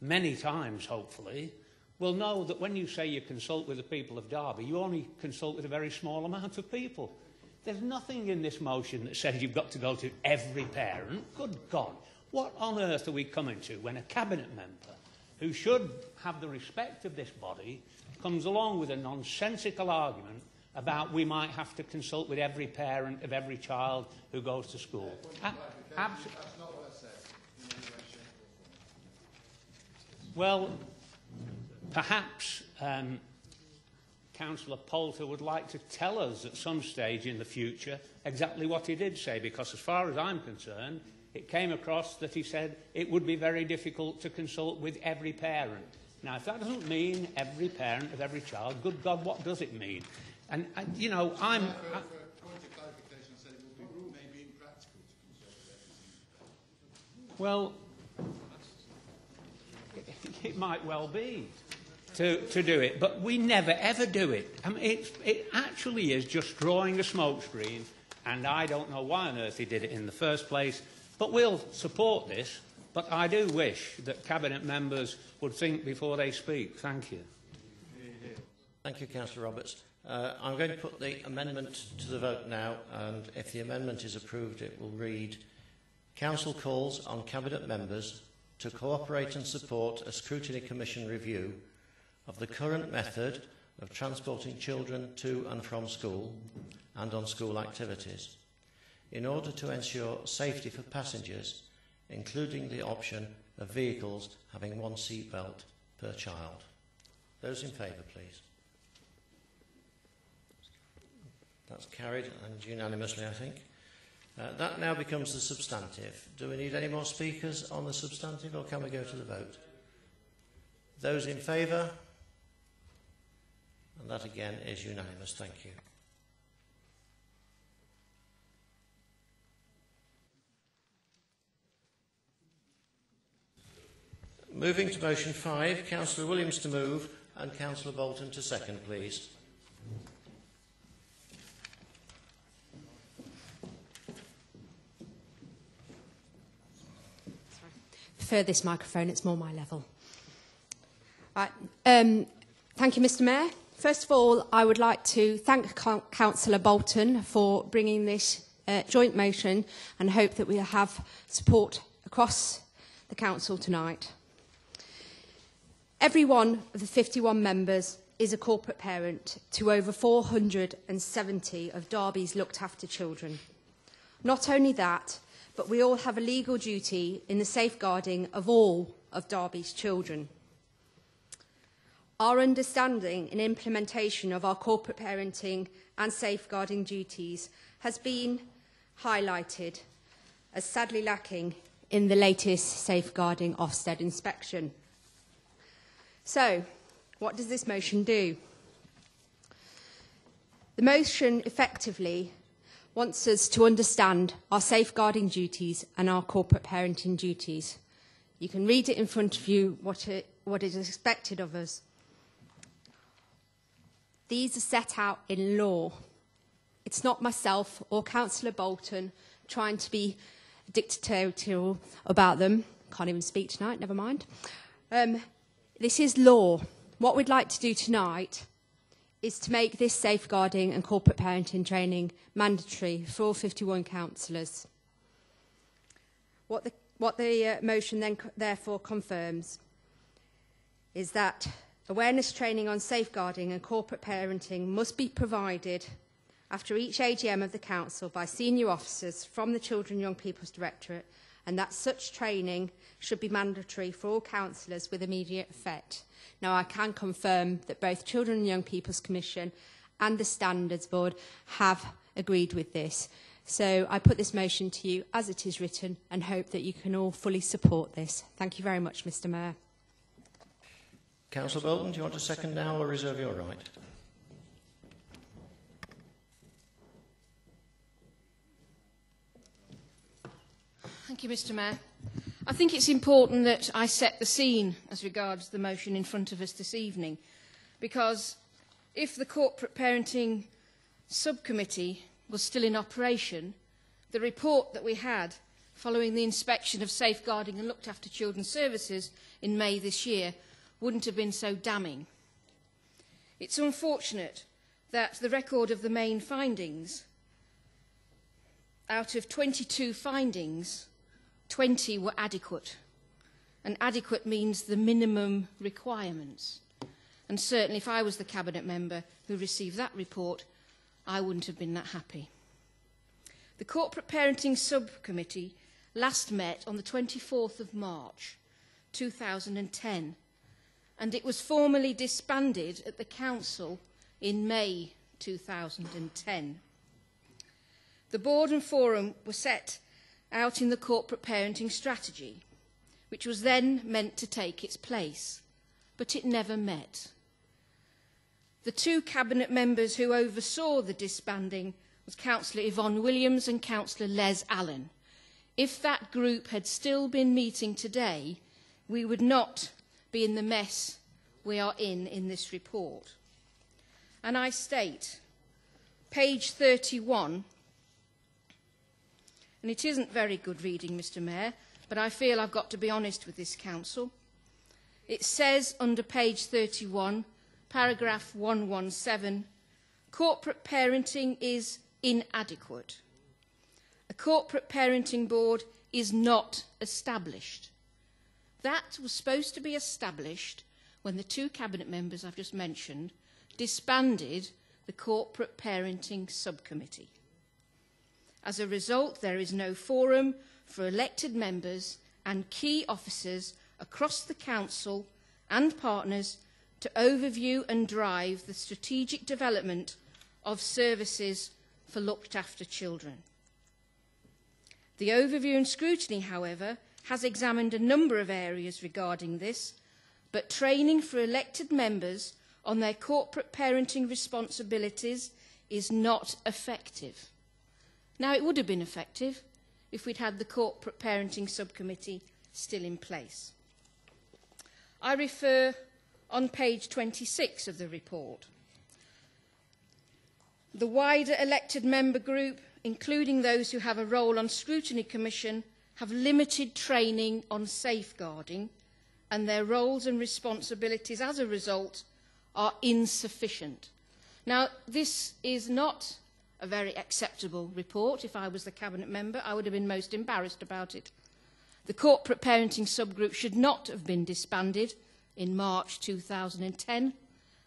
many times, hopefully, will know that when you say you consult with the people of Derby, you only consult with a very small amount of people. There's nothing in this motion that says you've got to go to every parent. Good God, what on earth are we coming to when a Cabinet member who should have the respect of this body comes along with a nonsensical argument about we might have to consult with every parent of every child who goes to school? That's not what I said. Well, perhaps Councillor Poulter would like to tell us at some stage in the future exactly what he did say, because as far as I'm concerned, it came across that he said it would be very difficult to consult with every parent. Now, if that doesn't mean every parent of every child, good God, what does it mean? And you know, I'm... Point of clarification said it would be maybe impractical to consult with every. Well, it might well be to do it, but we never ever do it. I mean, it actually is just drawing a smokescreen, and I don't know why on earth he did it in the first place, but we'll support this. But I do wish that Cabinet members would think before they speak. Thank you. Thank you, Councillor Roberts. I'm going to put the amendment to the vote now, and if the amendment is approved, it will read: Council calls on Cabinet members to cooperate and support a scrutiny commission review of the current method of transporting children to and from school and on school activities, in order to ensure safety for passengers, including the option of vehicles having one seatbelt per child. Those in favour, please. That's carried, and unanimously, I think. That now becomes the substantive. Do we need any more speakers on the substantive, or can we go to the vote? Those in favour? And that again is unanimous. Thank you. Moving to motion 5, Councillor Williams to move and Councillor Bolton to second, please. Prefer this microphone, it's more my level. Right. Thank you, Mr. Mayor. First of all, I would like to thank Councillor Bolton for bringing this joint motion and hope that we'll have support across the Council tonight. Every one of the 51 members is a corporate parent to over 470 of Derby's looked after children. Not only that, but we all have a legal duty in the safeguarding of all of Derby's children. Our understanding and implementation of our corporate parenting and safeguarding duties has been highlighted as sadly lacking in the latest safeguarding Ofsted inspection. So, what does this motion do? The motion effectively wants us to understand our safeguarding duties and our corporate parenting duties. You can read it in front of you, what is expected of us. These are set out in law. It's not myself or Councillor Bolton trying to be dictatorial about them. Can't even speak tonight, never mind. This is law. What we'd like to do tonight is to make this safeguarding and corporate parenting training mandatory for all 51 councillors. What the motion then therefore confirms is that awareness training on safeguarding and corporate parenting must be provided after each AGM of the Council by senior officers from the Children and Young People's Directorate, and that such training should be mandatory for all councillors with immediate effect. Now, I can confirm that both Children and Young People's Commission and the Standards Board have agreed with this. So I put this motion to you as it is written and hope that you can all fully support this. Thank you very much, Mr. Mayor. Councillor Bolton, do you want to second now or reserve your right? Thank you, Mr. Mayor. I think it's important that I set the scene as regards the motion in front of us this evening, because if the Corporate Parenting Subcommittee was still in operation, the report that we had following the inspection of safeguarding and looked after children's services in May this year wouldn't have been so damning. It's unfortunate that the record of the main findings, out of 22 findings, 20 were adequate. And adequate means the minimum requirements. And certainly if I was the Cabinet member who received that report, I wouldn't have been that happy. The Corporate Parenting Subcommittee last met on the 24th of March 2010, and it was formally disbanded at the Council in May 2010. The board and forum were set out in the corporate parenting strategy, which was then meant to take its place, but it never met. The two cabinet members who oversaw the disbanding was Councillor Yvonne Williams and Councillor Les Allen. If that group had still been meeting today, we would not be in the mess we are in this report. And I state, page 31, and it isn't very good reading, Mr. Mayor, but I feel I've got to be honest with this council. It says under page 31, paragraph 117, corporate parenting is inadequate. A corporate parenting board is not established. That was supposed to be established when the two cabinet members I've just mentioned disbanded the Corporate Parenting Subcommittee. As a result, there is no forum for elected members and key officers across the Council and partners to overview and drive the strategic development of services for looked after children. The overview and scrutiny, however, has examined a number of areas regarding this, but training for elected members on their corporate parenting responsibilities is not effective. Now, it would have been effective if we'd had the Corporate Parenting Subcommittee still in place. I refer on page 26 of the report. The wider elected member group, including those who have a role on Scrutiny Commission, have limited training on safeguarding, and their roles and responsibilities as a result are insufficient. Now, this is not a very acceptable report. If I was the Cabinet member, I would have been most embarrassed about it. The corporate parenting subgroup should not have been disbanded in March 2010,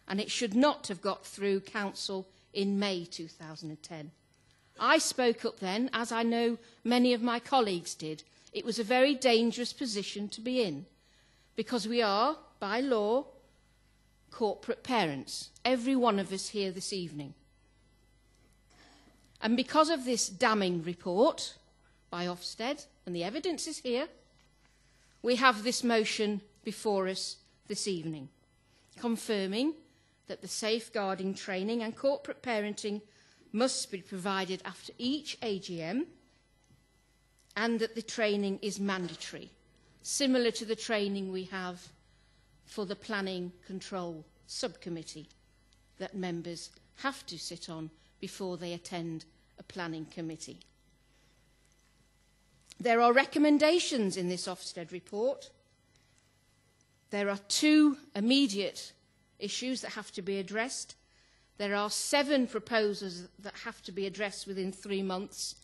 and it should not have got through Council in May 2010. I spoke up then, as I know many of my colleagues did. It was a very dangerous position to be in, because we are, by law, corporate parents, every one of us here this evening. And because of this damning report by Ofsted, and the evidence is here, we have this motion before us this evening, confirming that the safeguarding training and corporate parenting must be provided after each AGM, and that the training is mandatory, similar to the training we have for the Planning Control Subcommittee that members have to sit on before they attend a planning committee. There are recommendations in this Ofsted report. There are 2 immediate issues that have to be addressed. There are 7 proposals that have to be addressed within 3 months,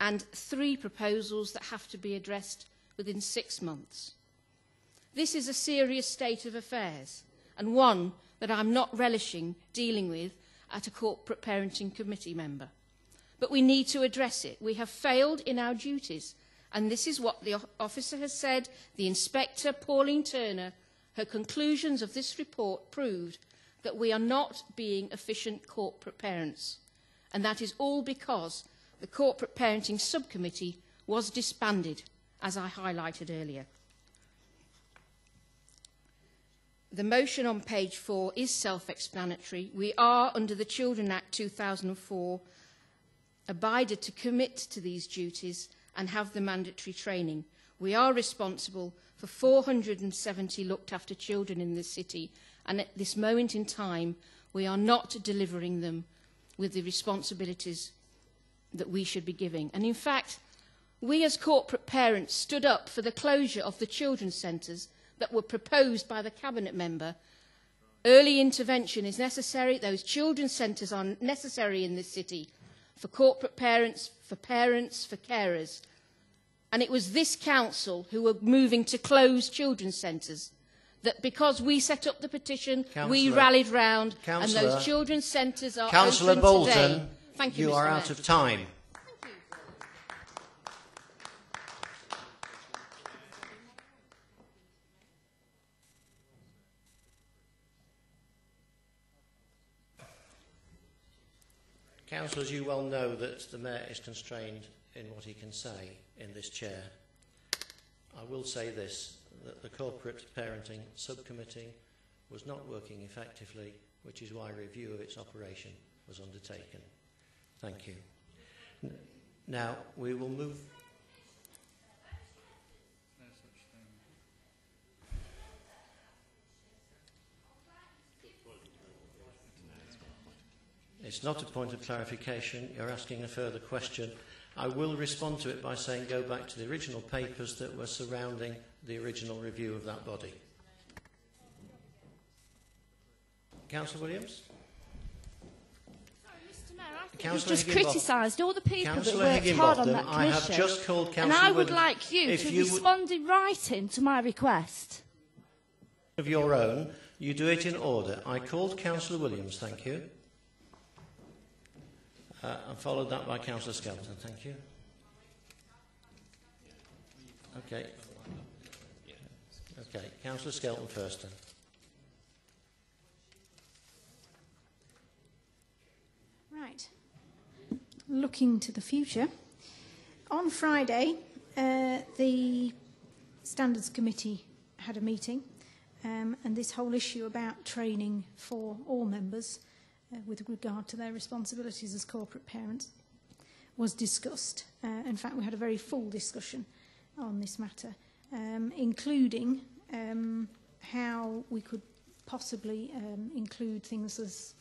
and 3 proposals that have to be addressed within 6 months. This is a serious state of affairs, and one that I'm not relishing dealing with at a corporate parenting committee member. But we need to address it. We have failed in our duties, and this is what the officer has said. The Inspector, Pauline Turner, her conclusions of this report proved that we are not being efficient corporate parents, and that is all because the Corporate Parenting Subcommittee was disbanded, as I highlighted earlier. The motion on page 4 is self-explanatory. We are, under the Children Act 2004, abided to commit to these duties and have the mandatory training. We are responsible for 470 looked after children in this city, and at this moment in time, we are not delivering them with the responsibilities that we should be giving. And in fact, we as corporate parents stood up for the closure of the children's centres that were proposed by the Cabinet member. Early intervention is necessary. Those children's centres are necessary in this city for corporate parents, for carers. And it was this council who were moving to close children's centres that, because we set up the petition, we rallied round, and those children's centres are Councillor open Bolton, today. Thank you, you Mr. are Mayor. out of time. Councillors, you well know that the Mayor is constrained in what he can say in this chair. I will say this, that the Corporate Parenting Subcommittee was not working effectively, which is why a review of its operation was undertaken. Thank you. Now, we will move... It's not a point of clarification. You're asking a further question. I will respond to it by saying go back to the original papers that were surrounding the original review of that body. Councillor Williams? Sorry, Mr. Mayor, I think Councillor you've just criticised all the people Councillor that worked hard on that I have commission. just called Councillor and I would Williams. like you If to you respond in writing to my request. of your own, you do it in order. I called Councillor Williams, thank you. And followed that by Councillor Skelton, thank you. Okay. Okay, Councillor Skelton first then. Right. Looking to the future. On Friday, the Standards Committee had a meeting, and this whole issue about training for all members with regard to their responsibilities as corporate parents was discussed. In fact, we had a very full discussion on this matter, including we could possibly include things as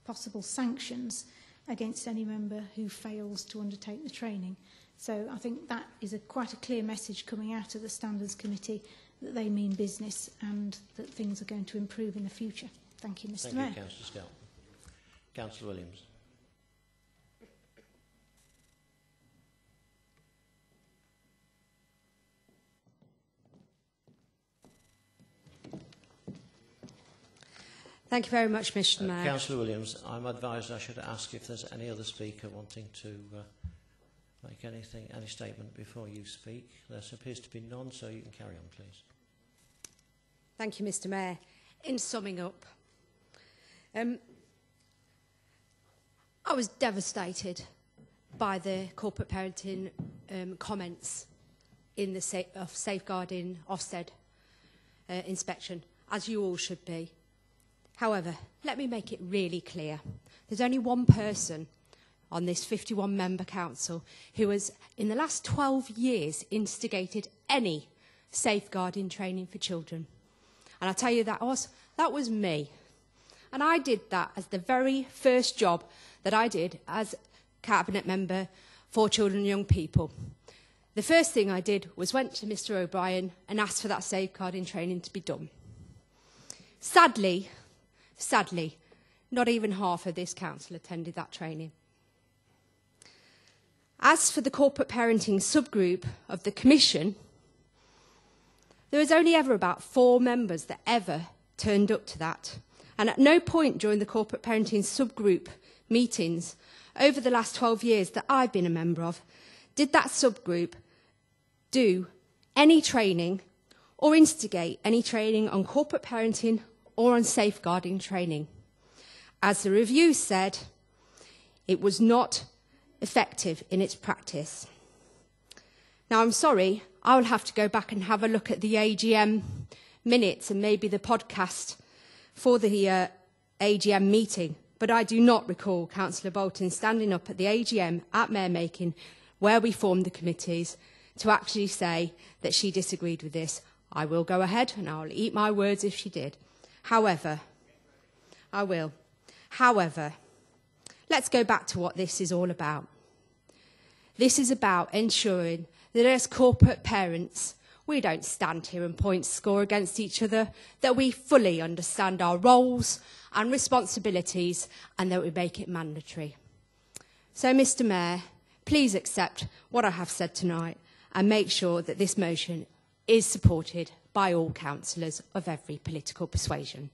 possible sanctions against any member who fails to undertake the training. So I think that is quite a clear message coming out of the Standards Committee that they mean business and that things are going to improve in the future. Thank you, Mr. Mayor. Thank you, Councillor Skelton. Councillor Williams. Thank you very much, Mr. Mayor. Councillor Williams, I'm advised I should ask if there's any other speaker wanting to make any statement before you speak. There appears to be none, so you can carry on, please. Thank you, Mr. Mayor. In summing up, I was devastated by the corporate parenting comments in the safeguarding Ofsted inspection, as you all should be. However, let me make it really clear. There's only one person on this 51-member council who has, in the last 12 years, instigated any safeguarding training for children. And I tell you, that was me. And I did that as the very first job that I did as Cabinet Member for Children and Young People. The first thing I did was went to Mr O'Brien and asked for that safeguarding training to be done. Sadly, not even half of this council attended that training. As for the corporate parenting subgroup of the Commission, there was only ever about 4 members that ever turned up to that. And at no point during the corporate parenting subgroup meetings over the last 12 years that I've been a member of, did that subgroup do any training or instigate any training on corporate parenting or on safeguarding training. As the review said, it was not effective in its practice. Now, I'm sorry, I will have to go back and have a look at the AGM minutes and maybe the podcast for the AGM meeting, but I do not recall Councillor Bolton standing up at the AGM at Mayor-making, where we formed the committees, to actually say that she disagreed with this. I will go ahead and I'll eat my words if she did. However, I will. However, let's go back to what this is all about. This is about ensuring that as corporate parents, we don't stand here and point score against each other, that we fully understand our roles and responsibilities and that we make it mandatory. So, Mr Mayor, please accept what I have said tonight and make sure that this motion is supported by all councillors of every political persuasion.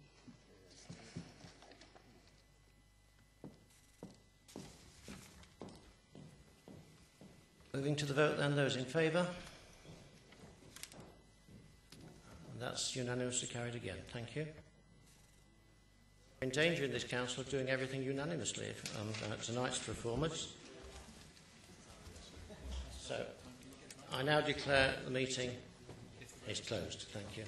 Moving to the vote then, those in favour? That's unanimously carried again. Thank you. In danger in this council of doing everything unanimously on tonight's performance. So I now declare the meeting is closed. Thank you.